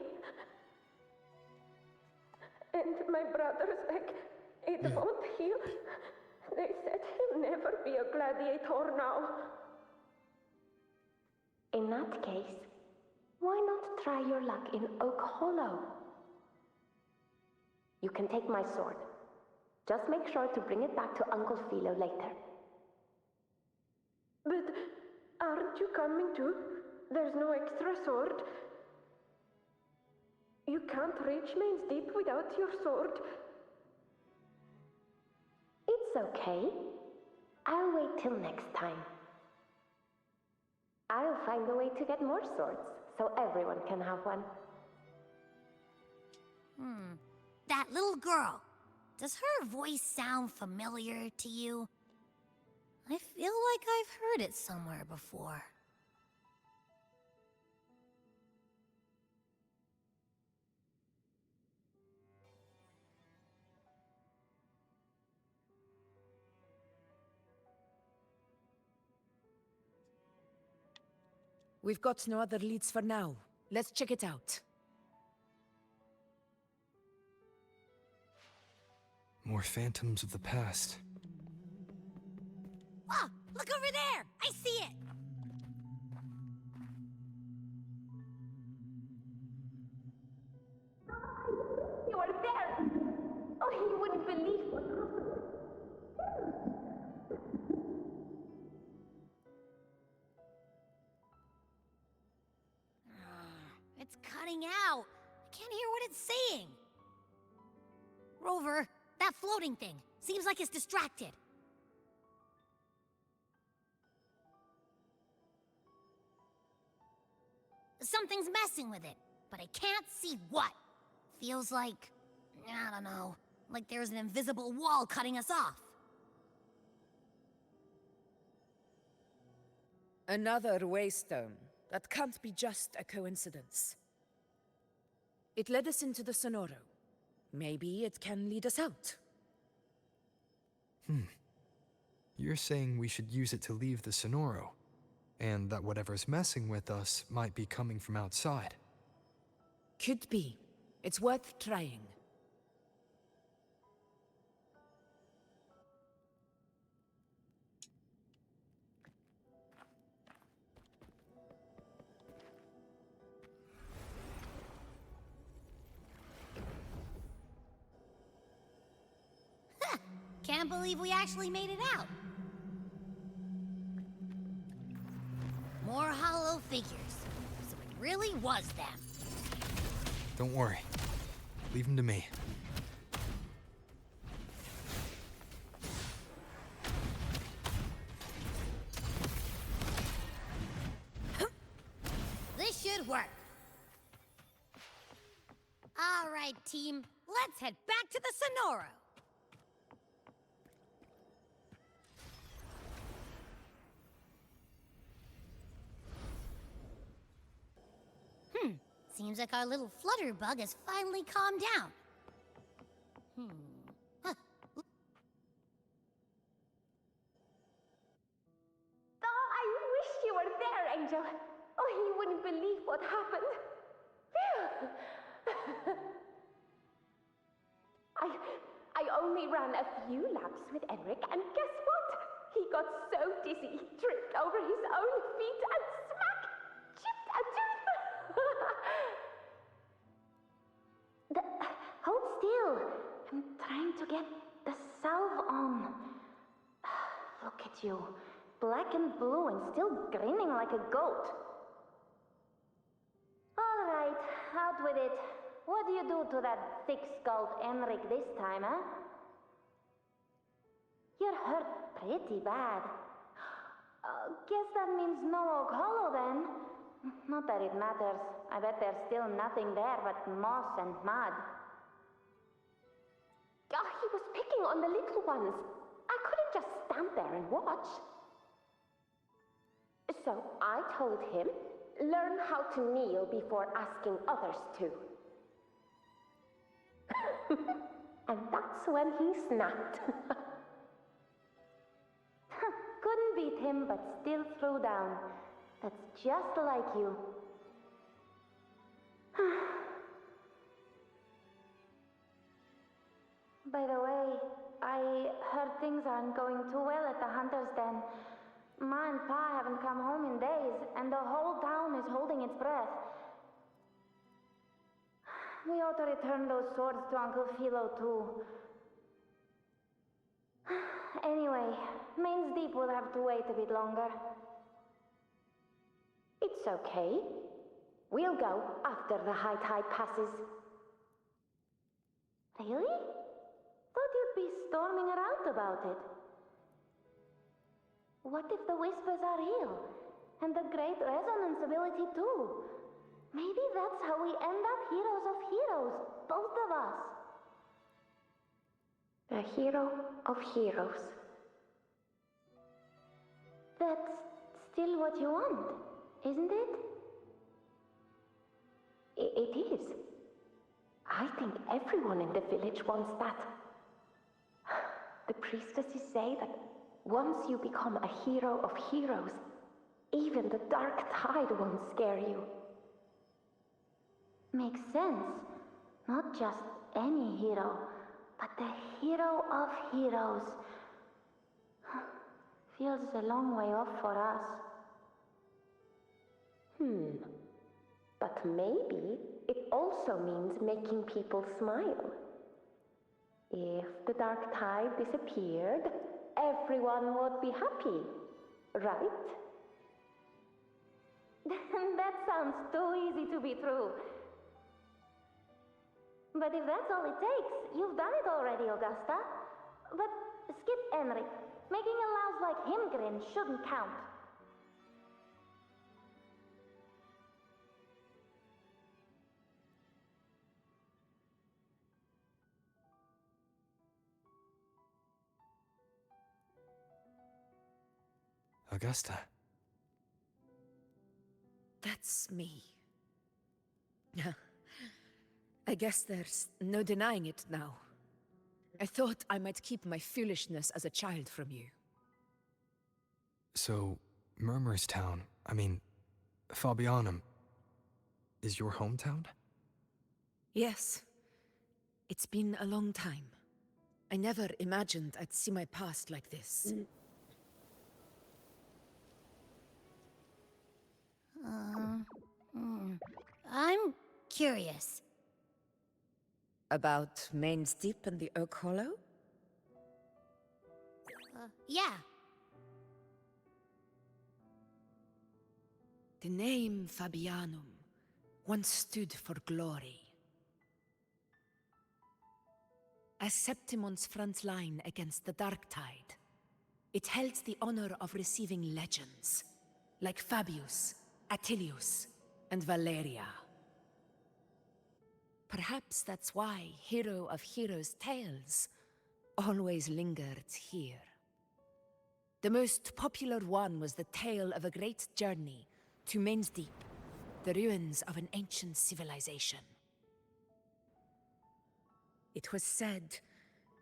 And my brother's leg, it won't heal. They said he'll never be a gladiator now. In that case, why not try your luck in Oak Hollow? You can take my sword. Just make sure to bring it back to Uncle Philo later. But aren't you coming too? There's no extra sword. You can't reach Main's Deep without your sword. It's okay. I'll wait till next time. I'll find a way to get more swords, so everyone can have one. That little girl. Does her voice sound familiar to you? I feel like I've heard it somewhere before. We've got no other leads for now. Let's check it out. More phantoms of the past. Ah, look over there! I see it! You are there! Oh, you wouldn't believe what happened. It's cutting out. I can't hear what it's saying. Rover, that floating thing. Seems like it's distracted. Something's messing with it, but I can't see what. Feels like, I don't know, like there's an invisible wall cutting us off. Another waystone. That can't be just a coincidence. It led us into the Sonoro. Maybe it can lead us out. You're saying we should use it to leave the Sonoro, and that whatever's messing with us might be coming from outside. Could be. It's worth trying. Can't believe we actually made it out. More hollow figures. So it really was them. Don't worry. Leave them to me. This should work. All right, team. Let's head back to the Sonoro. Seems like our little flutterbug has finally calmed down. Huh. Oh, I wish you were there, Angel. Oh, you wouldn't believe what happened. Phew. I only ran a few laps with Enric, and guess what? He got so dizzy, he tripped over his own feet and smack! Chipped a tooth! Hold still. I'm trying to get the salve on. Look at you. Black and blue and still grinning like a goat. All right, out with it. What do you do to that thick-skulled Enric this time, huh? You're hurt pretty bad. Guess that means no Oak Hollow then. Not that it matters. I bet there's still nothing there but moss and mud. Oh, he was picking on the little ones. I couldn't just stand there and watch. So I told him, learn how to kneel before asking others to. And that's when he snapped. Couldn't beat him, but still threw down. That's just like you. By the way, I heard things aren't going too well at the Hunter's Den. Ma and Pa haven't come home in days, and the whole town is holding its breath. We ought to return those swords to Uncle Philo, too. Anyway, Main's Deep will have to wait a bit longer. It's okay. We'll go after the high tide passes. Really? Thought you'd be storming around about it. What if the whispers are real? And the great resonance ability too? Maybe that's how we end up heroes of heroes, both of us. A hero of heroes. That's still what you want, isn't it? It is. I think everyone in the village wants that. The priestesses say that once you become a hero of heroes, Even the dark tide won't scare you. Makes sense. Not just any hero, but the hero of heroes. Feels a long way off for us. But maybe it also means making people smile. If the dark tide disappeared, everyone would be happy, right? That sounds too easy to be true. But if that's all it takes, you've done it already, Augusta. But skip Enric. Making a louse like him grin shouldn't count. Augusta. That's me. I guess there's no denying it now. I thought I might keep my foolishness as a child from you. So, Murmurstown, Fabianum, is your hometown? Yes. It's been a long time. I never imagined I'd see my past like this. I'm curious. About Main's Deep and the Oak Hollow? Yeah. The name Fabianum once stood for glory. As Septimon's front line against the Dark Tide, it held the honor of receiving legends, like Fabius, Attilius, and Valeria. Perhaps that's why Hero of Heroes' tales always lingered here. The most popular one was the tale of a great journey to Main's Deep, the ruins of an ancient civilization. It was said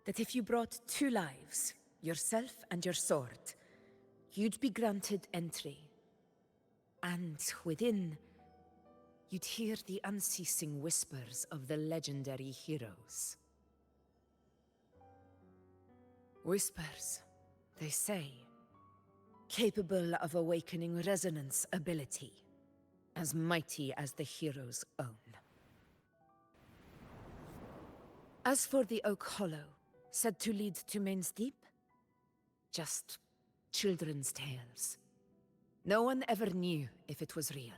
that if you brought 2 lives, yourself and your sword, you'd be granted entry. And within, you'd hear the unceasing whispers of the legendary heroes. Whispers, they say, capable of awakening resonance ability, as mighty as the hero's own. As for the Oak Hollow, said to lead to Main's Deep, just children's tales. No one ever knew if it was real.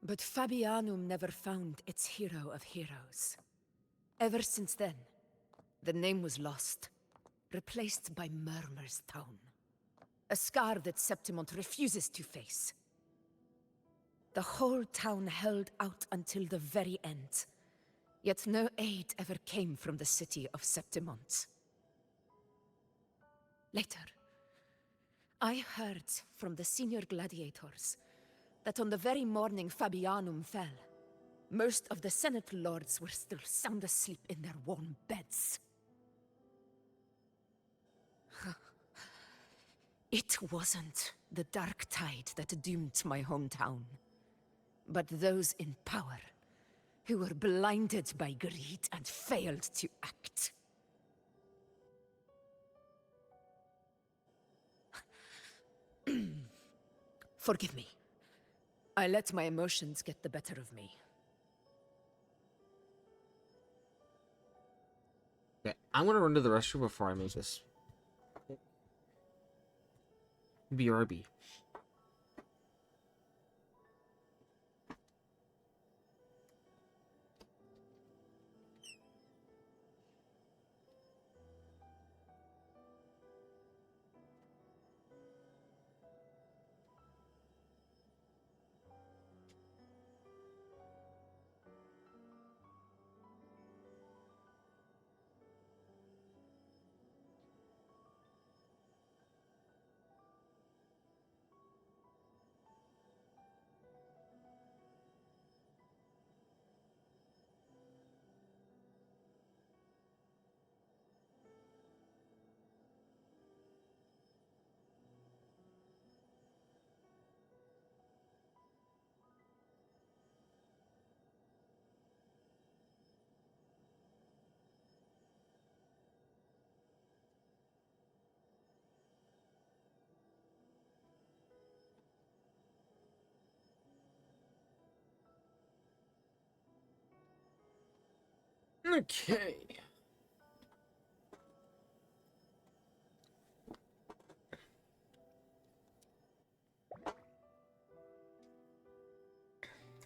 But Fabianum never found its hero of heroes. Ever since then, the name was lost, replaced by Murmurstown. A scar that Septimont refuses to face. The whole town held out until the very end, yet no aid ever came from the city of Septimont. Later, I heard from the senior gladiators that on the very morning Fabianum fell, most of the Senate lords were still sound asleep in their warm beds. It wasn't the Dark Tide that doomed my hometown, but those in power who were blinded by greed and failed to act. Forgive me. I let my emotions get the better of me. Okay, I'm gonna run to the restroom before I make this. BRB. Okay.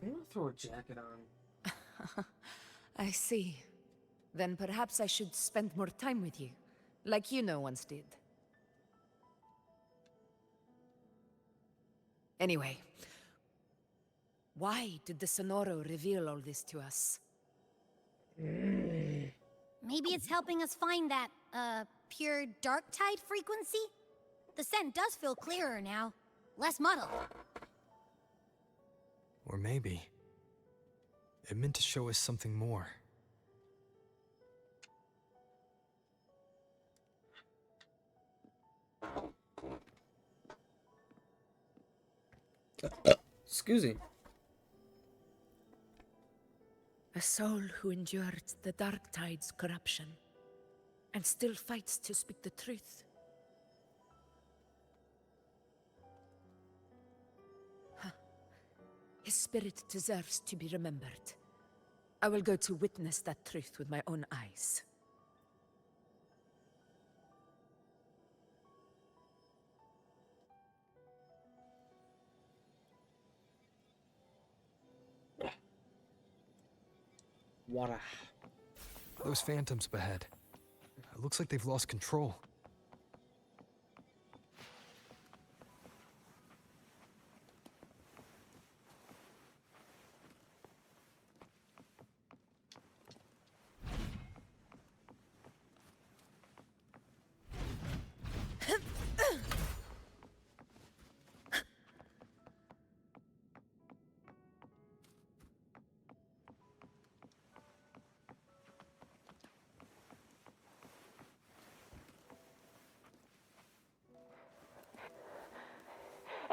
I'm gonna throw a jacket on. I see. Then perhaps I should spend more time with you, like Yuno once did. Anyway, why did the Sonoro reveal all this to us? Maybe it's helping us find that, pure dark tide frequency? The scent does feel clearer now. Less muddled. Or maybe it meant to show us something more. Excuse me. A soul who endured the dark tide's corruption and still fights to speak the truth. Huh. His spirit deserves to be remembered. I will go to witness that truth with my own eyes. Water. Those phantoms up ahead. It looks like they've lost control.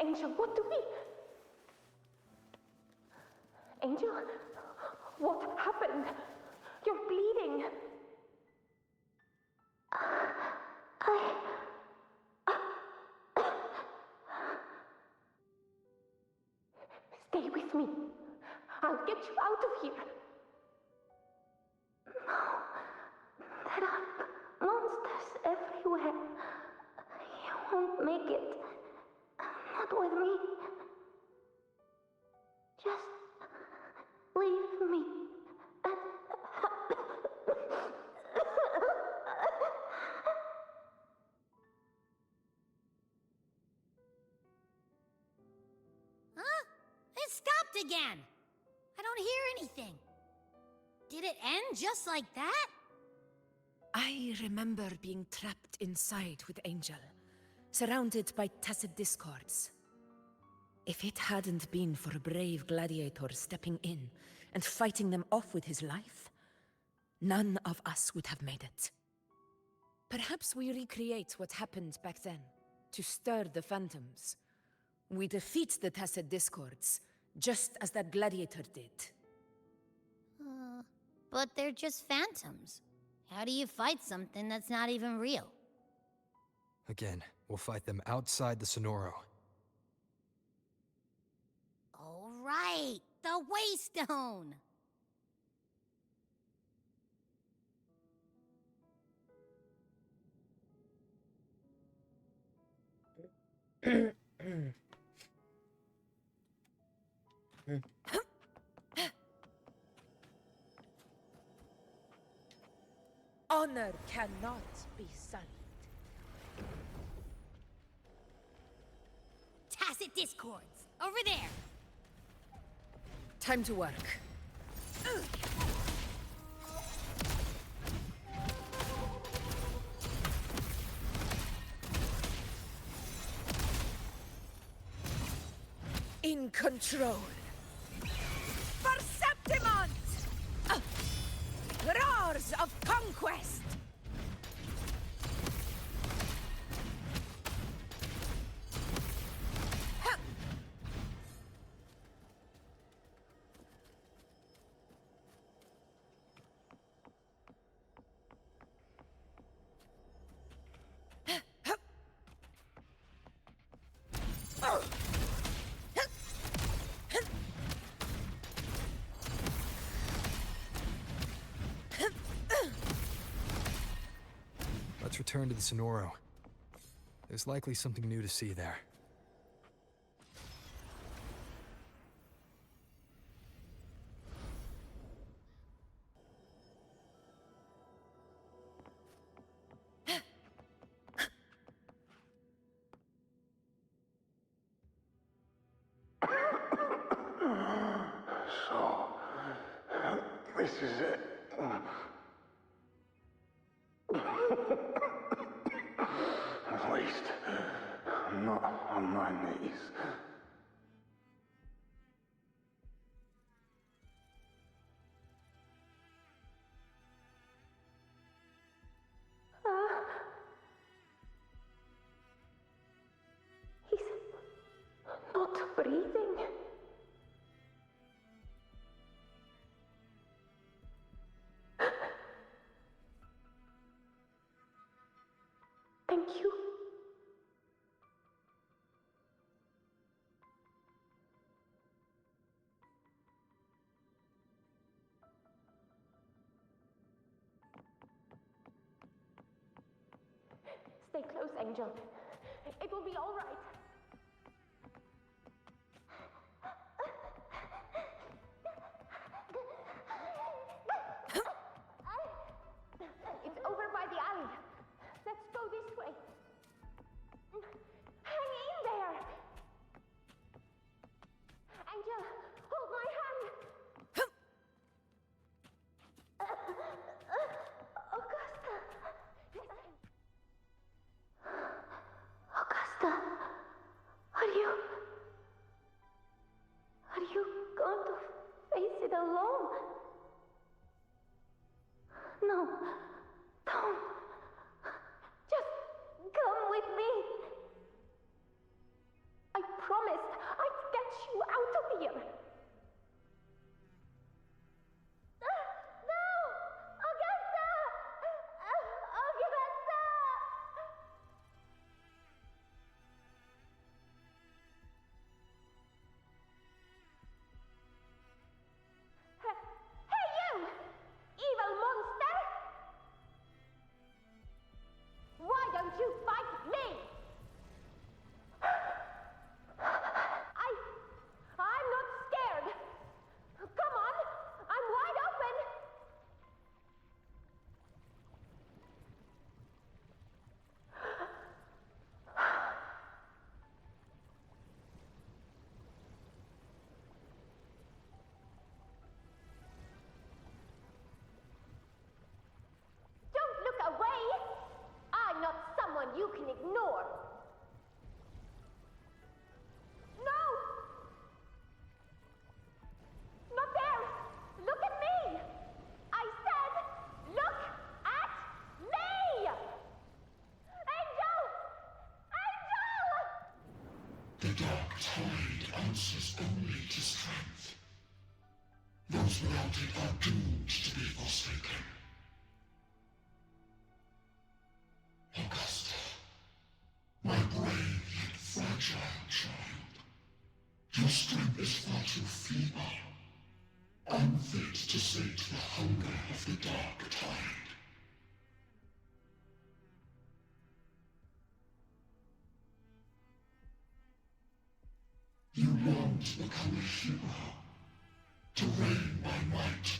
Angel, what do we... Angel? What happened? You're bleeding. Stay with me. I'll get you out of here. No. There are monsters everywhere. You won't make it. Not with me. Just leave me. Huh? It stopped again. I don't hear anything. Did it end just like that? I remember being trapped inside with Angel, surrounded by tacit discords. If it hadn't been for a brave gladiator stepping in and fighting them off with his life, none of us would have made it. Perhaps we recreate what happened back then, to stir the phantoms. We defeat the tacit discords, just as that gladiator did. But they're just phantoms. How do you fight something that's not even real? Again, we'll fight them outside the Sonoro. All right, the Waystone. Honor cannot be sullied. Tacit discords, over there. Time to work. In control. For Septimont! Roars of conquest! return to the Sonoro. There's likely something new to see there. So, this is it. At least, I'm not on my knees. He's not breathing. Thank you. Stay close, Angel. It will be all right. It's over by the alley. Let's go this way. Hang in there. Angel, hold my hand. Augusta. Augusta, are you going to face it alone? No, don't. Just come with me. I promised I'd get you out of here. No! Augusta! Augusta! Hey, you! Evil monster! Why don't you fight me? I'm not scared. Come on, I'm wide open. Don't look away. I'm not someone you can ignore. No! Not there! Look at me! I said, look at me! Angel! Angel! The dark tide answers only to strength. Those without it are doomed to be forsaken. Augusta, my brave yet fragile child, your strength is far too feeble, unfit to sate the hunger of the dark tide. You long to become a hero, to reign by might.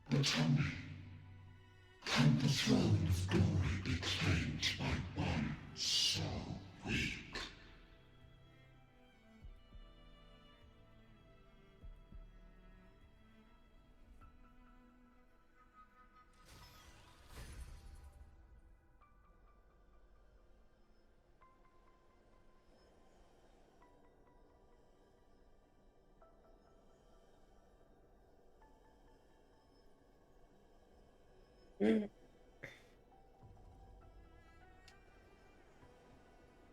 But tell me, can the throne of glory be claimed by one so weak?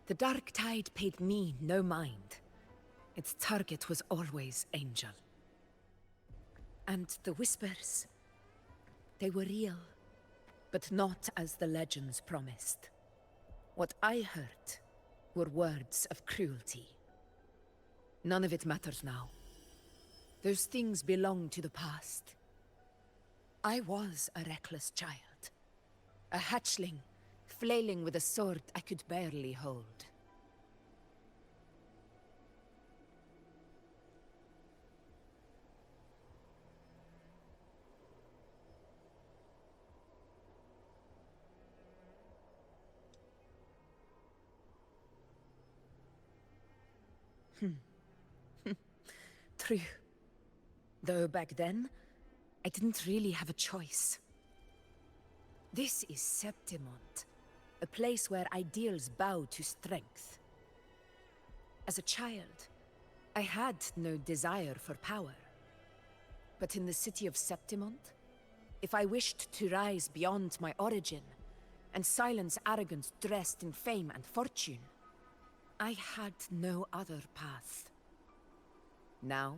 The Dark Tide paid me no mind. Its target was always Angel. And the whispers, they were real, but not as the legends promised. What I heard were words of cruelty. None of it matters now. Those things belong to the past. I was a reckless child, a hatchling flailing with a sword I could barely hold. True. Though back then, I didn't really have a choice. This is Septimont, a place where ideals bow to strength. As a child, I had no desire for power. But in the city of Septimont, if I wished to rise beyond my origin and silence arrogance dressed in fame and fortune, I had no other path. Now,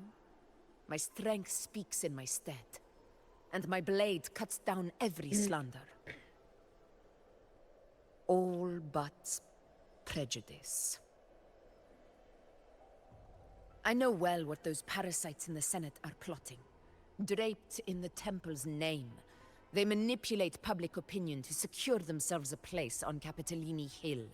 my strength speaks in my stead, and my blade cuts down every slander. All but prejudice. I know well what those parasites in the Senate are plotting. Draped in the Temple's name, they manipulate public opinion to secure themselves a place on Capitolini Hill.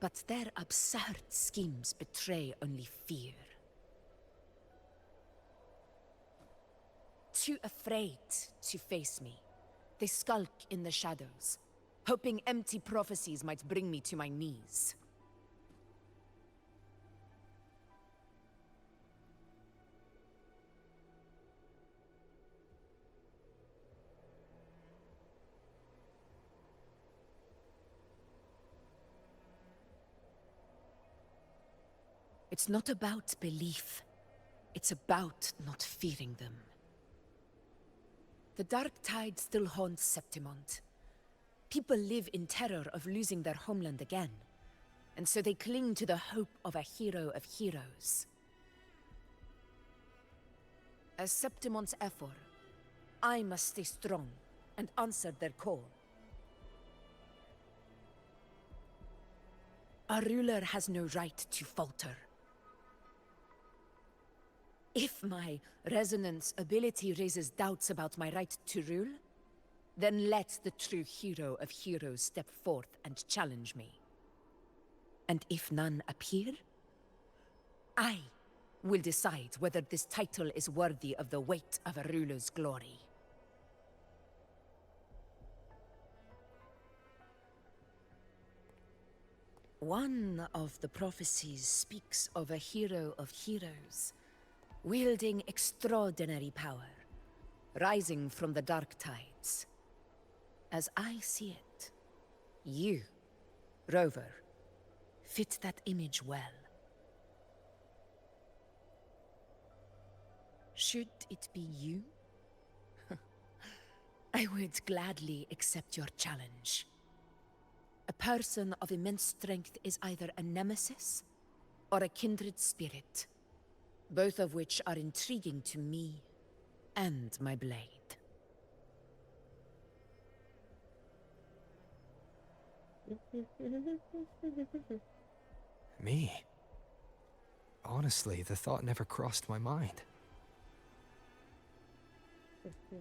But their absurd schemes betray only fear. Too afraid to face me, they skulk in the shadows, hoping empty prophecies might bring me to my knees. It's not about belief. It's about not fearing them. The dark tide still haunts Septimont. People live in terror of losing their homeland again, and so they cling to the hope of a hero of heroes. As Septimont's Ephor, I must stay strong and answer their call. Our ruler has no right to falter. If my resonance ability raises doubts about my right to rule, then let the true hero of heroes step forth and challenge me. And if none appear, I will decide whether this title is worthy of the weight of a ruler's glory. One of the prophecies speaks of a hero of heroes, wielding extraordinary power, rising from the dark tides. As I see it, you, Rover, fit that image well. Should it be you? I would gladly accept your challenge. A person of immense strength is either a nemesis or a kindred spirit, both of which are intriguing to me and my blade. Me? Honestly, the thought never crossed my mind.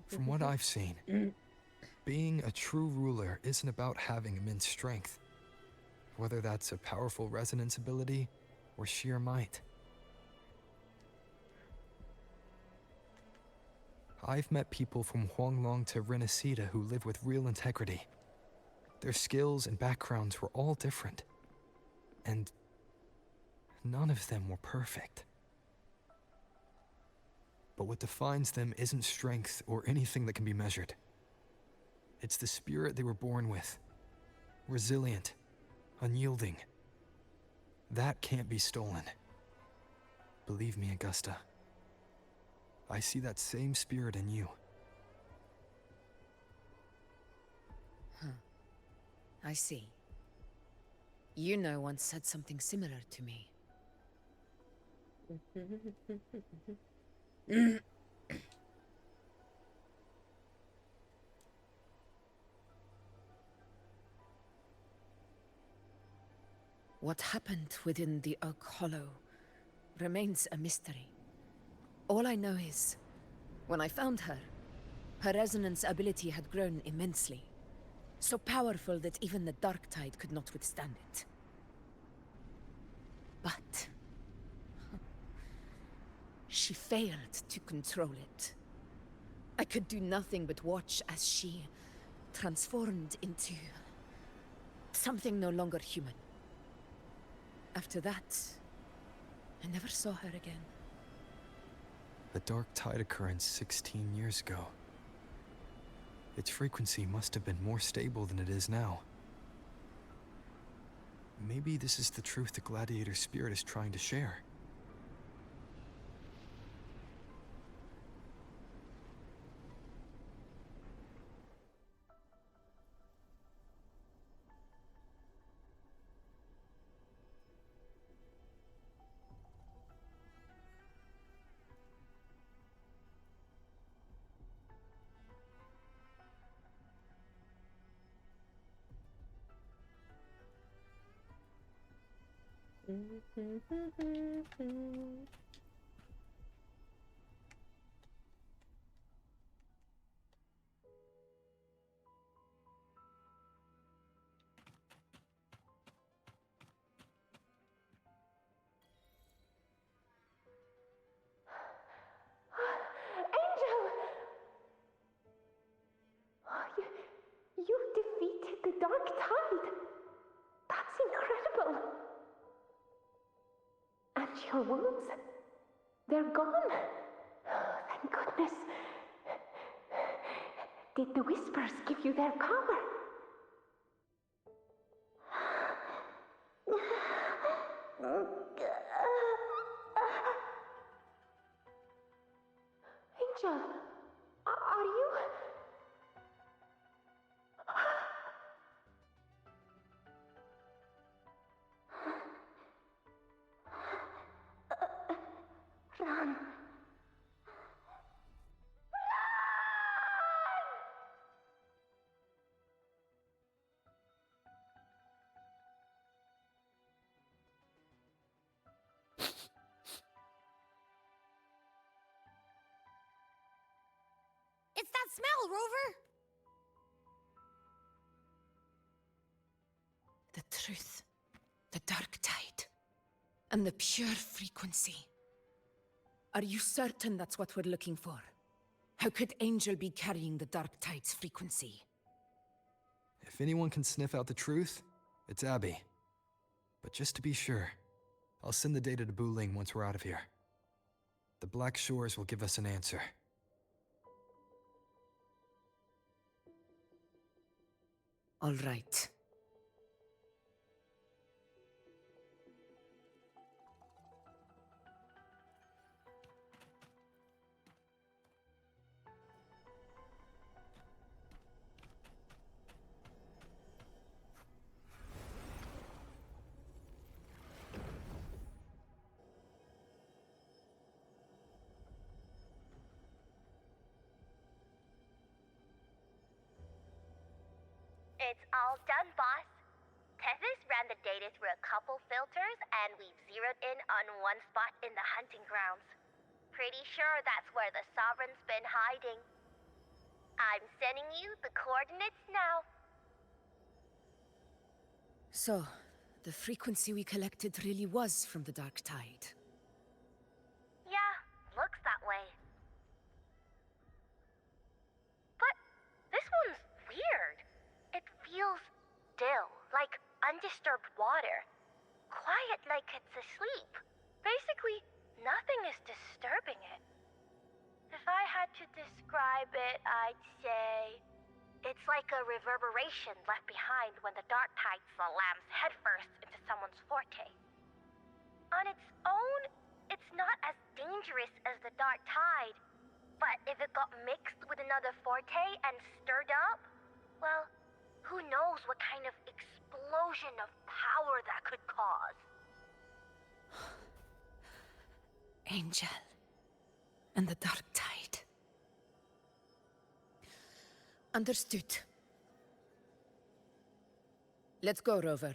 From what I've seen, being a true ruler isn't about having immense strength, whether that's a powerful resonance ability or sheer might. I've met people from Huanglong to Renacida who live with real integrity. Their skills and backgrounds were all different, and none of them were perfect. But what defines them isn't strength or anything that can be measured. It's the spirit they were born with. Resilient, unyielding. That can't be stolen. Believe me, Augusta. I see that same spirit in you. I see. Yuno once said something similar to me. What happened within the Oak Hollow remains a mystery. All I know is, when I found her, Her resonance ability had grown immensely. So powerful that even the Dark Tide could not withstand it. But she failed to control it. I could do nothing but watch as she transformed into something no longer human. After that, I never saw her again. A dark tide occurrence 16 years ago. Its frequency must have been more stable than it is now. Maybe this is the truth the Gladiator spirit is trying to share. Angel! You defeated the Dark Tide! That's incredible! And your wounds? They're gone? Oh, thank goodness. Did the Whispers give you their power? Angel, are you... Run. It's that smell, Rover! The truth, the Dark Tide, and the pure frequency. Are you certain that's what we're looking for? How could Angel be carrying the Dark Tide's frequency? If anyone can sniff out the truth, it's Abby. But just to be sure, I'll send the data to Buling once we're out of here. The Black Shores will give us an answer. All right. It's all done, boss. Tethys ran the data through a couple filters, and we've zeroed in on one spot in the hunting grounds. Pretty sure that's where the Sovereign's been hiding. I'm sending you the coordinates now. So, the frequency we collected really was from the Dark Tide. Yeah, looks that way. But this one's weird. It feels still, like undisturbed water. Quiet like it's asleep. Basically, nothing is disturbing it. If I had to describe it, I'd say it's like a reverberation left behind when the Dark Tide slams headfirst into someone's forte. On its own, it's not as dangerous as the Dark Tide, but if it got mixed with another forte and stirred up, well, who knows what kind of explosion of power that could cause. Angel and the Dark Tide. Understood. Let's go, Rover.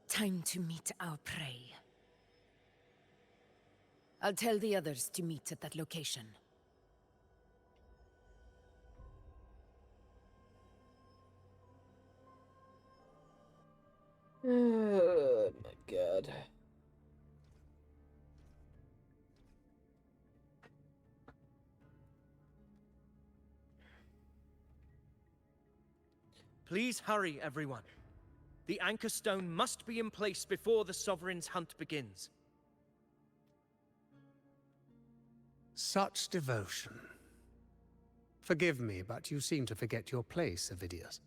Time to meet our prey. I'll tell the others to meet at that location. Oh my god. Please hurry, everyone. The Anchor Stone must be in place before the Sovereign's hunt begins. Such devotion. Forgive me, but you seem to forget your place, Avidius.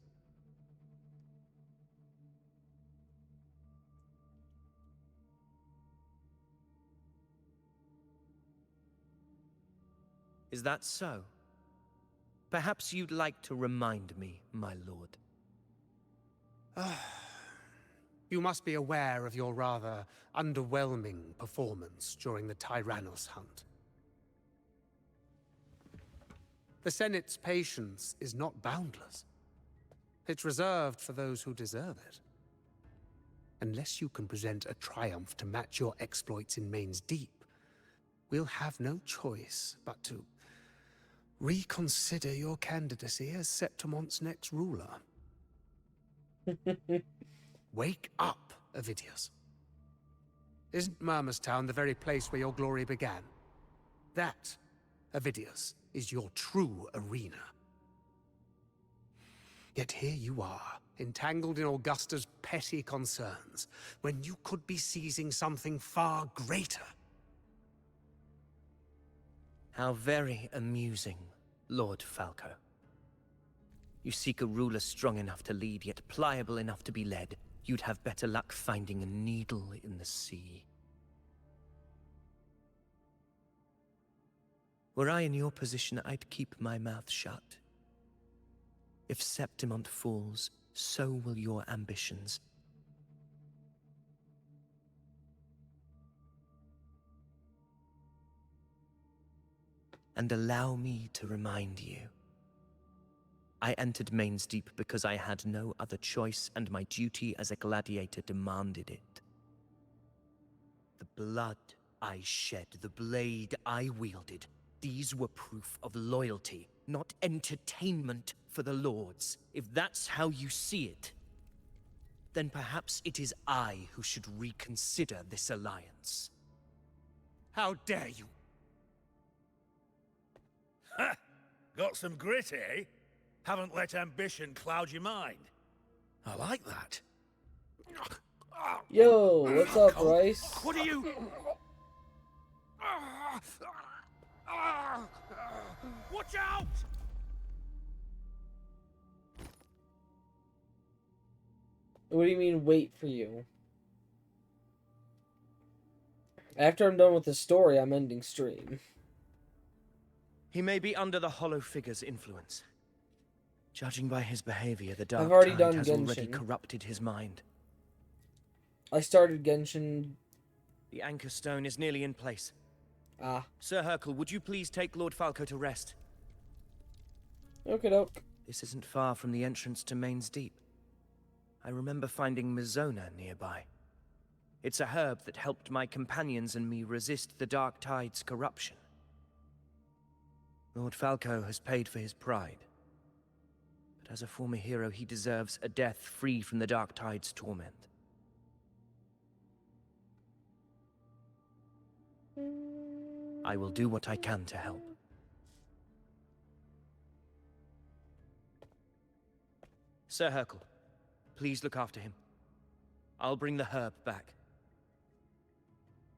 Is that so? Perhaps you'd like to remind me, my lord. You must be aware of your rather underwhelming performance during the Tyrannus hunt. The Senate's patience is not boundless. It's reserved for those who deserve it. Unless you can present a triumph to match your exploits in Main's Deep, we'll have no choice but to reconsider your candidacy as Septimon's next ruler. Wake up, Avidius. Isn't Murmustown the very place where your glory began? That, Avidius, is your true arena. Yet here you are, entangled in Augusta's petty concerns, when you could be seizing something far greater. How very amusing, Lord Falco. You seek a ruler strong enough to lead, yet pliable enough to be led. You'd have better luck finding a needle in the sea. Were I in your position, I'd keep my mouth shut. If Septimont falls, so will your ambitions. And allow me to remind you. I entered Main's Deep because I had no other choice, and my duty as a gladiator demanded it. The blood I shed, the blade I wielded, these were proof of loyalty, not entertainment for the Lords. If that's how you see it, then perhaps it is I who should reconsider this alliance. How dare you! Ha! Got some grit, eh? Haven't let ambition cloud your mind. I like that. Yo, what's up, Rice? What are you... Watch out! What do you mean, wait for you? After I'm done with the story, I'm ending stream. He may be under the Hollow Figure's influence. Judging by his behavior, the Dark I've already Tide done has already Genshin. corrupted his mind. I started Genshin. The Anchor Stone is nearly in place. Ah. Sir Hercule, would you please take Lord Falco to rest? Okie doke. This isn't far from the entrance to Main's Deep. I remember finding Mizona nearby. It's a herb that helped my companions and me resist the Dark Tide's corruption. Lord Falco has paid for his pride. But as a former hero, he deserves a death free from the Dark Tide's torment. I will do what I can to help. Sir Hercule, please look after him. I'll bring the herb back.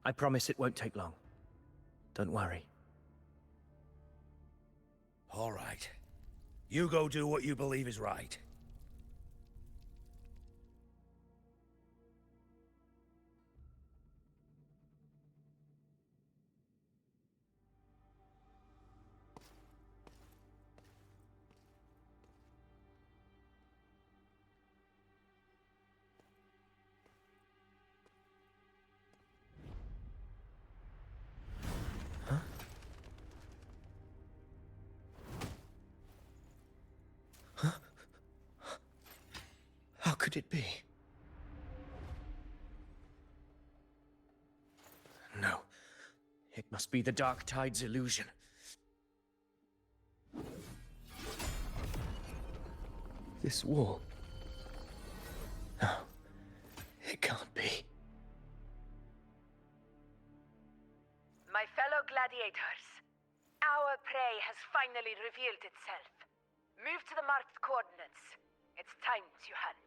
I promise it won't take long. Don't worry. All right. You go do what you believe is right. How could it be? No. It must be the Dark Tide's illusion. This wall. No. finally revealed itself. Move to the marked coordinates. It's time to hunt.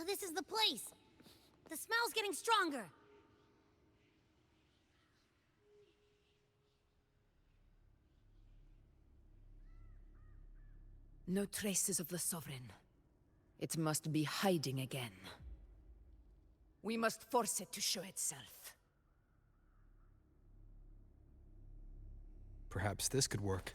This is the place. The smell's getting stronger. No traces of the Sovereign. It must be hiding again. We must force it to show itself. Perhaps this could work.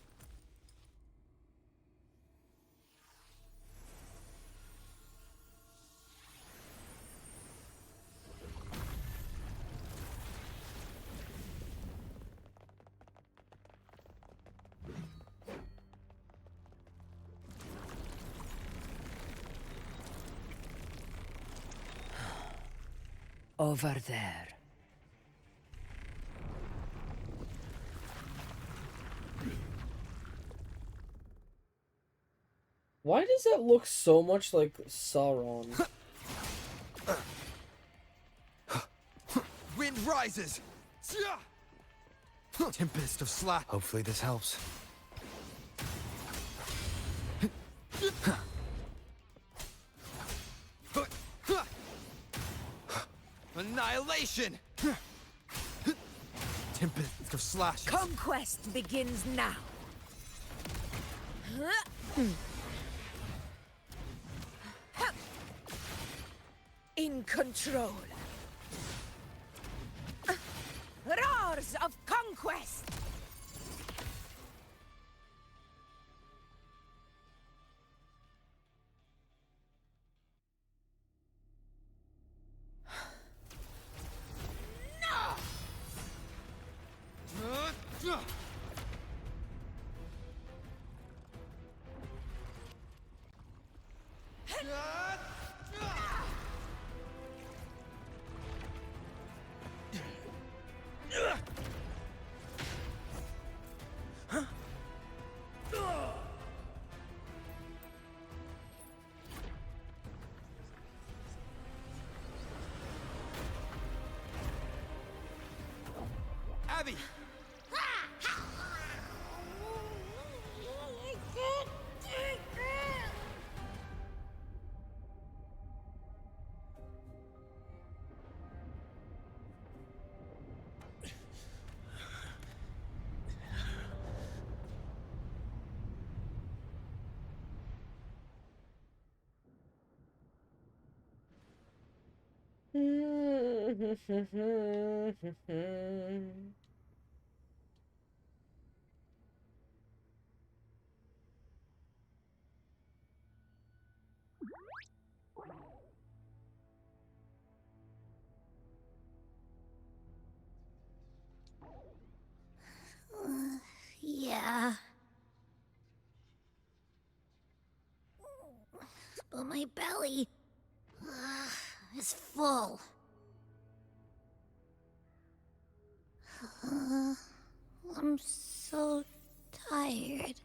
Over there. Why does that look so much like Sauron? Wind rises! Tempest of slash. Hopefully this helps. Annihilation! Tempest of slashes. Conquest begins now. In control. Roars of conquest! Abby! Yeah. But my belly is full. I'm so tired.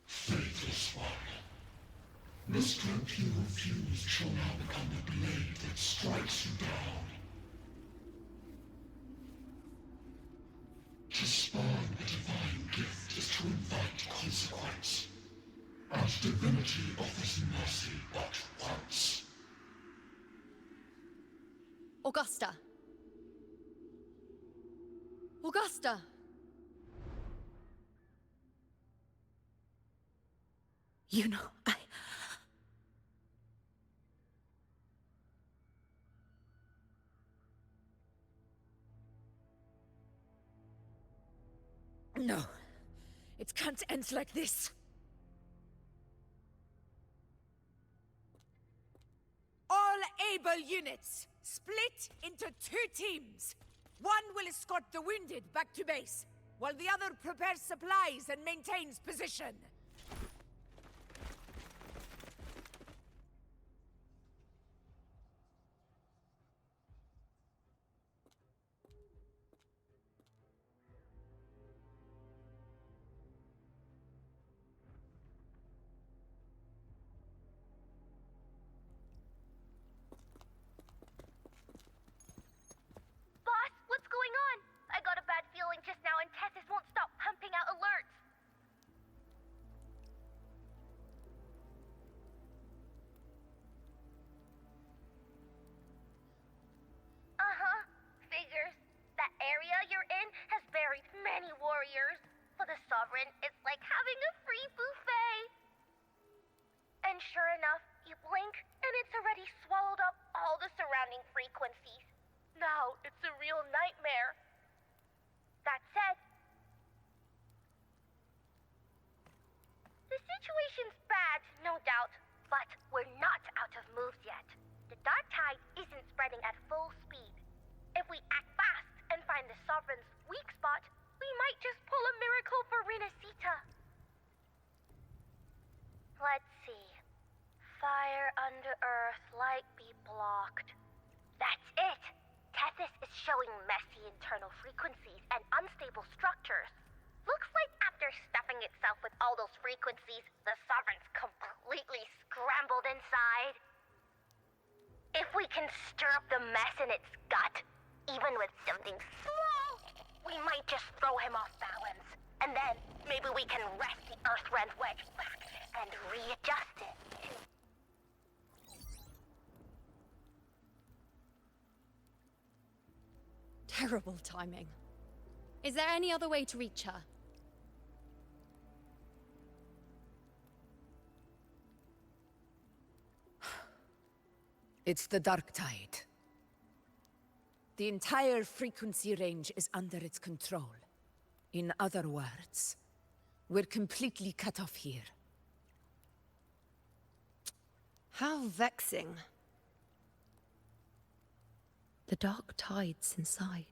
Faithless one. The strength you refused shall now become the blade that strikes you down. To spawn a divine gift is to invite consequence. And divinity offers mercy but once. Augusta! Augusta! You know, No. It can't end like this. All able units, split into 2 teams. One will escort the wounded back to base, while the other prepares supplies and maintains position. Boss, what's going on? I got a bad feeling just now and Tethys won't stop pumping out alerts. Uh-huh. Figures. That area you're in has buried many warriors. For the Sovereign, it's like having a free buffet. And sure enough, you blink, and it's already swallowed up all the surrounding frequencies. Now it's a real nightmare. That said, the situation's bad, no doubt, but we're not out of moves yet. The dark tide isn't spreading at full speed. If we act fast and find the Sovereign's weak spot, we might just pull a miracle for Renacita. Let's see. Fire under earth, light be blocked. That's it! Tethys is showing messy internal frequencies and unstable structures. Looks like after stuffing itself with all those frequencies, the Sovereign's completely scrambled inside. If we can stir up the mess in its gut, even with something small, we might just throw him off balance. And then maybe we can wrest the Earthrend wedge back and readjust it to... Terrible timing. Is there any other way to reach her? It's the dark tide. The entire frequency range is under its control. In other words, we're completely cut off here. How vexing. The dark tide's inside.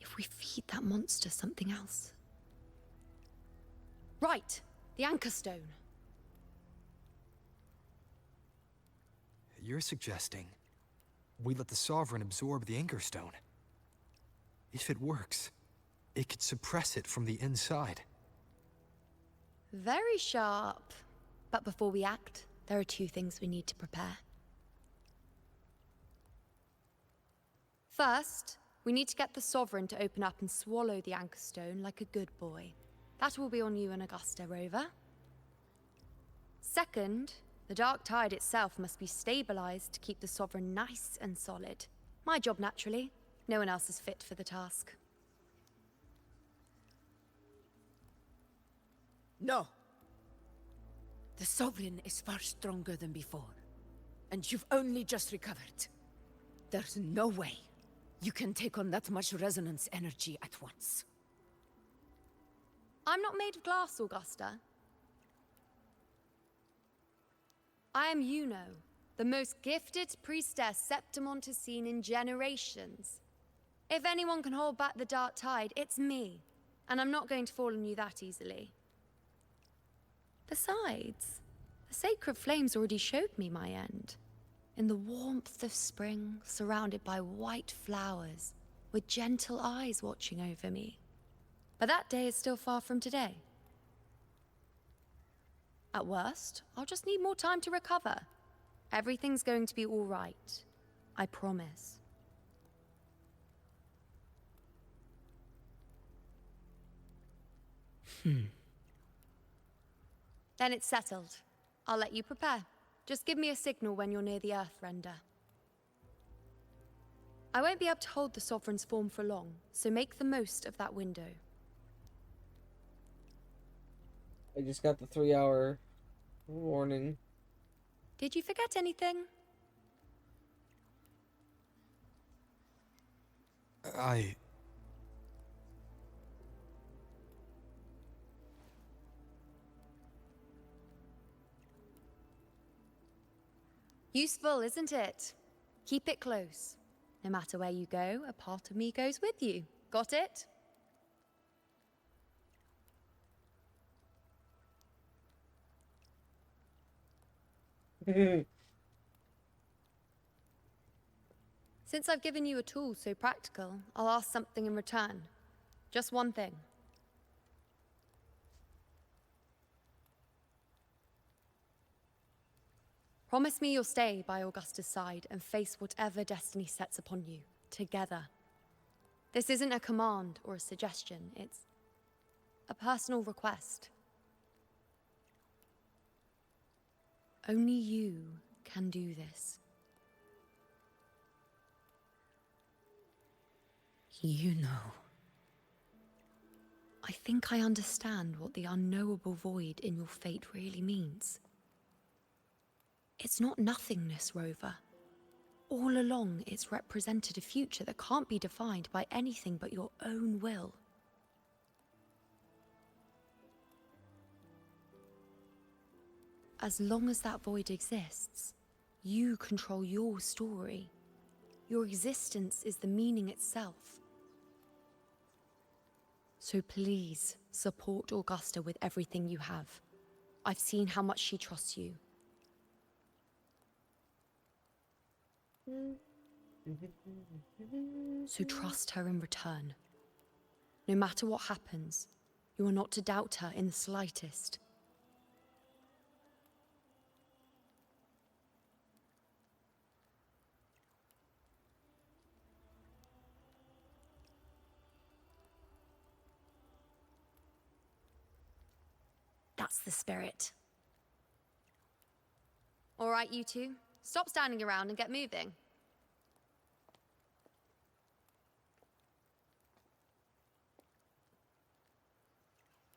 If we feed that monster something else. Right, the Anchor Stone. You're suggesting we let the Sovereign absorb the Anchor Stone. If it works, it could suppress it from the inside. Very sharp. But before we act, there are 2 things we need to prepare. First, we need to get the Sovereign to open up and swallow the Anchor Stone like a good boy. That will be on you and Augusta, Rover. Second, the Dark Tide itself must be stabilized to keep the Sovereign nice and solid. My job, naturally. No one else is fit for the task. No. The Sovereign is far stronger than before. And you've only just recovered. There's no way you can take on that much resonance energy at once. I'm not made of glass, Augusta. I am Yuno, the most gifted priestess Septimont has seen in generations. If anyone can hold back the Dark Tide, it's me. And I'm not going to fall on you that easily. Besides, the sacred flames already showed me my end. In the warmth of spring, surrounded by white flowers, with gentle eyes watching over me. But that day is still far from today. At worst, I'll just need more time to recover. Everything's going to be all right. I promise. Then it's settled. I'll let you prepare. Just give me a signal when you're near the Earthrender. I won't be able to hold the Sovereign's form for long, so make the most of that window. I just got the 3-hour warning. Did you forget anything? Useful, isn't it? Keep it close. No matter where you go, a part of me goes with you. Got it? Since I've given you a tool so practical, I'll ask something in return. Just one thing. Promise me you'll stay by Augusta's side and face whatever destiny sets upon you, together. This isn't a command or a suggestion, it's a personal request. Only you can do this. You know. I think I understand what the unknowable void in your fate really means. It's not nothingness, Rover. All along, it's represented a future that can't be defined by anything but your own will. As long as that void exists, you control your story. Your existence is the meaning itself. So please, support Augusta with everything you have. I've seen how much she trusts you. So trust her in return. No matter what happens, you are not to doubt her in the slightest. That's the spirit. All right, you two. Stop standing around and get moving.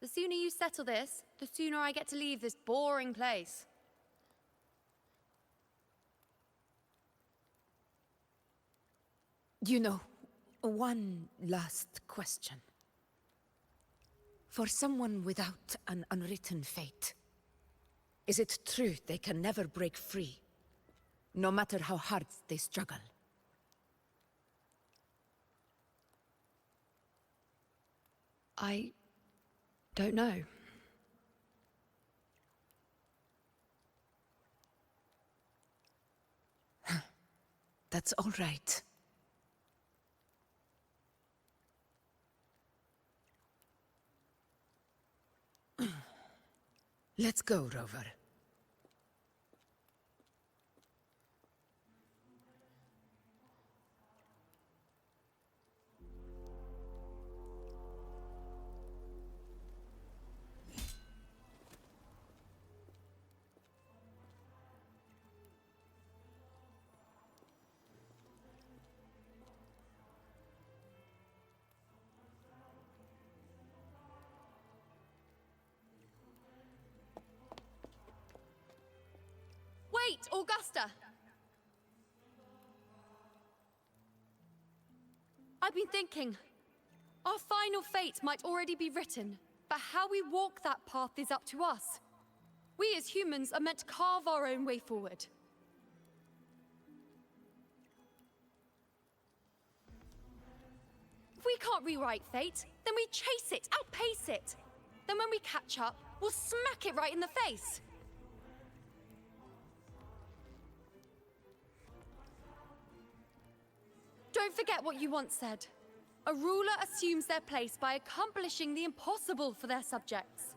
The sooner you settle this, the sooner I get to leave this boring place. You know, one last question. For someone without an unwritten fate, is it true they can never break free, no matter how hard they struggle? I don't know. That's all right. Let's go, Rover. Wait, Augusta! I've been thinking. Our final fate might already be written, but how we walk that path is up to us. We as humans are meant to carve our own way forward. If we can't rewrite fate, then we chase it, outpace it. Then when we catch up, we'll smack it right in the face. Don't forget what you once said. A ruler assumes their place by accomplishing the impossible for their subjects.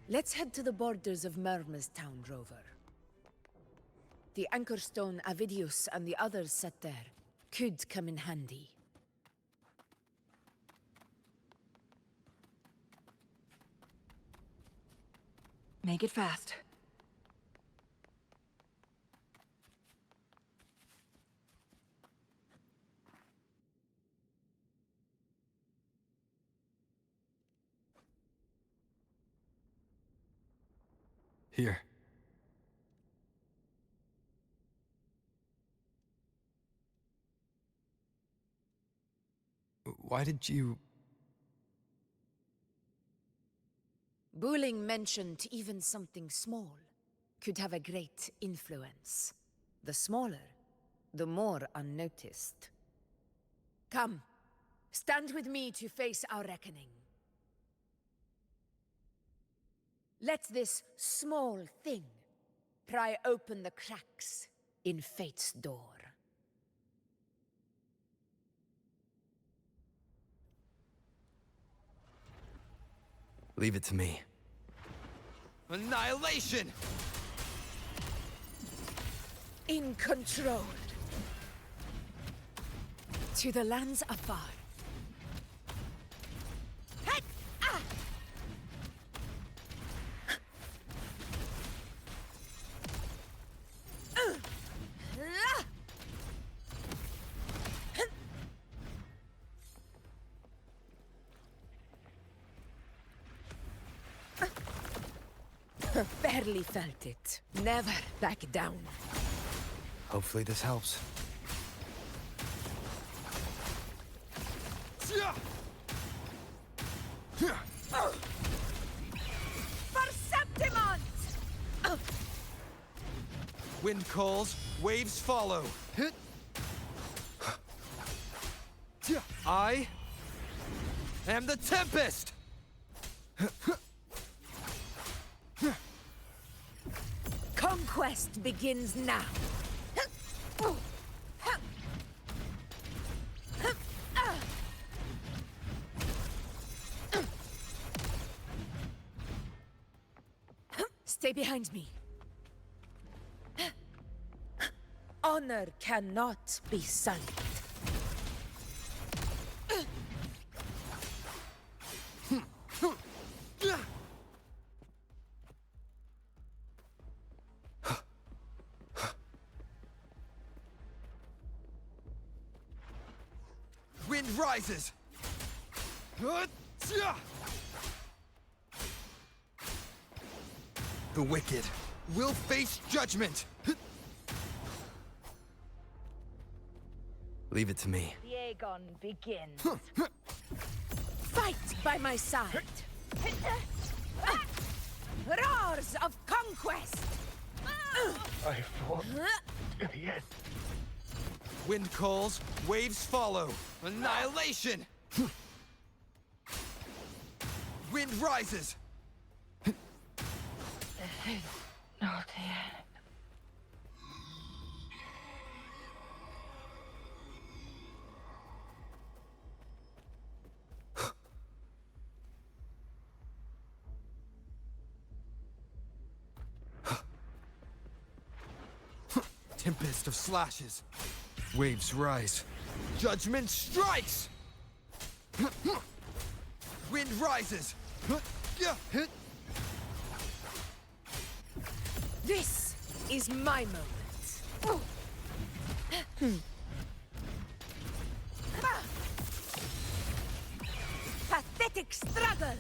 Let's head to the borders of Merma's Town, Rover. The anchor stone Avidius and the others set there could come in handy. Make it fast. Here. Why did you... Buling mentioned even something small could have a great influence. The smaller, the more unnoticed. Come, stand with me to face our reckoning. Let this small thing pry open the cracks in fate's door. Leave it to me. Annihilation! In control. To the lands afar. Hey! Ah! La! Barely felt it. Never back down. Hopefully this helps. For Septimont! Wind calls, waves follow. I am the Tempest! Conquest begins now. Stay behind me. Honor cannot be sullied. Wind rises! The wicked will face judgment! Leave it to me. The Aegon begins. Fight by my side. Roars of conquest. I fought to the end. Wind calls, waves follow. Annihilation! Wind rises! Not yet. Tempest of slashes. Waves rise. Judgment strikes! Wind rises! This is my moment. Pathetic struggle!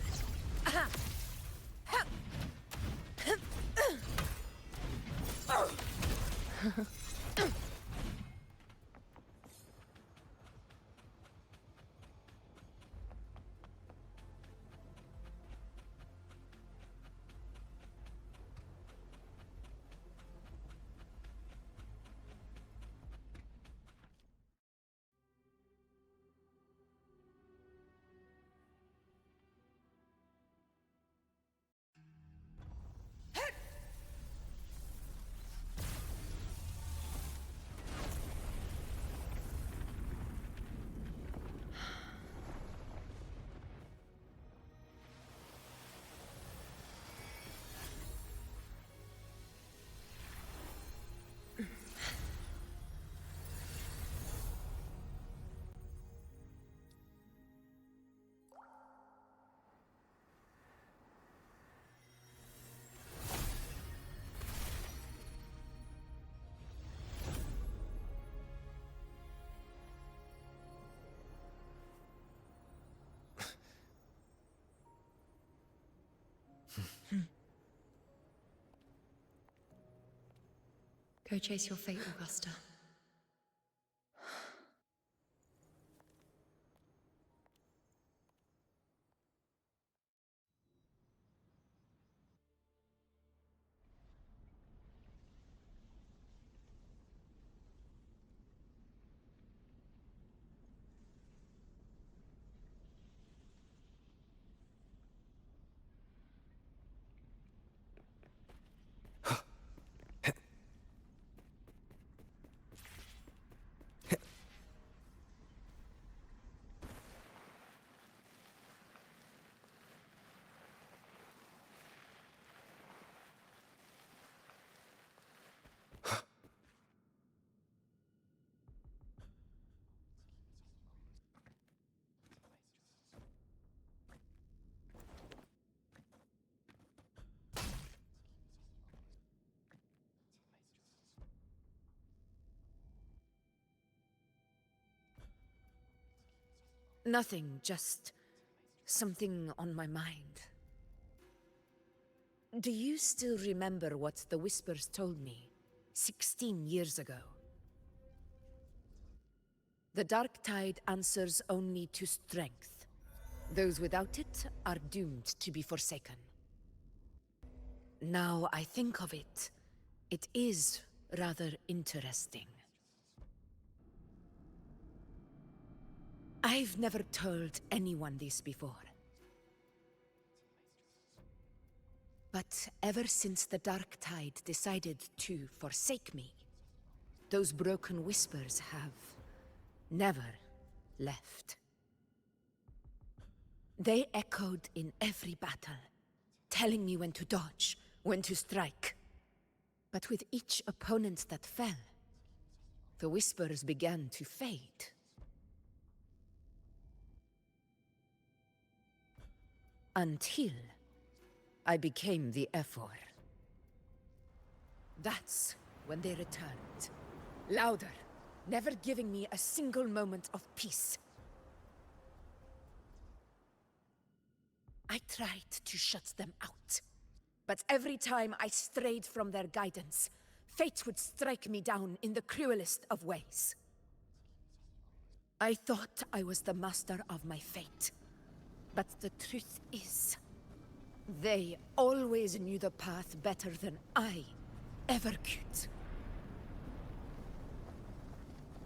Go chase your fate, Augusta. Nothing, just something on my mind. Do you still remember what the Whispers told me 16 years ago? The Dark Tide answers only to strength. Those without it are doomed to be forsaken. Now I think of it, it is rather interesting. I've never told anyone this before. But ever since the Dark Tide decided to forsake me, those broken whispers have never left. They echoed in every battle, telling me when to dodge, when to strike. But with each opponent that fell, the whispers began to fade. Until I became the Ephor. That's when they returned. Louder, never giving me a single moment of peace. I tried to shut them out, but every time I strayed from their guidance, fate would strike me down in the cruelest of ways. I thought I was the master of my fate. But the truth is, they always knew the path better than I ever could.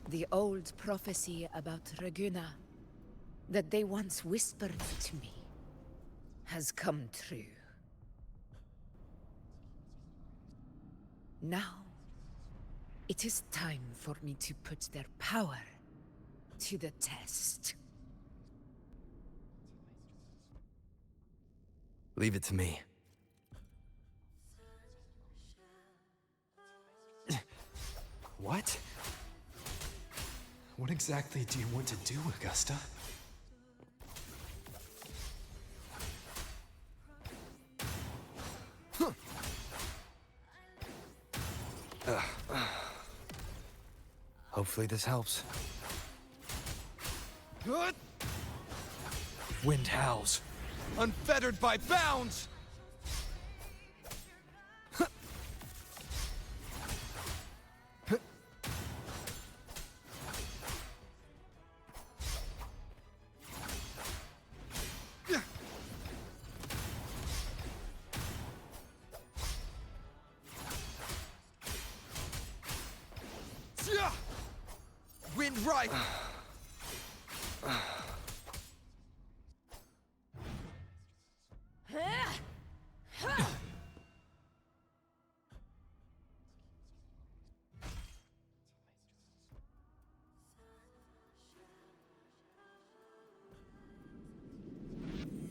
The old prophecy about Raguna, that they once whispered to me, has come true. Now, it is time for me to put their power to the test. Leave it to me. What? What exactly do you want to do, Augusta? Hopefully this helps. Wind howls, unfettered by bounds! Wind right!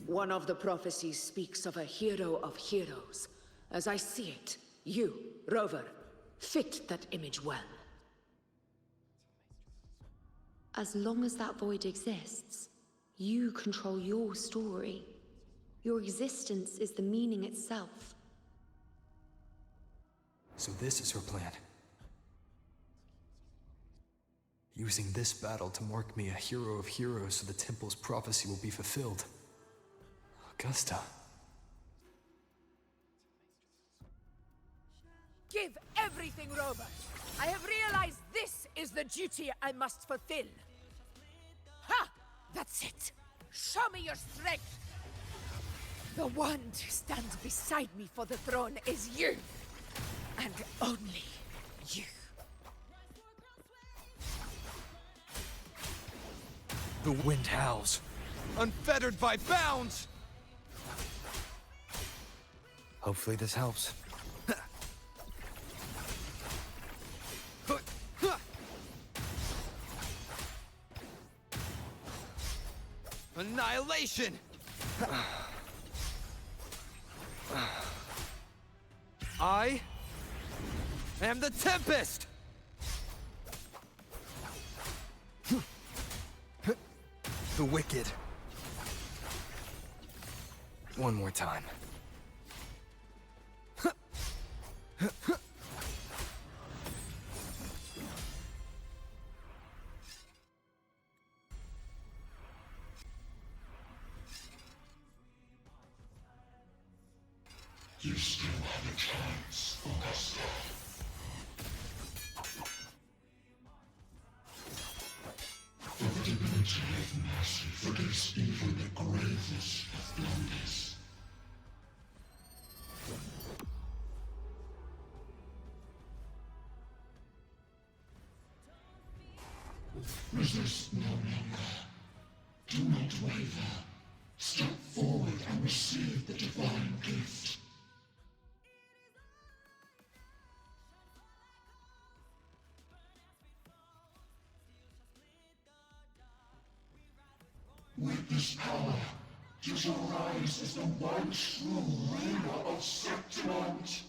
One of the prophecies speaks of a hero of heroes. As I see it, you, Rover, fit that image well. As long as that void exists, you control your story. Your existence is the meaning itself. So this is her plan. Using this battle to mark me a hero of heroes so the temple's prophecy will be fulfilled. Augusta. Give everything, Rover. I have realized this is the duty I must fulfill. Ha! That's it. Show me your strength. The one who stands beside me for the throne is you. And only you. The wind howls, unfettered by bounds! Hopefully this helps. Annihilation! I am the Tempest! The wicked. One more time. You still have a chance, Augusta. For the divinity of mercy forgives even the gravest of blunders. Resist no longer. Do not waver. Step forward and receive the divine gift. With this power, you shall rise as the one true ruler of Septimont.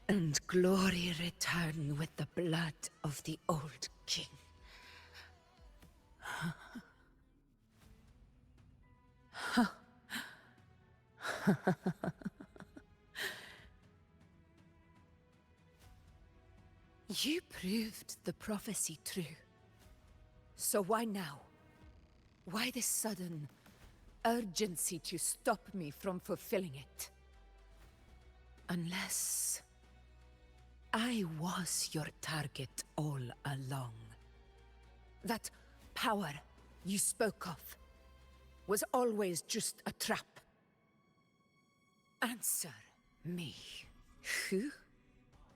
And glory return with the blood of the old king. You proved the prophecy true. So why now? Why this sudden urgency to stop me from fulfilling it? Unless I was your target all along. That power you spoke of was always just a trap. Answer me. Who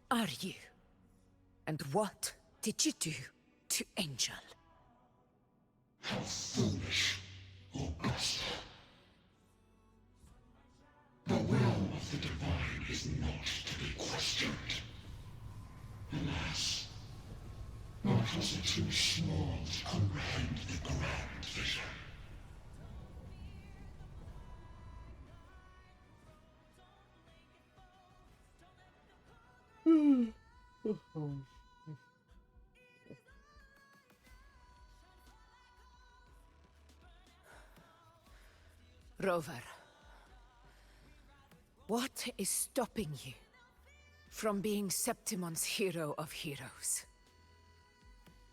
are you? And what did you do to Angel? How foolish, Augusta. The will of the divine is not to be questioned. Alas, mortals are too small to comprehend the grand vision. Rover, what is stopping you from being Septimon's hero of heroes?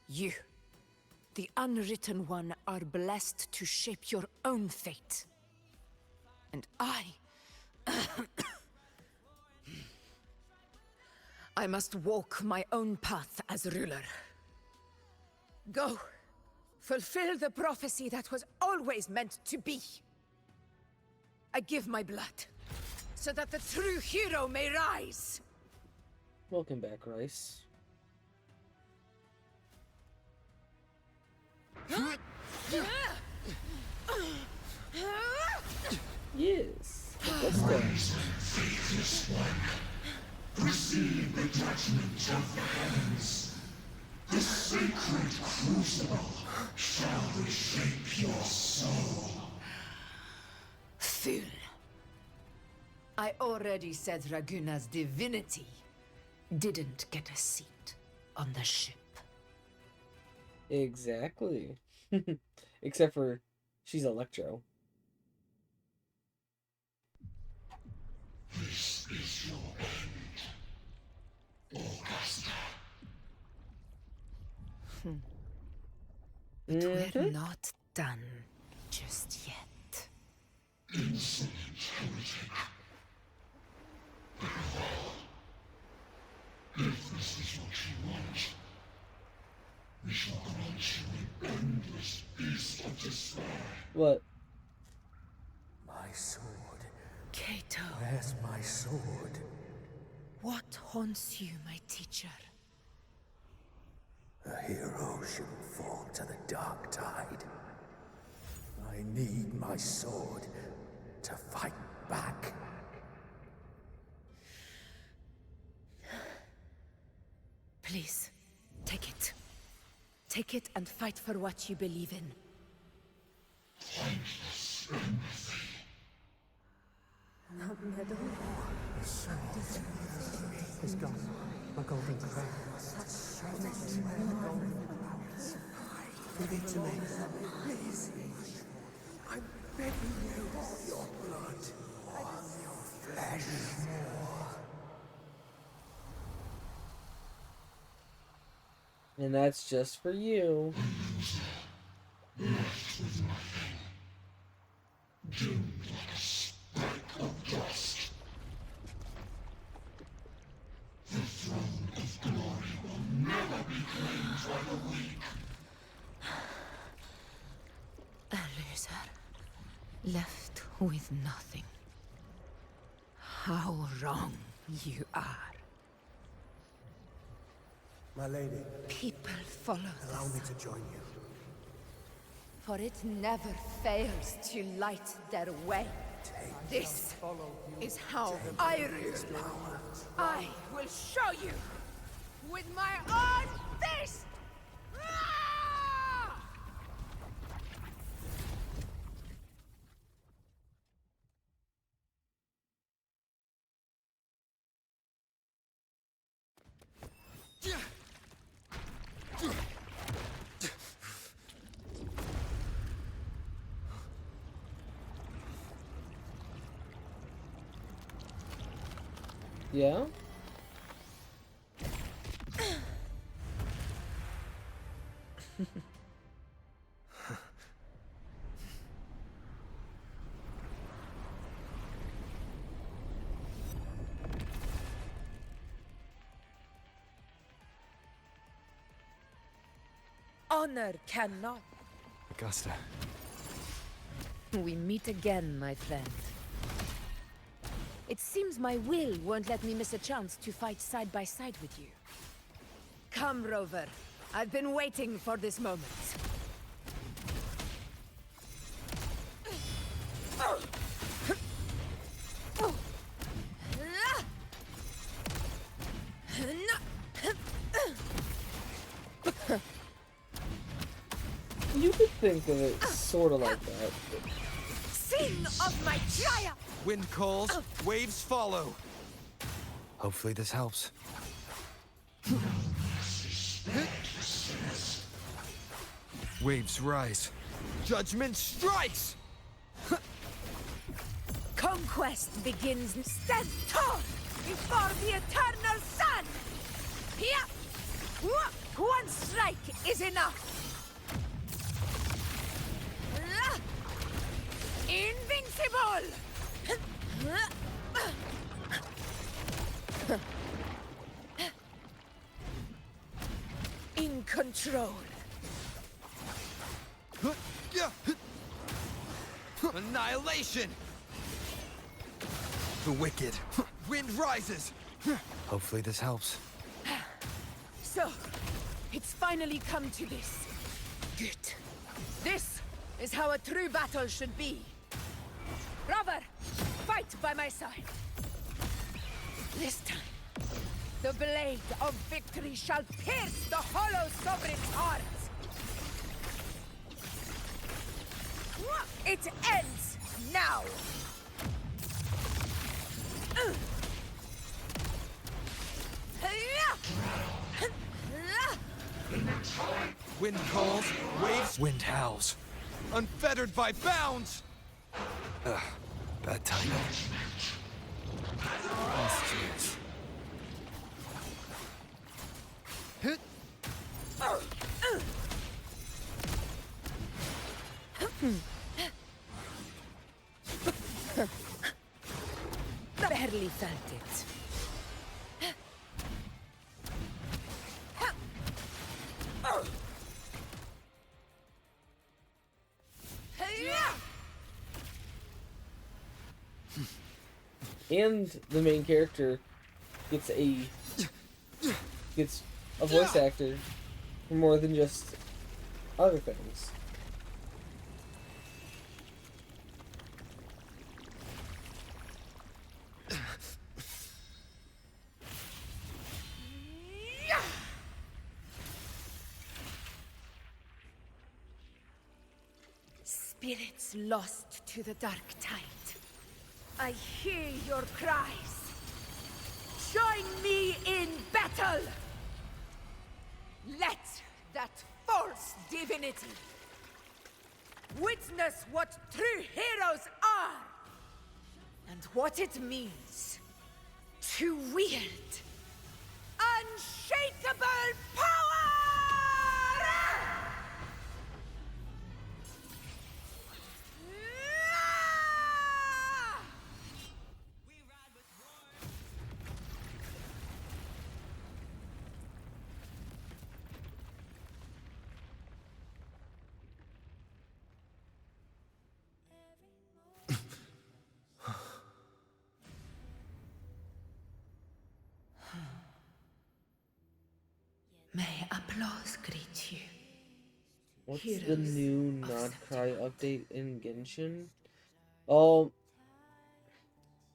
You, the Unwritten One, are blessed to shape your own fate. And I must walk my own path as ruler. Go, fulfill the prophecy that was always meant to be. I give my blood, so that the true hero may rise. Welcome back, Rice. Yes. Rise, faithless one. Receive the judgment of the heavens. The sacred crucible shall reshape your soul. Fool. I already said Raguna's divinity didn't get a seat on the ship. Exactly. Except for she's Electro. This is your end, Augusta. But we're not done just yet. Insolent heretic. Very well. If this is what you want, we shall grant you an endless beast of despair. What? My sword. Kato. Where's my sword? What haunts you, my teacher? A hero shouldn't fall to the dark tide. I need my sword to fight back. Please, take it. Take it and fight for what you believe in. Pointless empathy. It's gone. My golden crown. Give it to me. Please. I'm begging you. Your blood. Your flesh. And that's just for you. Left with nothing. Doomed like a speck of dust. The throne of glory will never be claimed by the weak. A loser. Left with nothing. How wrong you are. My lady. People follow Allow this, me to join you. for it never fails to light their way. This is how I rule. I will show you with my own fist! Ah! Yeah? Honor cannot. Augusta. We meet again, my friend. It seems my will won't let me miss a chance to fight side by side with you. Come, Rover. I've been waiting for this moment. You could think of it sort of like that. Sing of my triumph! Wind calls, waves follow. Hopefully this helps. Waves rise. Judgment strikes! Conquest begins. Stand tall before the eternal sun! Here! One strike is enough! Invincible! In control. Annihilation! The wicked. Wind rises! Hopefully this helps. So, it's finally come to this. Good. This is how a true battle should be. Rover, fight by my side. This time, the blade of victory shall pierce the hollow sovereign's heart. It ends now. Wind calls, waves, wind howls. Unfettered by bounds! Ugh, bad timing. Monsters. Barely felt it. And the main character gets a voice actor for more than just other things. Spirits lost to the dark tide. I hear your cries. Join me in battle! Let that false divinity witness what true heroes are and what it means to wield unshakable power! May applause greet you. What's Heroes the new of Not September. Cry update in Genshin?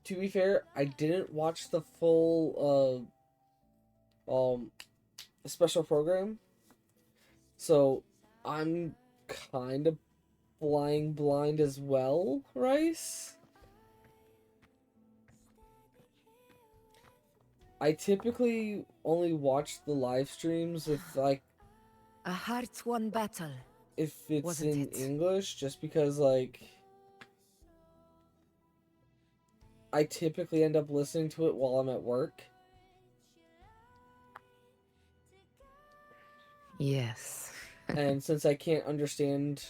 To be fair, I didn't watch the full special program, so I'm kind of flying blind as well, Rice. I typically only watch the live streams if A heart-won battle. if it's Wasn't in it? English, just because I typically end up listening to it while I'm at work. Yes. And since I can't understand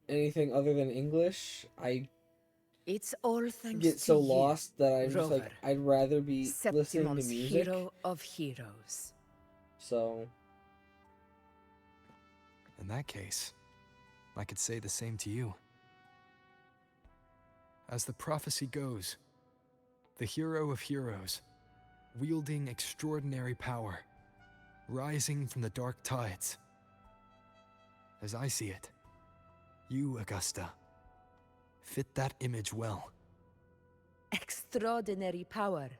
anything other than English, I It's all thanks get to so you, lost that I'm just like, Rover. I'd rather be listening to Septimon's music. hero of heroes. So, In that case, I could say the same to you. As the prophecy goes, the hero of heroes, wielding extraordinary power, rising from the dark tides. As I see it, you, Augusta, fit that image well. Extraordinary power.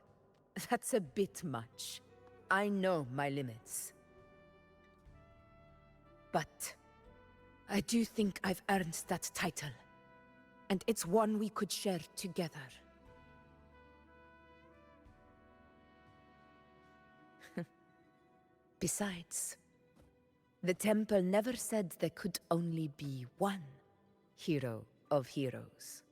That's a bit much. I know my limits. But I do think I've earned that title. And it's one we could share together. Besides, the temple never said there could only be one hero of heroes.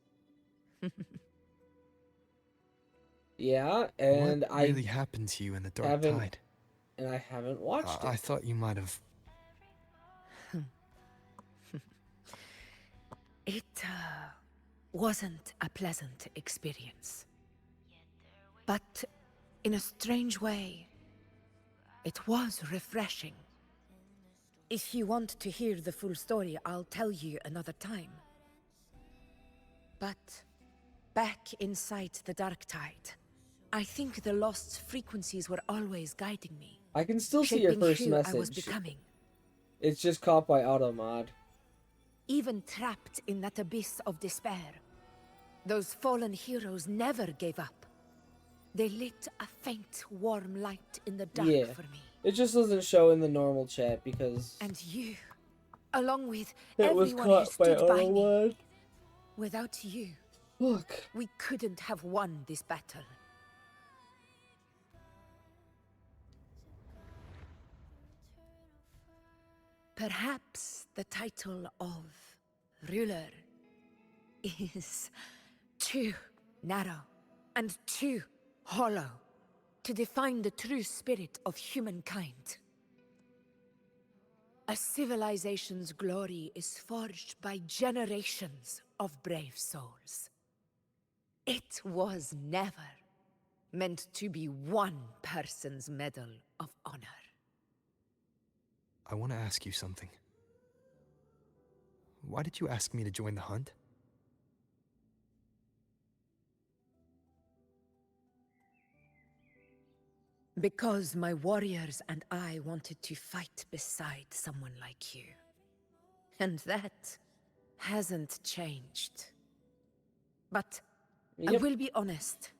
yeah, and what really happened to you in the dark haven't- tide? and I haven't watched I it. thought you might have. It wasn't a pleasant experience. But in a strange way, it was refreshing. If you want to hear the full story, I'll tell you another time. But back inside the dark tide, I think the lost frequencies were always guiding me. I can still see your shaping first who message. I was becoming. It's just caught by automod. Even trapped in that abyss of despair, those fallen heroes never gave up. They lit a faint, warm light in the dark Yeah. for me. It just doesn't show in the normal chat because And you, along with it was everyone who caught by stood by me. automod. Without you, Look, we couldn't have won this battle. Perhaps the title of ruler is too narrow and too hollow to define the true spirit of humankind. A civilization's glory is forged by generations of brave souls. It was never meant to be one person's medal of honor. I want to ask you something. Why did you ask me to join the hunt? Because my warriors and I wanted to fight beside someone like you. And that hasn't changed. But I Yep. will be honest.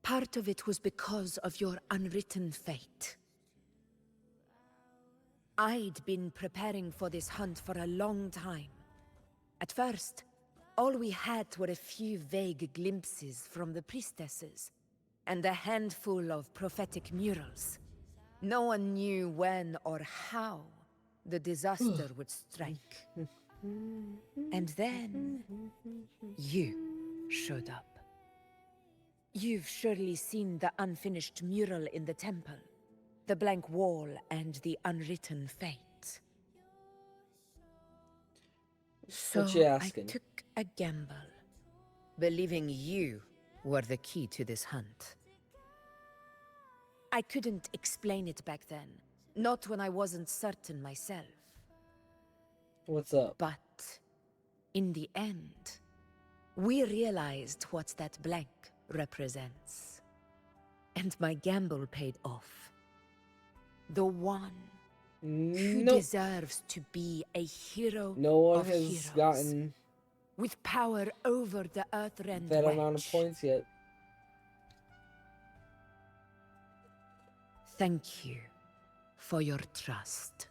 Part of it was because of your unwritten fate. I'd been preparing for this hunt for a long time. At first, all we had were a few vague glimpses from the priestesses, and a handful of prophetic murals. No one knew when or how the disaster would strike. And then, you showed up. You've surely seen the unfinished mural in the temple, the blank wall and the unwritten fate. So What you I asking? took a gamble, believing you were the key to this hunt. I couldn't explain it back then, not when I wasn't certain myself. What's up? But in the end, we realized what that blank represents. And my gamble paid off. The one who Nope. deserves to be a hero No one of has heroes, gotten with power over the Earthrend that Wedge. amount of points yet. Thank you for your trust.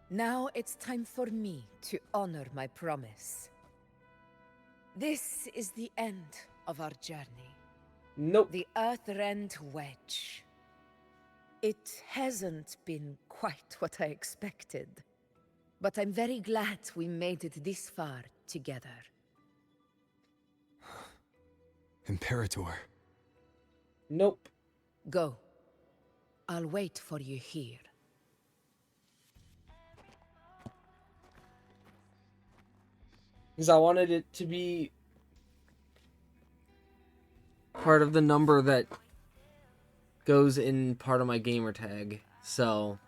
Now it's time for me to honor my promise. This is the end of our journey. Nope. The Earthrend Wedge. It hasn't been quite what I expected, but I'm very glad we made it this far together. Imperator. Nope. Go. I'll wait for you here. Because I wanted it to be part of the number that goes in part of my gamer tag. So,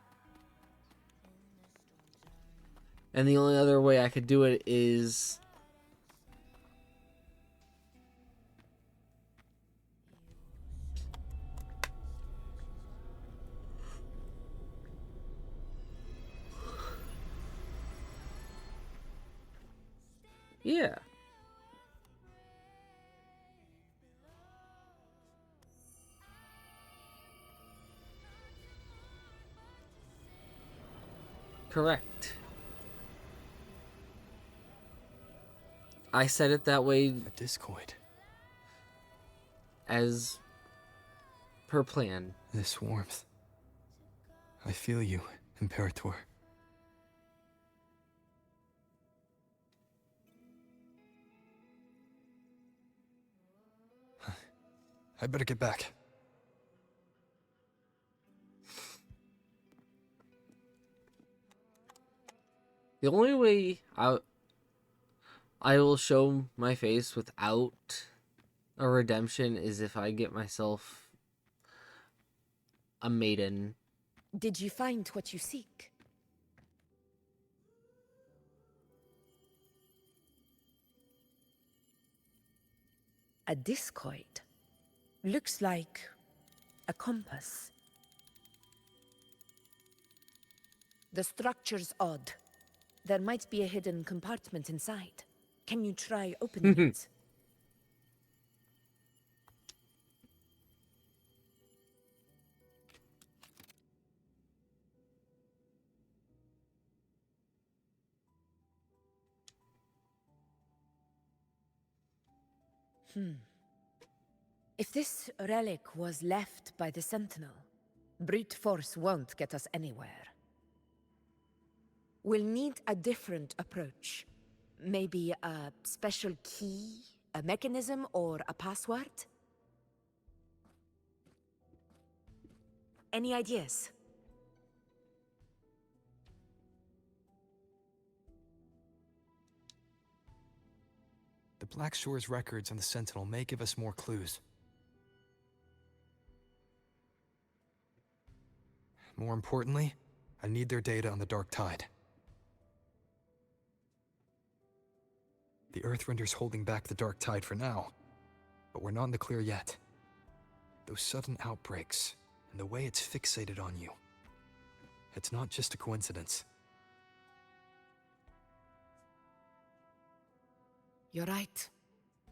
and the only other way I could do it is yeah. Correct. I said it that way. A discoid. As per plan. This warmth. I feel you, Imperator. I better get back. The only way I will show my face without a redemption is if I get myself a maiden. Did you find what you seek? A discoid. Looks like a compass. The structure's odd. There might be a hidden compartment inside. Can you try opening it? If this relic was left by the Sentinel, brute force won't get us anywhere. We'll need a different approach. Maybe a special key, a mechanism, or a password? Any ideas? The Black Shore's records on the Sentinel may give us more clues. More importantly, I need their data on the Dark Tide. The Earthrender's holding back the Dark Tide for now, but we're not in the clear yet. Those sudden outbreaks, and the way it's fixated on you. It's not just a coincidence. You're right.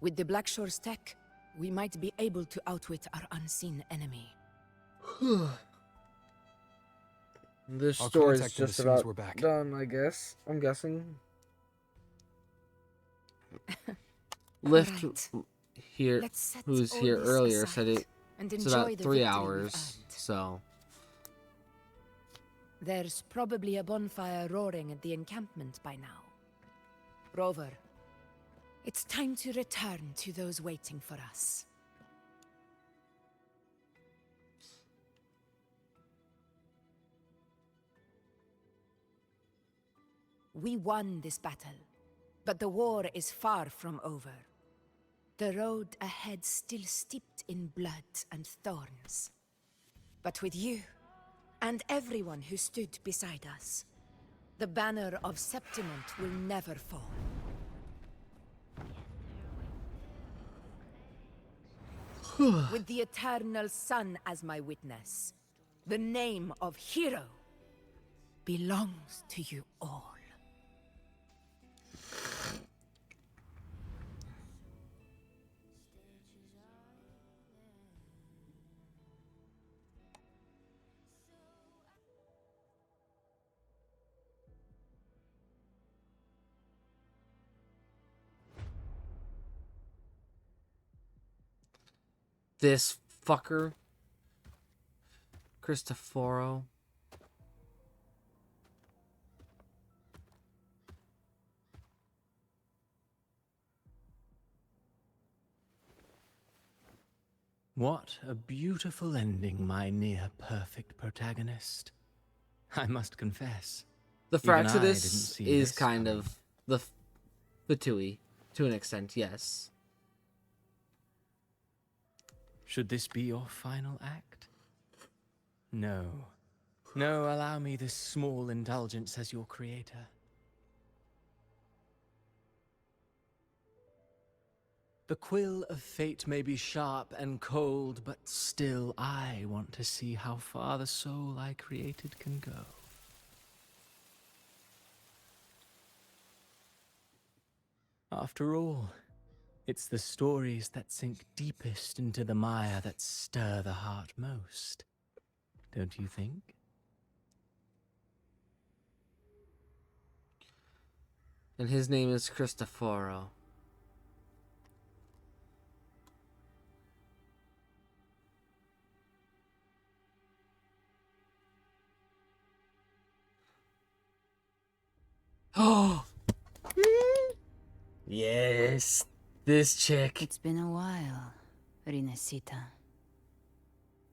With the Blackshore's tech, we might be able to outwit our unseen enemy. This I'll story's contact them as just soon as about we're back. done, I guess. I'm guessing. Lift here, Let's set who's all here this earlier, aside said and it's enjoy about the 3 victory we've hours. earned. So There's probably a bonfire roaring at the encampment by now. Rover, it's time to return to those waiting for us. We won this battle, but the war is far from over. The road ahead still steeped in blood and thorns. But with you, and everyone who stood beside us, the banner of Septimont will never fall. With the eternal sun as my witness, the name of hero belongs to you all. this fucker, Cristoforo. What a beautiful ending, my near-perfect protagonist. I must confess. The even I Fraxidus didn't see is this kind coming. of the Tui, to an extent, yes. Should this be your final act? No. No, allow me this small indulgence as your creator. The quill of fate may be sharp and cold, but still I want to see how far the soul I created can go. After all, it's the stories that sink deepest into the mire that stir the heart most. Don't you think? And his name is Cristoforo. Oh! Yes, this chick. It's been a while, Rinesita.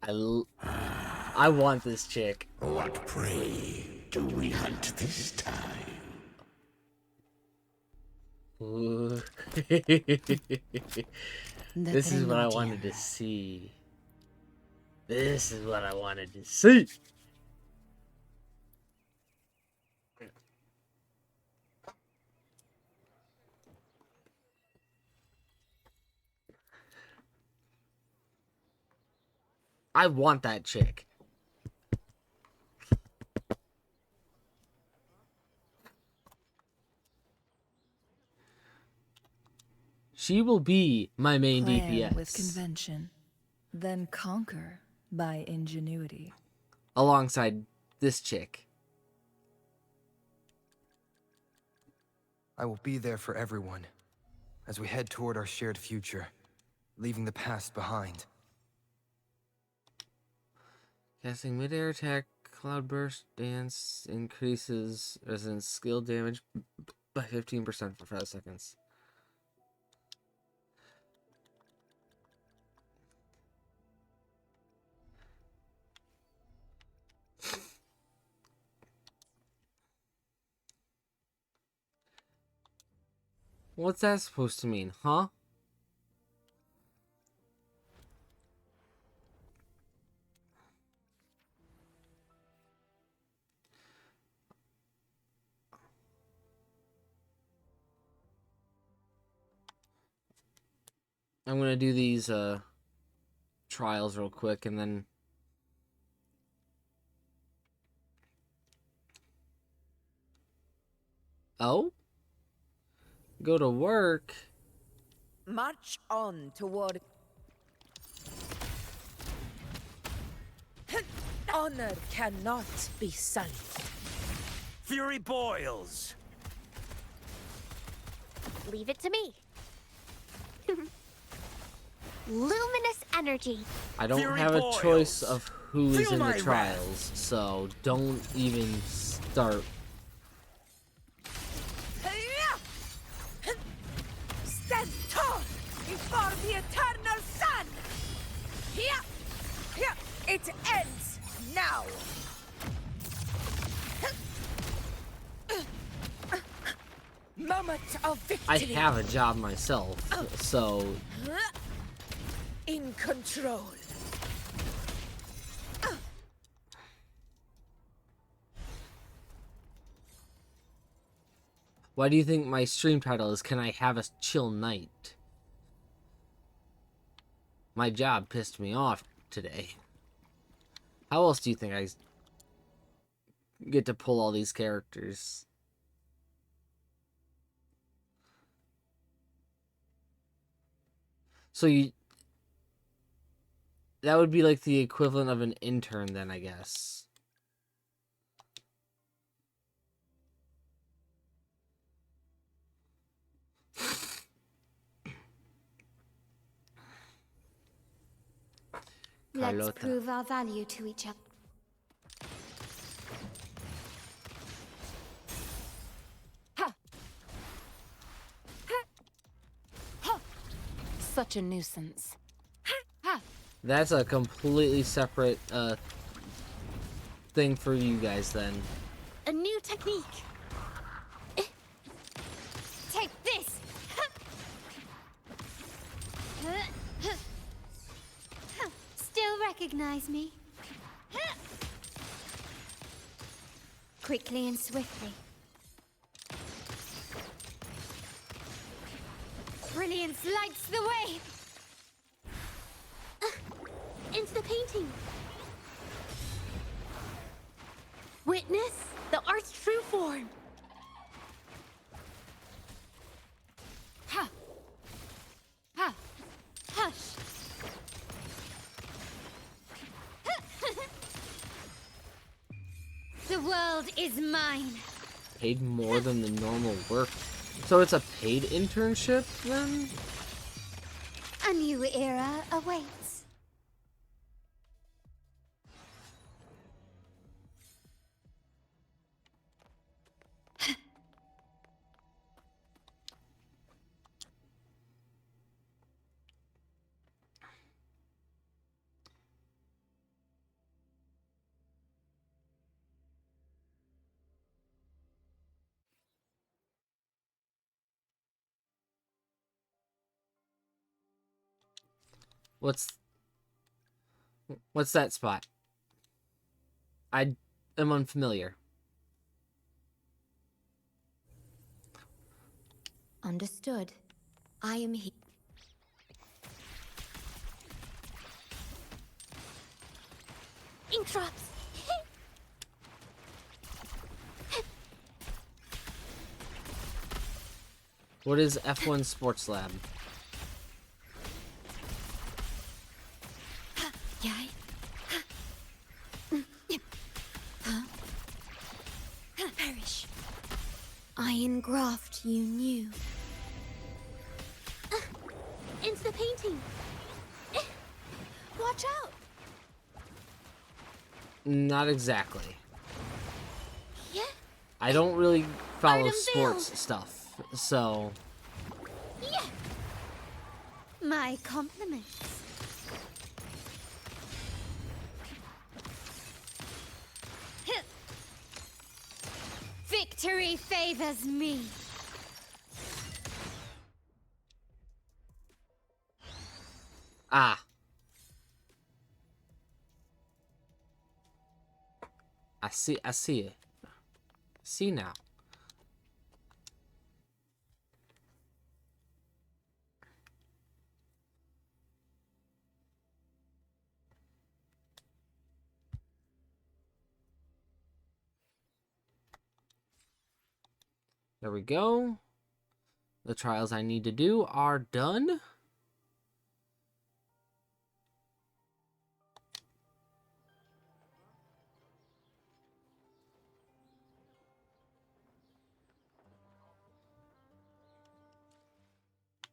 I want this chick. What prey do we hunt this time? Ooh. This is what I wanted to see. This is what I wanted to see. I want that chick. She will be my main Plan DPS. with convention, then conquer by ingenuity. Alongside this chick. I will be there for everyone as we head toward our shared future, leaving the past behind. Casting mid-air attack, cloudburst dance increases resident skill damage by 15% for 5 seconds. What's that supposed to mean, huh? I'm gonna do these trials real quick and then go to work. March on toward... Honor cannot be sullied. Fury boils! Leave it to me. Luminous energy. I don't Fury have a boils. choice of who is Feel in the my trials, so don't even start. Stand tall before the eternal sun! Here! Here! It ends now! Moment of victory! I have a job myself, so In control. why do you think my stream title is Can I Have a Chill Night? My job pissed me off today. How else do you think I get to pull all these characters? So that would be like the equivalent of an intern then, I guess. Let's Carlota. prove our value to each other. Such a nuisance. That's a completely separate thing for you guys then. A new technique. Take this. Still recognize me? Quickly and swiftly. Brilliance lights the way. Into the painting. Witness the art's true form. Ha! Ha! Hush! The world is mine. Paid more than the normal work. So it's a paid internship then? A new era awaits. What's that spot? I am unfamiliar. Understood. I am here. Ink drops. What is F1 Sports Lab? Yai. Perish. Iron graft you knew. Into the painting. Watch out. Not exactly. Yeah. I don't really follow sports stuff, so... Yeah. My compliments. Victory favors me. Ah. I see it. See now. There we go. The trials I need to do are done.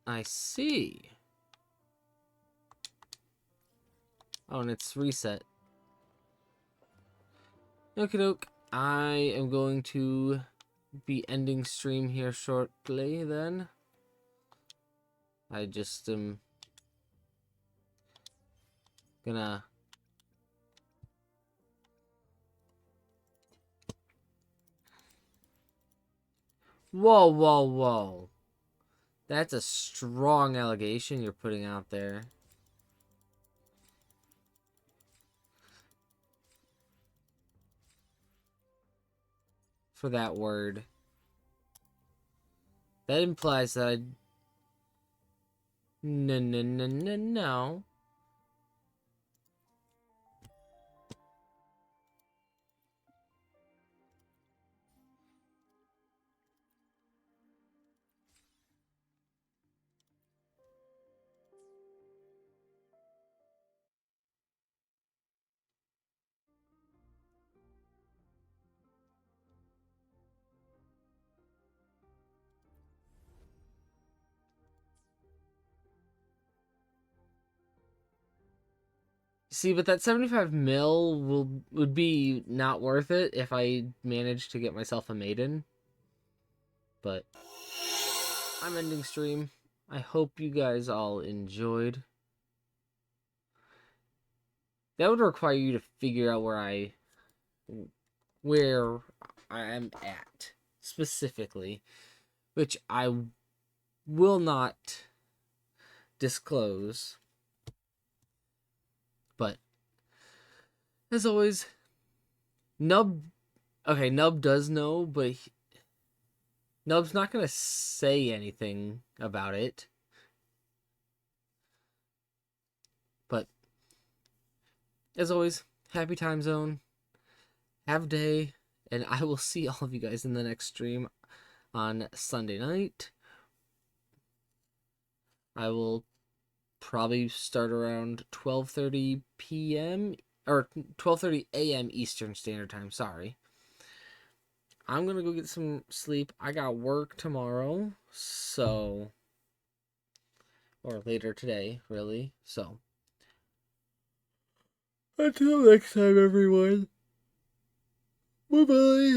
I see. Oh, and it's reset. Okie doke. I am going to be ending stream here shortly then. I just am gonna Whoa. That's a strong allegation you're putting out there. For that word. That implies that I... No. See, but that 75 mil would be not worth it if I managed to get myself a maiden. But I'm ending stream. I hope you guys all enjoyed. That would require you to figure out where I am at specifically, which I will not disclose. But as always, Nub does know, but Nub's not gonna say anything about it. But as always, happy time zone, have a day, and I will see all of you guys in the next stream on Sunday night. I will probably start around 12:30 p.m. or 12:30 a.m. Eastern Standard Time. Sorry. I'm gonna go get some sleep. I got work tomorrow, so, or later today, really. So, until next time, everyone. Bye bye.